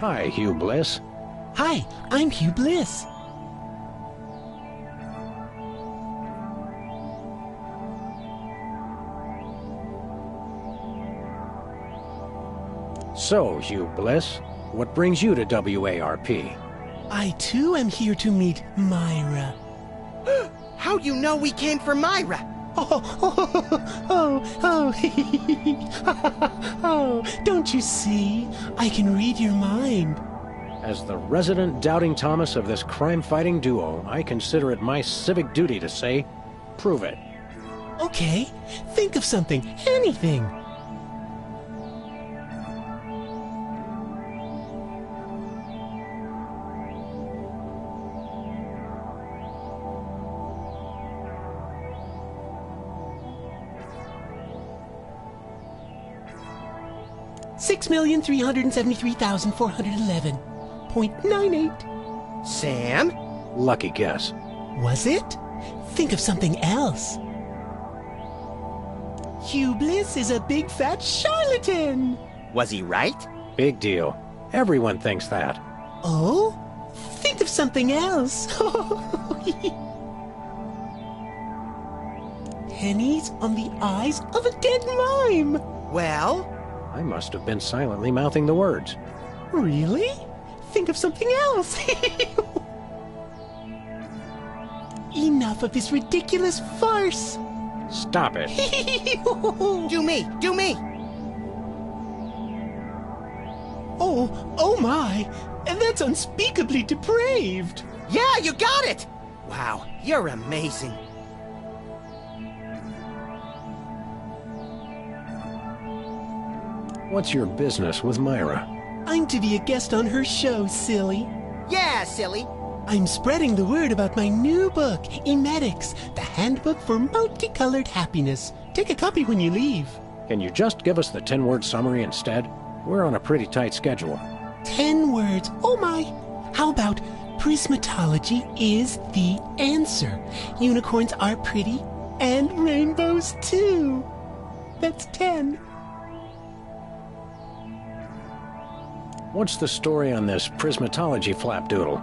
Hi, Hugh Bliss. Hi, I'm Hugh Bliss. So, Hugh Bliss, what brings you to WARP? I too am here to meet Myra. How you know we came for Myra? Oh, don't you see? I can read your mind. As the resident doubting Thomas of this crime-fighting duo, I consider it my civic duty to say, prove it. Okay, think of something, anything. $6,373,411.98. Sam? Lucky guess. Was it? Think of something else. Hugh Bliss is a big fat charlatan. Was he right? Big deal. Everyone thinks that. Oh? Think of something else. Pennies on the eyes of a dead mime. Well? I must have been silently mouthing the words. Really? Think of something else. Enough of this ridiculous farce. Stop it. Do me! Do me! Oh my! That's unspeakably depraved! Yeah, you got it! Wow, you're amazing. What's your business with Myra? I'm to be a guest on her show, silly. Yeah, silly. I'm spreading the word about my new book, Emetics, the handbook for multicolored happiness. Take a copy when you leave. Can you just give us the 10-word summary instead? We're on a pretty tight schedule. 10 words. Oh my! How about prismatology is the answer? Unicorns are pretty, and rainbows too. That's 10. What's the story on this prismatology flapdoodle?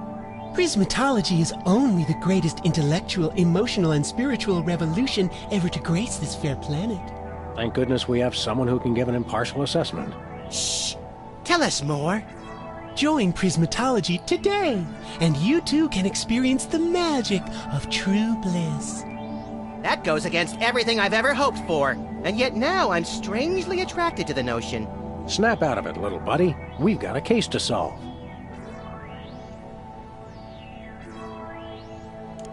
Prismatology is only the greatest intellectual, emotional, and spiritual revolution ever to grace this fair planet. Thank goodness we have someone who can give an impartial assessment. Shh! Tell us more. Join Prismatology today, and you too can experience the magic of true bliss. That goes against everything I've ever hoped for, and yet now I'm strangely attracted to the notion. Snap out of it, little buddy. We've got a case to solve.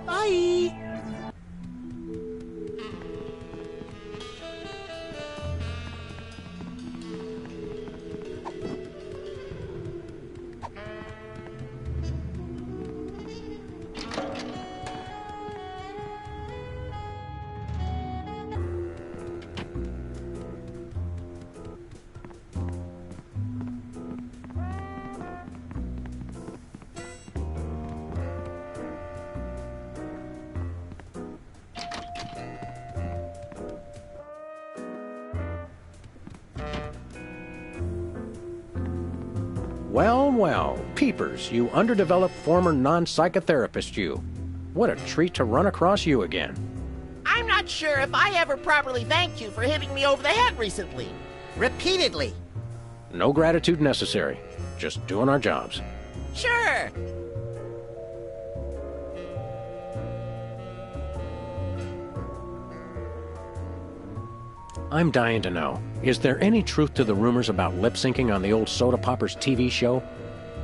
Bye! Well, Peepers, you underdeveloped former non-psychotherapist you. What a treat to run across you again. I'm not sure if I ever properly thanked you for hitting me over the head recently. Repeatedly. No gratitude necessary. Just doing our jobs. Sure. I'm dying to know. Is there any truth to the rumors about lip syncing on the old Soda Poppers TV show?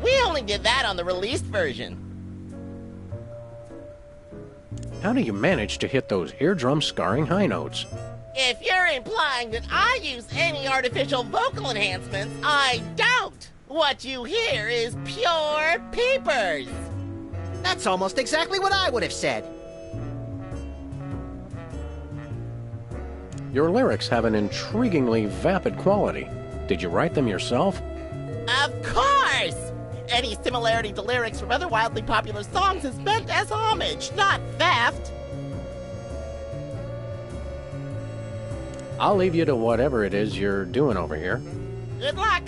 We only did that on the released version. How do you manage to hit those eardrum-scarring high notes? If you're implying that I use any artificial vocal enhancements, I don't. What you hear is pure peepers. That's almost exactly what I would have said. Your lyrics have an intriguingly vapid quality. Did you write them yourself? Of course! Any similarity to lyrics from other wildly popular songs is meant as homage, not theft. I'll leave you to whatever it is you're doing over here. Good luck.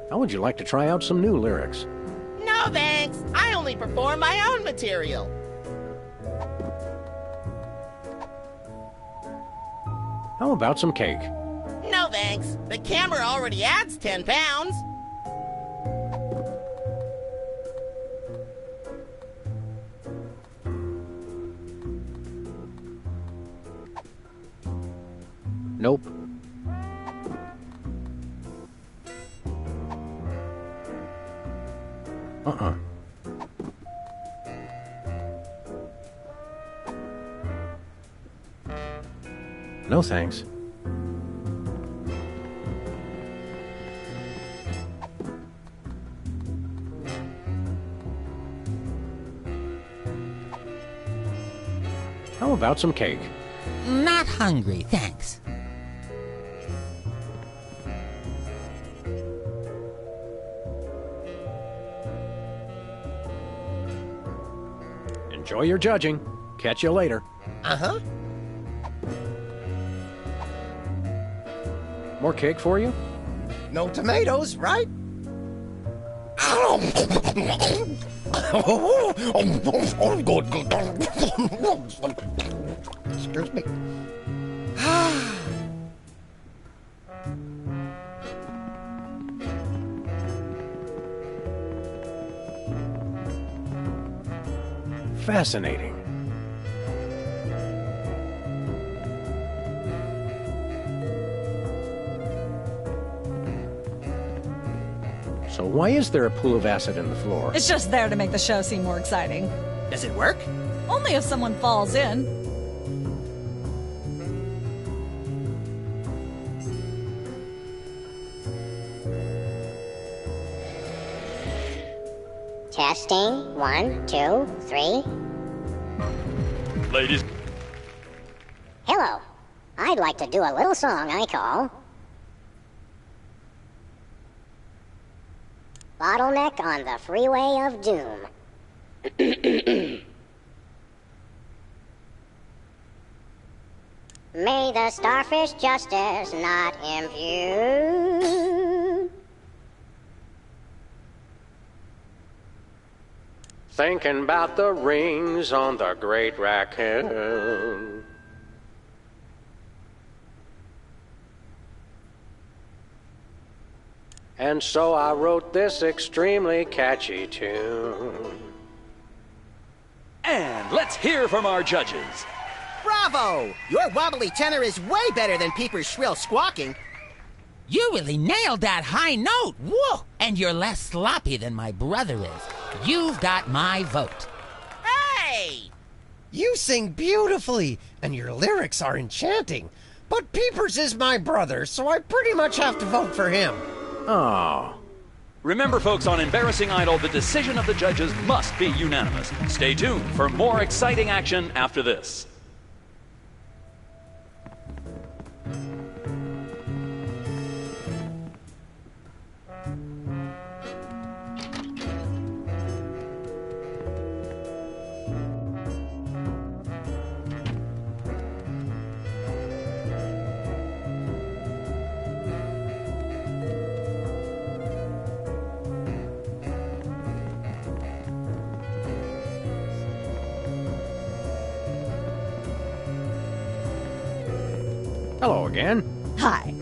How would you like to try out some new lyrics? No thanks. I only perform my own material. How about some cake? No thanks. The camera already adds 10 pounds. Nope. Uh-uh. No thanks. How about some cake? Not hungry, thanks. Enjoy your judging. Catch you later. Uh-huh. More cake for you? No tomatoes, right? Good. Excuse me. Fascinating. So why is there a pool of acid in the floor? It's just there to make the show seem more exciting. Does it work? Only if someone falls in. Testing. 1, 2, 3. Ladies. Hello. I'd like to do a little song I call Bottleneck on the Freeway of Doom. May the starfish justice not impugn. Thinking about the rings on the great raccoon. And so I wrote this extremely catchy tune. And let's hear from our judges. Bravo! Your wobbly tenor is way better than Peeper's shrill squawking. You really nailed that high note. Whoa! And you're less sloppy than my brother is. You've got my vote. Hey! You sing beautifully, and your lyrics are enchanting. But Peepers is my brother, so I pretty much have to vote for him. Oh. Remember, folks, on Embarrassing Idol, the decision of the judges must be unanimous. Stay tuned for more exciting action after this. Hello again. Hi.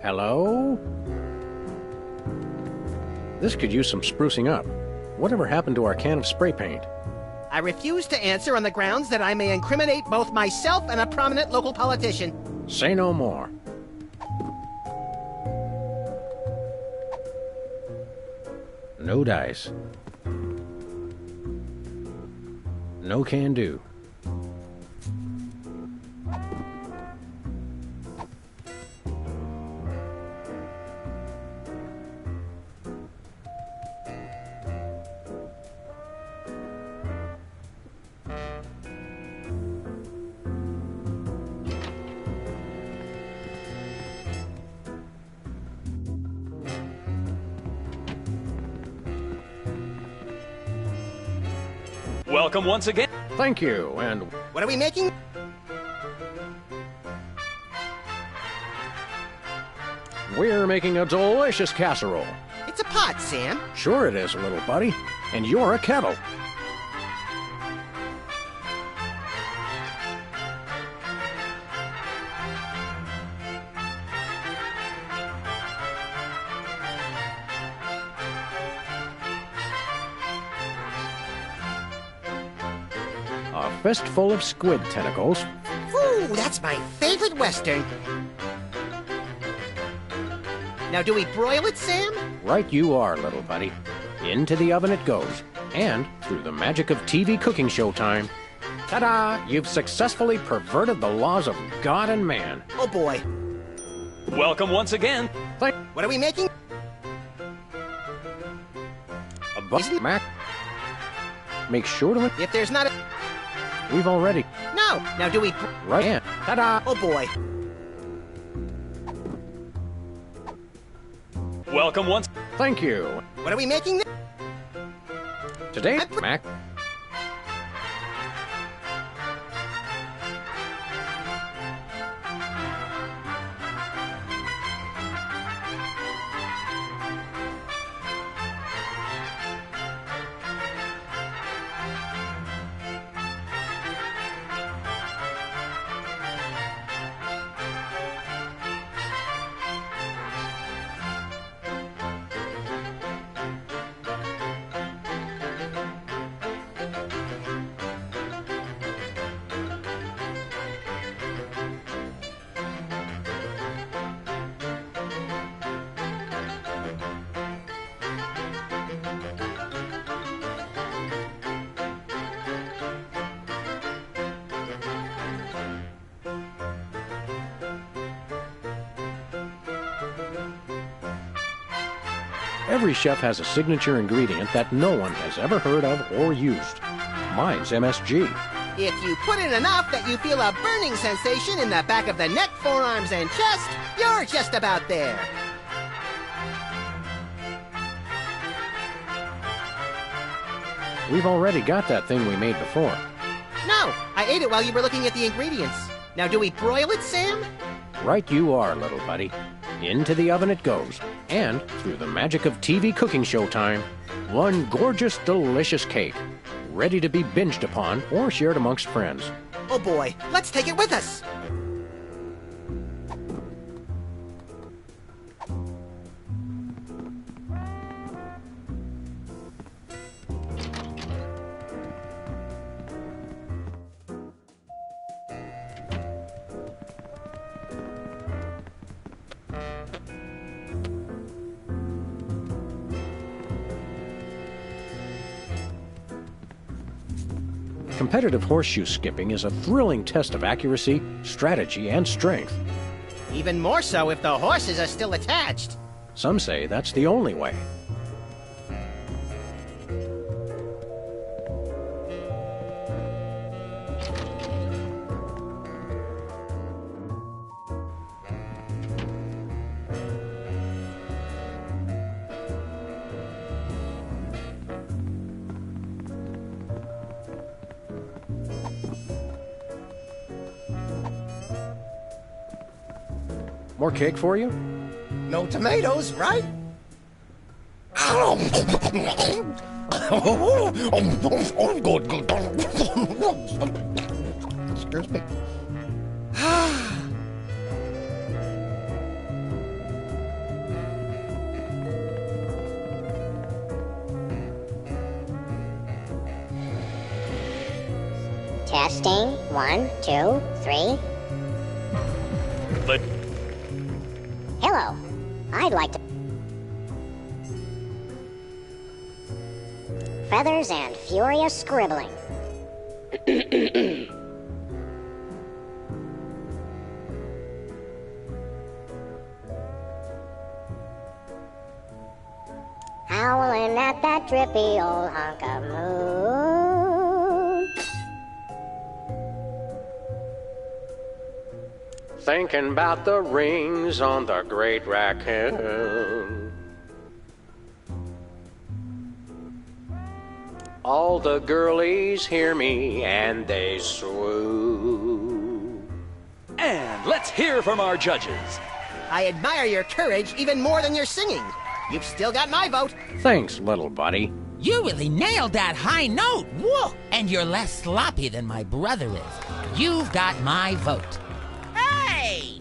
Hello? This could use some sprucing up. Whatever happened to our can of spray paint? I refuse to answer on the grounds that I may incriminate both myself and a prominent local politician. Say no more. No dice. No can do. Welcome once again. Thank you, and What are we making? we're making a delicious casserole. It's a pot, Sam. Sure it is, little buddy. And you're a kettle. A fistful of squid tentacles. Ooh, that's my favorite Western. Now, do we broil it, Sam? Right you are, little buddy. Into the oven it goes. And, through the magic of TV cooking show time, ta-da! You've successfully perverted the laws of God and man. Oh, boy. Welcome once again. What are we making? A bust, Mac. Make sure to... If there's not a... We've already... No! Now, do we... Right in. Ta-da! Oh, boy. Welcome once... Thank you. What are we making? Today, Mac... Every chef has a signature ingredient that no one has ever heard of or used. Mine's MSG. If you put in enough that you feel a burning sensation in the back of the neck, forearms, and chest, you're just about there. We've already got that thing we made before. No, I ate it while you were looking at the ingredients. Now, do we broil it, Sam? Right you are, little buddy. Into the oven it goes. And, through the magic of TV cooking show time, one gorgeous, delicious cake. Ready to be binged upon or shared amongst friends. Oh boy, let's take it with us. Competitive horseshoe skipping is a thrilling test of accuracy, strategy, and strength. Even more so if the horses are still attached. Some say that's the only way. More cake for you? No tomatoes, right? Excuse me. Testing. 1, 2, 3. But Hello. I'd like to... Feathers and furious scribbling. Howling at that drippy old hunk of moon. Thinking about the rings on the great raccoon. All the girlies hear me and they swoon. And let's hear from our judges. I admire your courage even more than your singing. You've still got my vote. Thanks, little buddy. You really nailed that high note. Whoa! And you're less sloppy than my brother is. You've got my vote. Hey!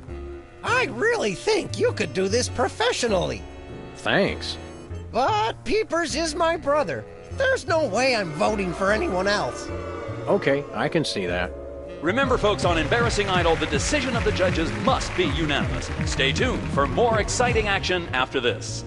I really think you could do this professionally. Thanks. But Peepers is my brother. There's no way I'm voting for anyone else. Okay, I can see that. Remember, folks, on Embarrassing Idol, the decision of the judges must be unanimous. Stay tuned for more exciting action after this.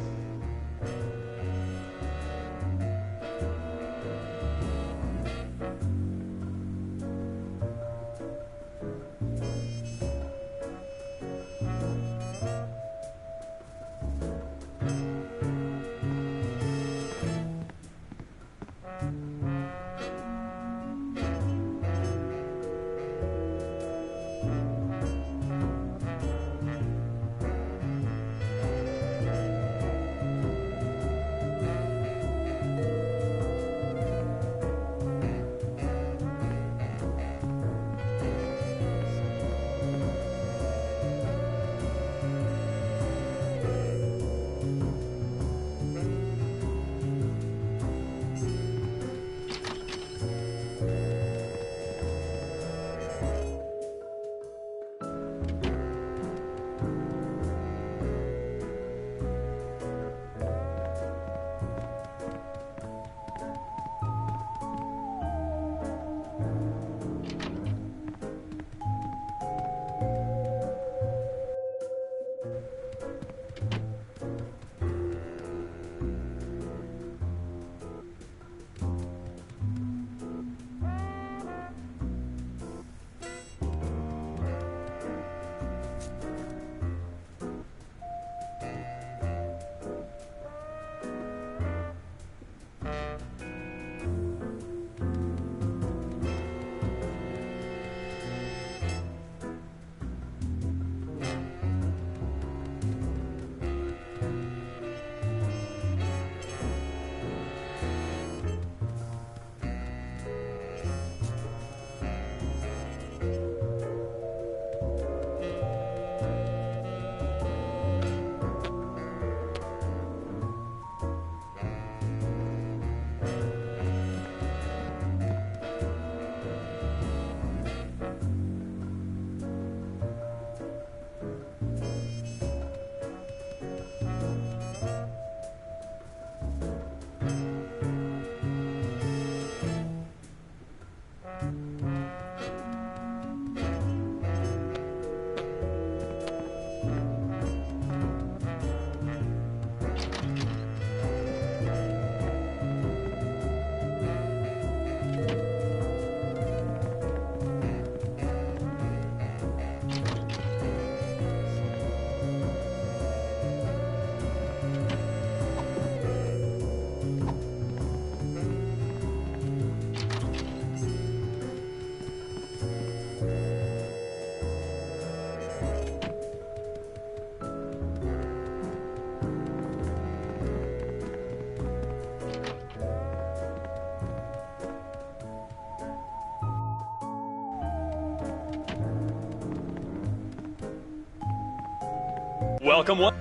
Welcome. What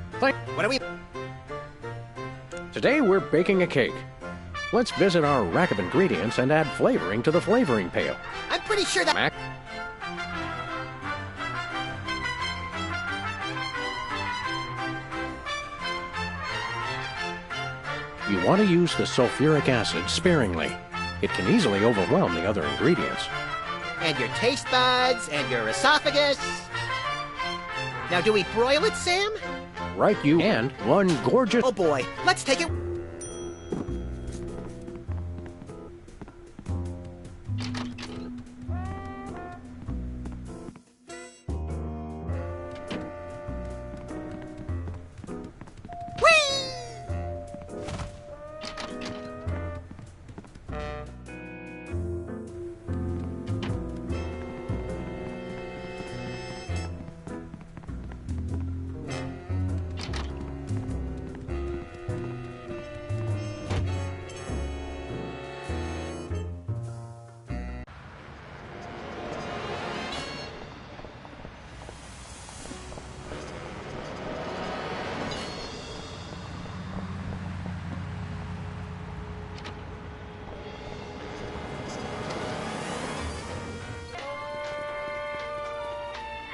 are we? Today we're baking a cake. Let's visit our rack of ingredients and add flavoring to the flavoring pail. I'm pretty sure that... Mac? You want to use the sulfuric acid sparingly. It can easily overwhelm the other ingredients. and your taste buds, and your esophagus. Now, do we broil it, Sam? Right, you and one gorgeous... Oh boy, let's take it...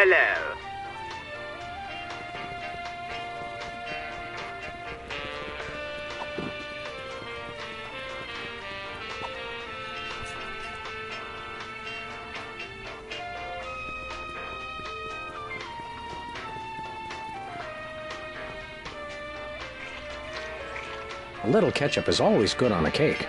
Hello. A little ketchup is always good on a cake.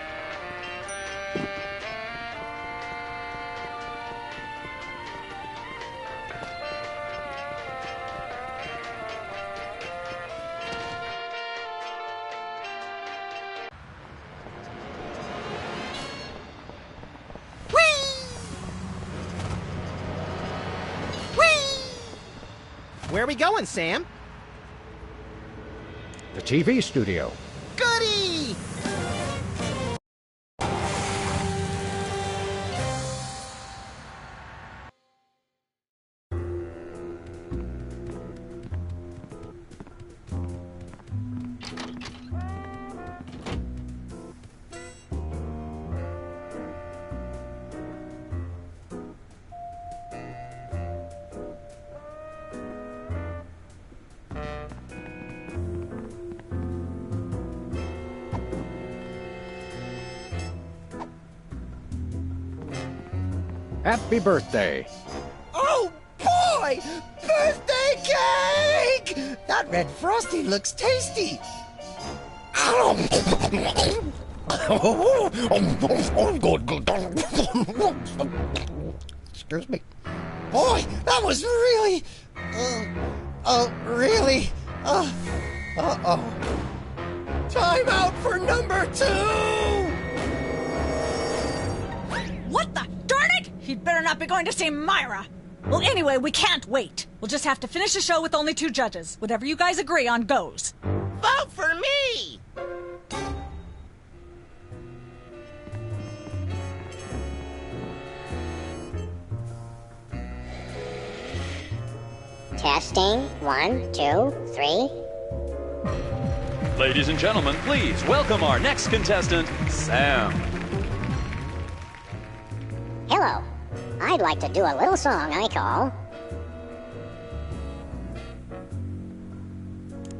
Where are we going, Sam? The TV studio. Goody! Happy birthday. Oh, boy! Birthday cake! That red frosty looks tasty. Excuse me. Boy, that was really... really... Uh-oh. Time out for number 2! What the? Darn it! He'd better not be going to see Myra. Well, anyway, we can't wait. We'll just have to finish the show with only 2 judges. Whatever you guys agree on goes. Vote for me! Testing. 1, 2, 3. Ladies and gentlemen, please welcome our next contestant, Sam. Hello. I'd like to do a little song I call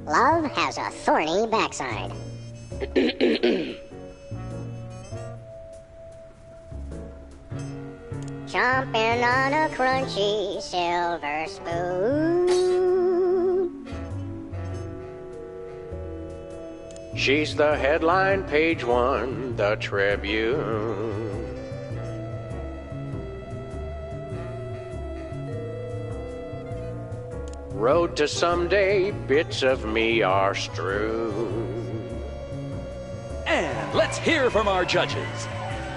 Love Has a Thorny Backside. Chomping on a crunchy silver spoon. She's the headline, page 1, the Tribune. Road to someday, bits of me are strewn. And let's hear from our judges.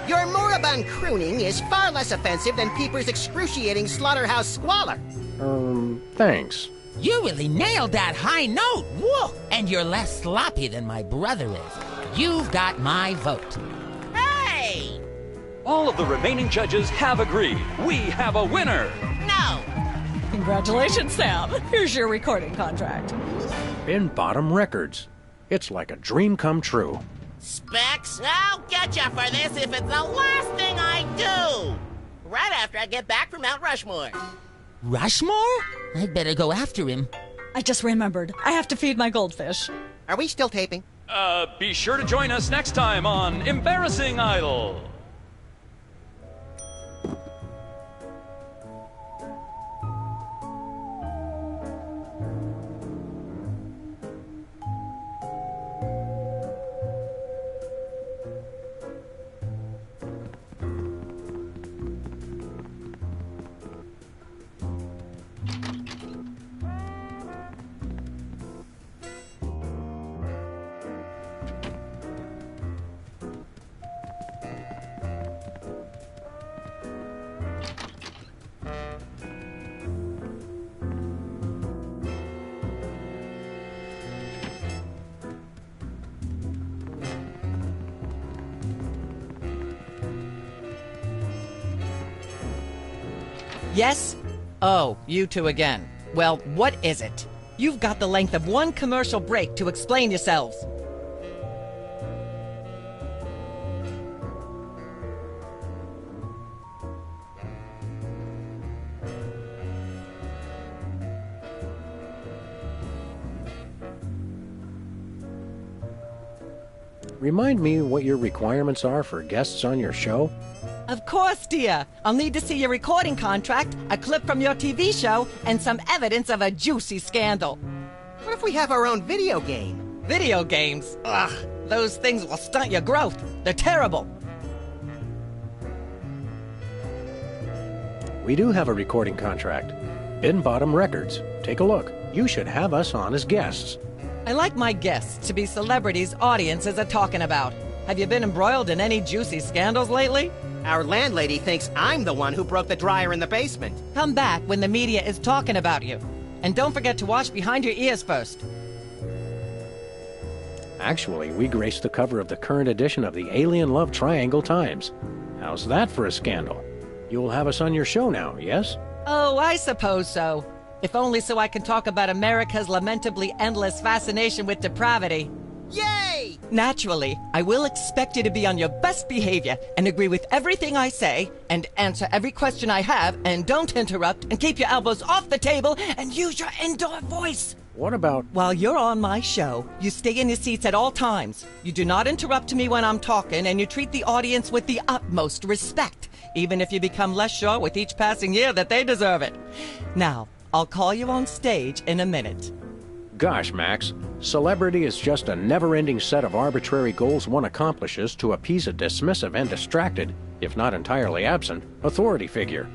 Your moribund crooning is far less offensive than Peeper's excruciating slaughterhouse squalor. Thanks. You really nailed that high note. Whoa! And you're less sloppy than my brother is. You've got my vote. Hey! All of the remaining judges have agreed. We have a winner. No! Congratulations, Sam. Here's your recording contract. In Bottom Records. It's like a dream come true. Specs, I'll get you for this if it's the last thing I do! Right after I get back from Mount Rushmore. Rushmore? I'd better go after him. I just remembered. I have to feed my goldfish. Are we still taping? Be sure to join us next time on Embarrassing Idol. Yes? Oh, you two again. Well, what is it? You've got the length of one commercial break to explain yourselves. Remind me what your requirements are for guests on your show? Of course, dear. I'll need to see your recording contract, a clip from your TV show, and some evidence of a juicy scandal. What if we have our own video game? Video games? Ugh, those things will stunt your growth. They're terrible. We do have a recording contract. Bin Bottom Records. Take a look. You should have us on as guests. I like my guests to be celebrities audiences are talking about. Have you been embroiled in any juicy scandals lately? Our landlady thinks I'm the one who broke the dryer in the basement. Come back when the media is talking about you. And don't forget to wash behind your ears first. Actually, we graced the cover of the current edition of the Alien Love Triangle Times. How's that for a scandal? You'll have us on your show now, yes? Oh, I suppose so. If only so I can talk about America's lamentably endless fascination with depravity. Yay! Naturally, I will expect you to be on your best behavior and agree with everything I say and answer every question I have and don't interrupt and keep your elbows off the table and use your indoor voice. What about... While you're on my show, you stay in your seats at all times. You do not interrupt me when I'm talking and you treat the audience with the utmost respect, even if you become less sure with each passing year that they deserve it. Now, I'll call you on stage in a minute. Gosh, Max, celebrity is just a never-ending set of arbitrary goals one accomplishes to appease a dismissive and distracted, if not entirely absent, authority figure.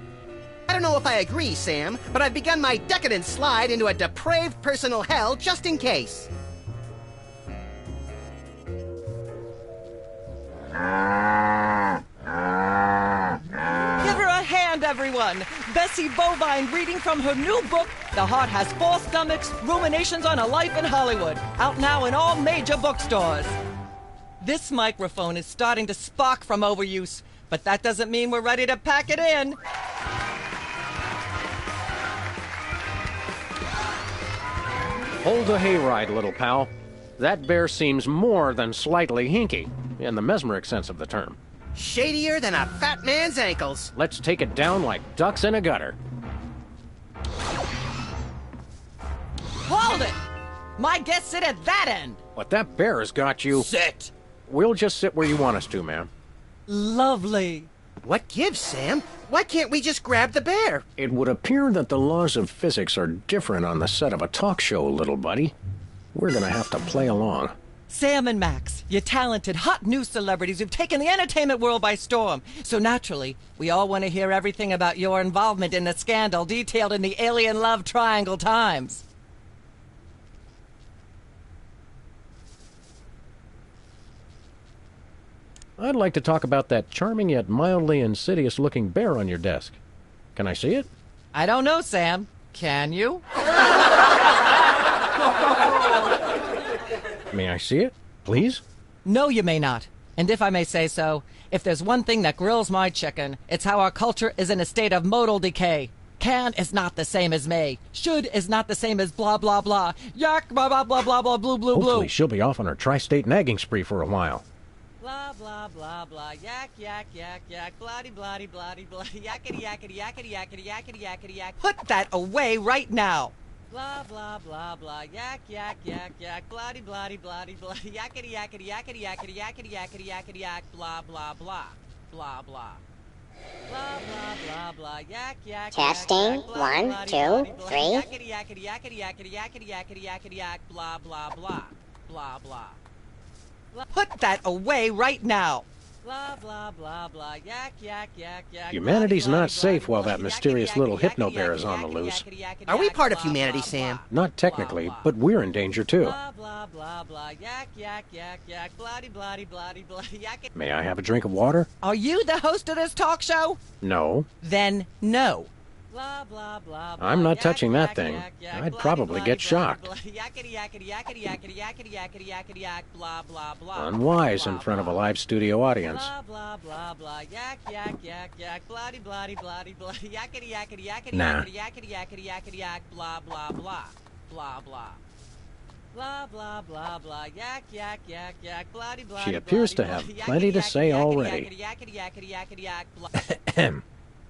I don't know if I agree, Sam, but I've begun my decadent slide into a depraved personal hell just in case. Give her a hand, everyone! Bessie Bovine reading from her new book, The Heart Has Four Stomachs, Ruminations on a Life in Hollywood, out now in all major bookstores. This microphone is starting to spark from overuse, but that doesn't mean we're ready to pack it in. Hold the hayride, little pal. That bear seems more than slightly hinky, in the mesmeric sense of the term. Shadier than a fat man's ankles. Let's take it down like ducks in a gutter. Hold it! My guests sit at that end! But that bear has got you... Sit! We'll just sit where you want us to, ma'am. Lovely. What gives, Sam? Why can't we just grab the bear? It would appear that the laws of physics are different on the set of a talk show, little buddy. We're gonna have to play along. Sam and Max, you're talented, hot new celebrities who've taken the entertainment world by storm. So naturally, we all want to hear everything about your involvement in the scandal detailed in the Alien Love Triangle Times. I'd like to talk about that charming yet mildly insidious-looking bear on your desk. Can I see it? I don't know, Sam. Can you? May I see it, please? No, you may not. And if I may say so, if there's one thing that grills my chicken, it's how our culture is in a state of modal decay. Can is not the same as may. Should is not the same as blah, blah, blah. Yak, blah, blah, blah, blah, blah, blue, blue, blue. Hopefully she'll be off on her tri-state nagging spree for a while. Blah, blah, blah, blah. Yak, yak, yak, yak. Bloody, bloody, bloody, bloody. Yakety, yakety, yakety, yakety, yakety, yakety, yak. Put that away right now. Blah, blah, blah, blah. Yak, yak, yak, yak. Bloody, bloody, bloody, bloody. Yakety, yakety, yakety, yakety, yakety, yakety, yakety, yak. Blah, blah, blah. Blah, blah. Blah, blah, blah, blah. Yak, yak, Testing. yak, yak. 1, 2, 3. Yakety, yakety, yakety, yakety, yakety, yakety, yakety, yak. Blah, blah, blah. Blah, blah. Put that away right now. Blah, blah, blah, blah. Yak, yak, yak, yak. Humanity's not safe while that mysterious little hypno bear is on the loose. Are we part of humanity, Sam? Not technically, but we're in danger too. Blah, blah, blah, blah. Yak, yak, yak, yak. Bloody, bloody, bloody, bloody. Yak. May I have a drink of water? Are you the host of this talk show? No. Then no. Blah, blah, blah, blah. I'm not touching that yak, thing. yak, yak, I'd bloody, probably bloody, get bloody, shocked. bloody, yakety, yakety, yakety, yakety, yakety, yakety, yakety, yakety, yak, blah, blah, Unwise blah, in front of a blah. live studio audience. Blah, blah, blah, blah, yak, yak, yak, yak, bloody, bloody, bloody, bloody, yakety, yakety, yakety, Nah. yakety, yakety, yakety, yakety, yak, blah, blah, blah, blah, blah. Blah, blah, blah, blah, yak, yak, yak, yak, bloody, bloody, She appears to bloody, have bloody, plenty to yakety, say yakety, already. yakety, yakety, yakety, yakety, yak, blah.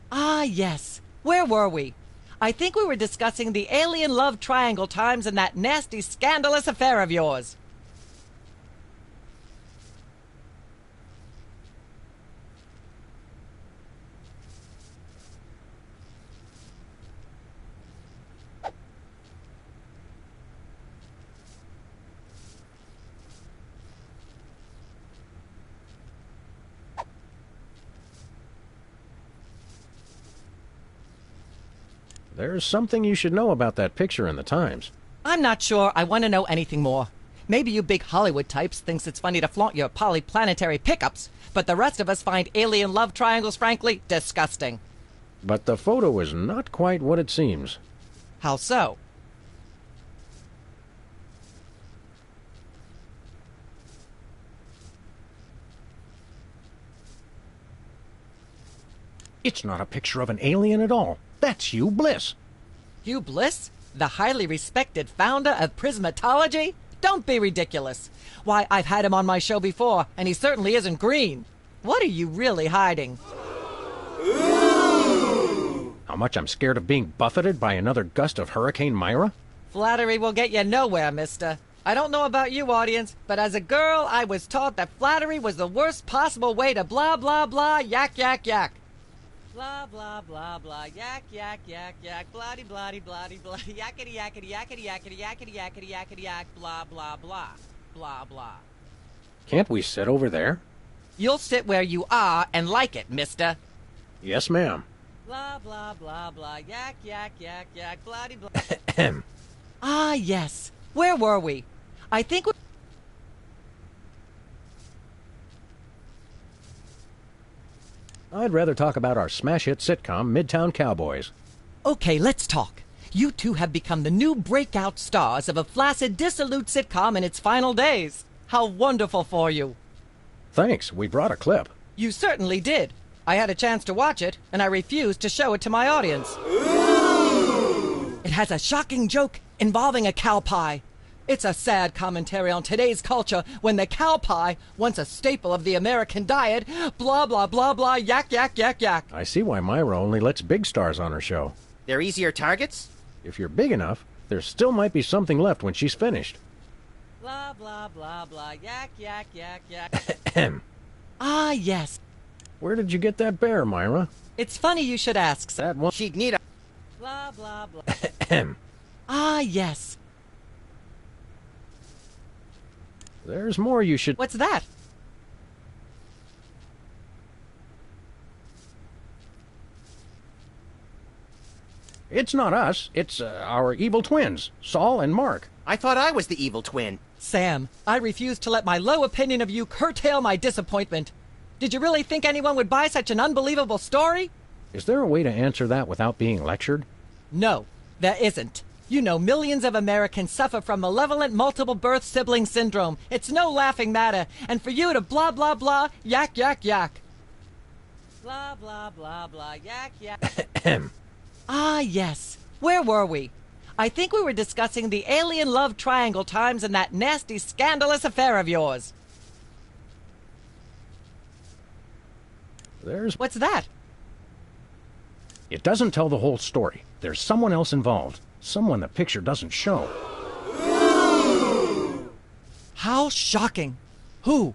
Ah, yes. Where were we? I think we were discussing the alien love triangle times and that nasty, scandalous affair of yours. There's something you should know about that picture in the Times. I'm not sure I want to know anything more. Maybe you big Hollywood types thinks it's funny to flaunt your polyplanetary pickups, but the rest of us find alien love triangles, frankly, disgusting. But the photo is not quite what it seems. How so? It's not a picture of an alien at all. That's Hugh Bliss. Hugh Bliss? The highly respected founder of prismatology? Don't be ridiculous. Why, I've had him on my show before, and he certainly isn't green. What are you really hiding? How much I'm scared of being buffeted by another gust of Hurricane Myra? Flattery will get you nowhere, mister. I don't know about you, audience, but as a girl, I was taught that flattery was the worst possible way to blah, blah, blah, yak, yak, yak. Blah, blah, blah, blah, yak, yak, yak, yak, bloody, bloody, bloody, bloody, yakety, yakety, yakety, yakety, yakety, yakety, yakety, yak, blah, blah, blah, blah, blah. Can't we sit over there? You'll sit where you are and like it, mister. Yes, ma'am. Blah, blah, blah, blah, yak, yak, yak, yak, bloody, blah. Ah, yes. Where were we? I think we... I'd rather talk about our smash hit sitcom, Midtown Cowboys. Okay, let's talk. You two have become the new breakout stars of a flaccid, dissolute sitcom in its final days. How wonderful for you. Thanks, we brought a clip. You certainly did. I had a chance to watch it, and I refused to show it to my audience. It has a shocking joke involving a cow pie. It's a sad commentary on today's culture when the cow pie, once a staple of the American diet, blah, blah, blah, blah, yak, yak, yak, yak. I see why Myra only lets big stars on her show. They're easier targets? If you're big enough, there still might be something left when she's finished. Blah, blah, blah, blah, yak, yak, yak, yak. Ah, yes. Where did you get that bear, Myra? It's funny you should ask, sir. That one. She'd need a... Blah, blah, blah. Ah, yes. There's more you should... What's that? It's not us. It's our evil twins, Saul and Mark. I thought I was the evil twin. Sam, I refuse to let my low opinion of you curtail my disappointment. Did you really think anyone would buy such an unbelievable story? Is there a way to answer that without being lectured? No, there isn't. You know, millions of Americans suffer from malevolent multiple birth sibling syndrome. It's no laughing matter. And for you to blah, blah, blah, yak, yak, yak. Blah, blah, blah, blah, yak, yak. Ah, yes. Where were we? I think we were discussing the alien love triangle times and that nasty, scandalous affair of yours. What's that? It doesn't tell the whole story. There's someone else involved. Someone the picture doesn't show. How shocking. Who?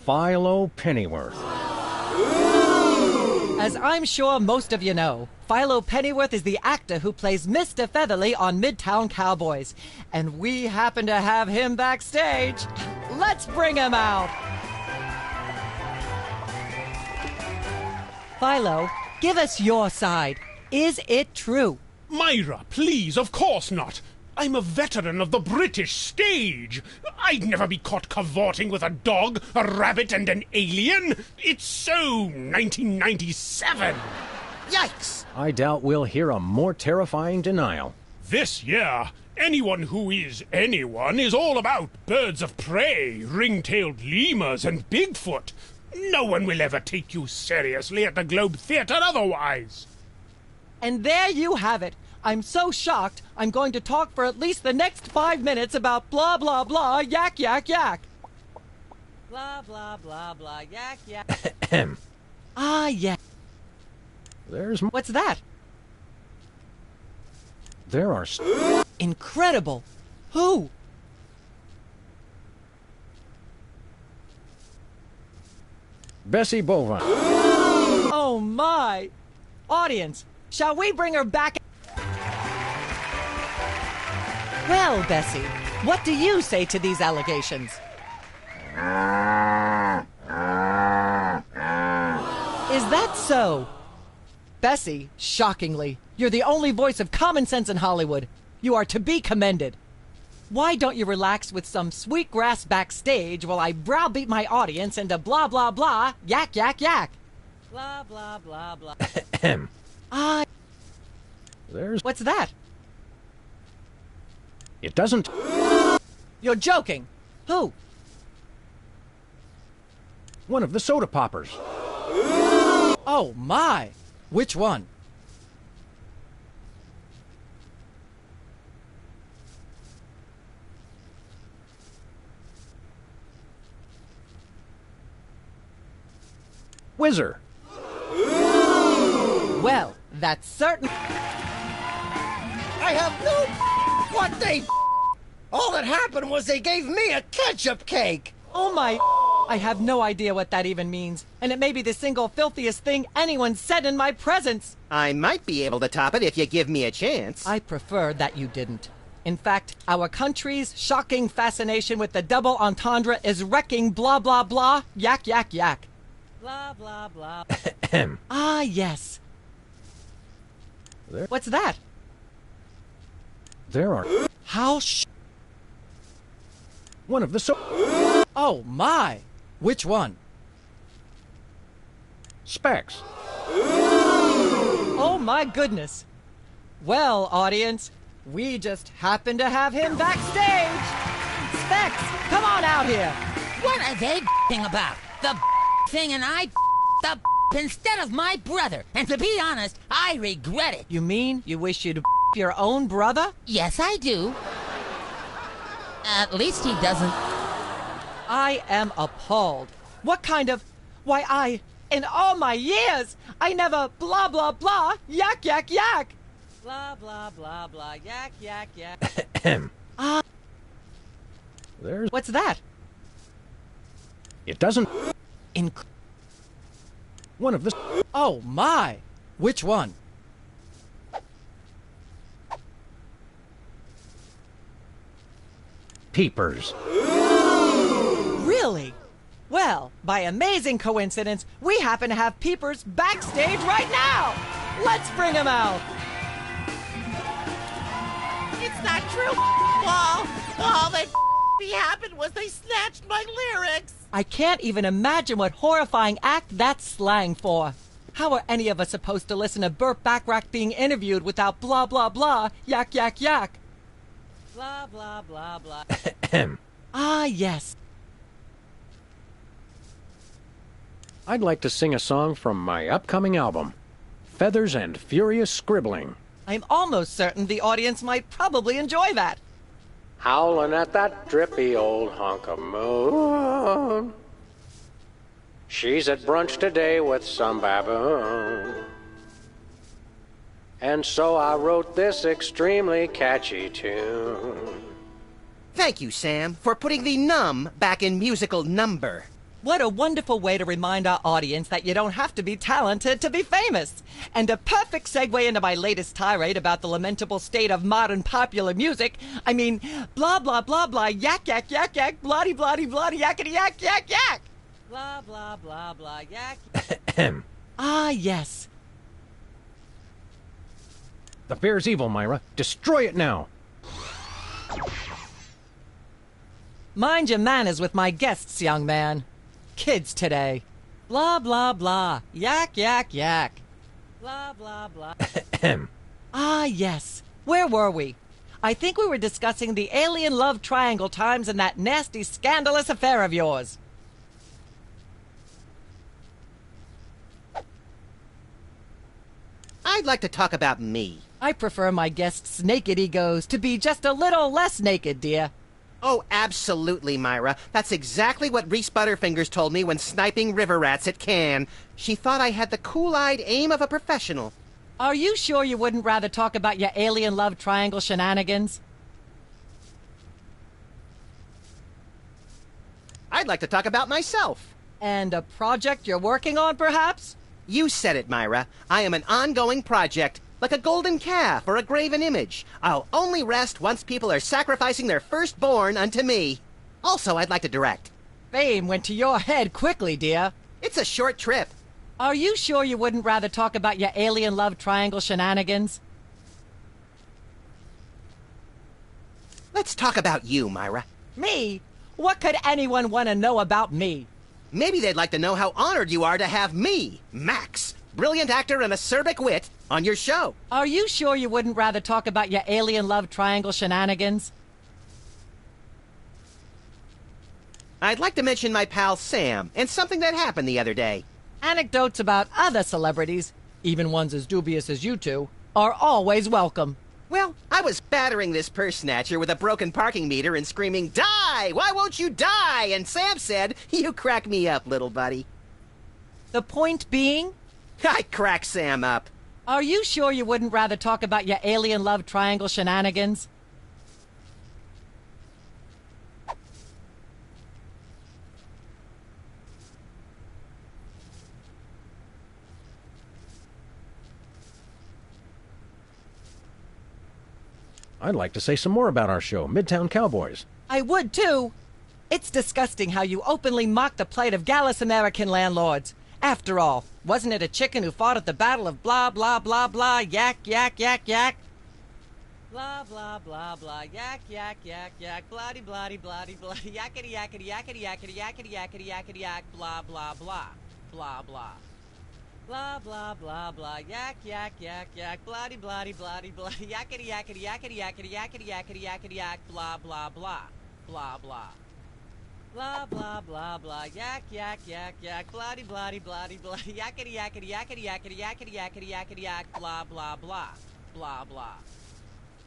Philo Pennyworth. As I'm sure most of you know, Philo Pennyworth is the actor who plays Mr. Featherly on Midtown Cowboys. And we happen to have him backstage. Let's bring him out! Philo, give us your side. Is it true? Myra, please, of course not. I'm a veteran of the British stage. I'd never be caught cavorting with a dog, a rabbit, and an alien. It's so 1997. Yikes! I doubt we'll hear a more terrifying denial. This year, anyone who is anyone is all about birds of prey, ring-tailed lemurs, and Bigfoot. No one will ever take you seriously at the Globe Theatre otherwise. And there you have it. I'm so shocked, I'm going to talk for at least the next 5 minutes about blah, blah, blah, yak, yak, yak. Blah, blah, blah, blah, yak, yak. Ah, yeah. There's... What's that? There are... Incredible. Who? Bessie Bovine. Oh, my. Audience, shall we bring her back? Well, Bessie, what do you say to these allegations? Is that so? Bessie, shockingly, you're the only voice of common sense in Hollywood. You are to be commended. Why don't you relax with some sweet grass backstage while I browbeat my audience into blah, blah, blah, yak, yak, yak? Blah, blah, blah, blah. Ah. There's... What's that? It doesn't... You're joking. Who? One of the soda poppers. Oh, my. Which one? Whizzer. Well, that's certain. I have no... What they... All that happened was they gave me a ketchup cake. Oh my... I have no idea what that even means, and it may be the single filthiest thing anyone said in my presence. I might be able to top it if you give me a chance. I prefer that you didn't. In fact, our country's shocking fascination with the double entendre is wrecking blah blah blah, yak yak yak. Blah blah blah. Ah, yes. What's that? There are... How One of the Oh, my. Which one? Specs. Oh, my goodness. Well, audience, we just happen to have him backstage. Specs, come on out here. What are they about? The thing and I the instead of my brother. And to be honest, I regret it. You mean you wish you'd your own brother? Yes, I do. At least he doesn't. I am appalled. What kind of... Why, in all my years, I never blah, blah, blah, yak, yak, yak. Blah, blah, blah, blah, yak, yak, yak. There's... What's that? It doesn't... One of the... Oh, my. Which one? Peepers. Really? Well, by amazing coincidence, we happen to have Peepers backstage right now. Let's bring him out. It's not true, Paul. All that happened was they snatched my lyrics. I can't even imagine what horrifying act that's slang for. How are any of us supposed to listen to Burt Bacharach being interviewed without blah, blah, blah, yak, yak, yak? Blah, blah, blah, blah. Ah, yes. I'd like to sing a song from my upcoming album, Feathers and Furious Scribbling. I'm almost certain the audience might probably enjoy that. Howling at that drippy old hunk of moon. She's at brunch today with some baboon. And so I wrote this extremely catchy tune. Thank you, Sam, for putting the num back in musical number. What a wonderful way to remind our audience that you don't have to be talented to be famous. And a perfect segue into my latest tirade about the lamentable state of modern popular music. I mean, blah, blah, blah, blah, yak, yak, yak, yak, bloody, bloody, bloody, yakety, yak, yak, yak. Blah, blah, blah, blah, yak. Ah, yes. The fear's evil, Myra. Destroy it now. Mind your manners with my guests, young man. Kids today. Blah, blah, blah. Yak, yak, yak. Blah, blah, blah. Ah, yes. Where were we? I think we were discussing the alien love triangle times and that nasty, scandalous affair of yours. I'd like to talk about me. I prefer my guests' naked egos to be just a little less naked, dear. Oh, absolutely, Myra. That's exactly what Reese Butterfingers told me when sniping river rats at Cannes. She thought I had the cool-eyed aim of a professional. Are you sure you wouldn't rather talk about your alien love triangle shenanigans? I'd like to talk about myself. And a project you're working on, perhaps? You said it, Myra. I am an ongoing project, like a golden calf or a graven image. I'll only rest once people are sacrificing their firstborn unto me. Also, I'd like to direct. Fame went to your head quickly, dear. It's a short trip. Are you sure you wouldn't rather talk about your alien love triangle shenanigans? Let's talk about you, Myra. Me? What could anyone want to know about me? Maybe they'd like to know how honored you are to have me, Max, brilliant actor and acerbic wit, on your show. Are you sure you wouldn't rather talk about your alien love triangle shenanigans? I'd like to mention my pal Sam and something that happened the other day. Anecdotes about other celebrities, even ones as dubious as you two, are always welcome. Well, I was battering this purse snatcher with a broken parking meter and screaming, "Die! Why won't you die?" And Sam said, "You crack me up, little buddy." The point being? I crack Sam up. Are you sure you wouldn't rather talk about your alien love triangle shenanigans? I'd like to say some more about our show, Midtown Cowboys. I would, too. It's disgusting how you openly mock the plight of gallus American landlords. After all, wasn't it a chicken who fought at the battle of blah, blah, blah, blah, yak, yak, yak, yak? Blah, blah, blah, blah, yak, yak, yak, yak, bloody, bloody, bloody, bloody, yakety, yakety, yakety, yakety, yakety, yakety, yakety, yak, blah, blah, blah, blah, blah. Blah, blah, blah, blah, yak, yak, yak, yak, bloody, bloody, bloody, bloody, yakety, yakety, yakety, yakety, yakety, yakety, yakety, yak, blah, blah, blah, blah, blah. Blah, blah, blah, blah, yak, yak, yak, yak, bloody, bloody, bloody, bloody, yakety, yakety, yakety, yakety, yakety, yakety, yakety, yak, blah, blah, blah, blah, blah.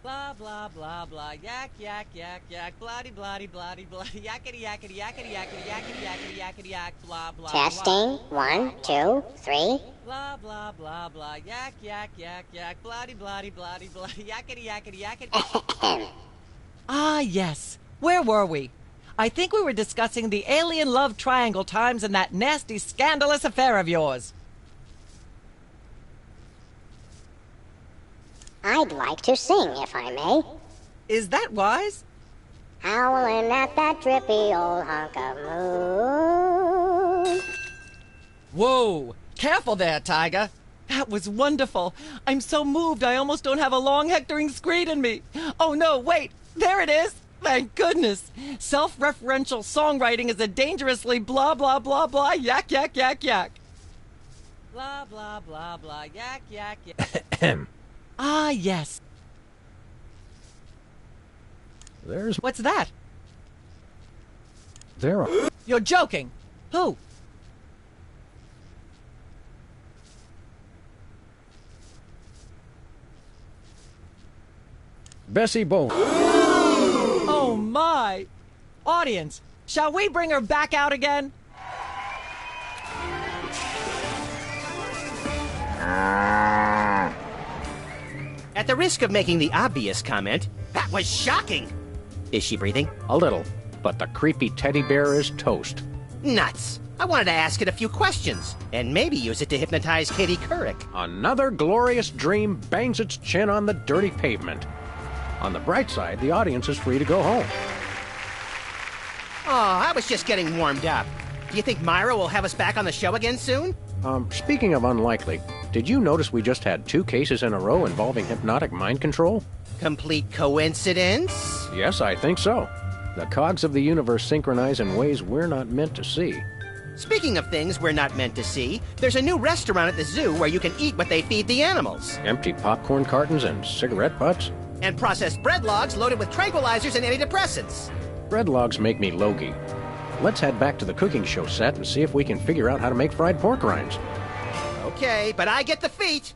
Blah, blah, blah, blah, yak, yak, yak, yak, bloody, bloody, bloody, bloody, yakety, yakety, yakety, yakety, yakety, yakety, yakety, yak, blah, blah, blah. Testing. 1, 2, 3. Blah, blah, blah, blah, yak, yak, yak, yak, bloody, bloody, bloody, bloody, yakety, yakety, yakety. Ah, yes. Where were we? I think we were discussing the alien love triangle times and that nasty, scandalous affair of yours. I'd like to sing, if I may. Is that wise? Howling at that drippy old hunk of moon. Whoa! Careful there, Tiger. That was wonderful. I'm so moved I almost don't have a long hectoring screed in me. Oh no, wait! There it is! Thank goodness! Self-referential songwriting is a dangerously blah blah blah blah yak yak yak yak. Blah blah blah blah yak yak yak. Ah, yes. What's that? You're joking. Who? Bessie Bowen. Oh, my. Audience, shall we bring her back out again? At the risk of making the obvious comment, that was shocking. Is she breathing? A little, but the creepy teddy bear is toast. Nuts. I wanted to ask it a few questions, and maybe use it to hypnotize Katie Couric. Another glorious dream bangs its chin on the dirty pavement. On the bright side, the audience is free to go home. Oh, I was just getting warmed up. Do you think Myra will have us back on the show again soon? Speaking of unlikely, did you notice we just had 2 cases in a row involving hypnotic mind control? Complete coincidence? Yes, I think so. The cogs of the universe synchronize in ways we're not meant to see. Speaking of things we're not meant to see, there's a new restaurant at the zoo where you can eat what they feed the animals. Empty popcorn cartons and cigarette butts? And processed bread logs loaded with tranquilizers and antidepressants. Bread logs make me logy. Let's head back to the cooking show set and see if we can figure out how to make fried pork rinds. Okay, but I get the feet.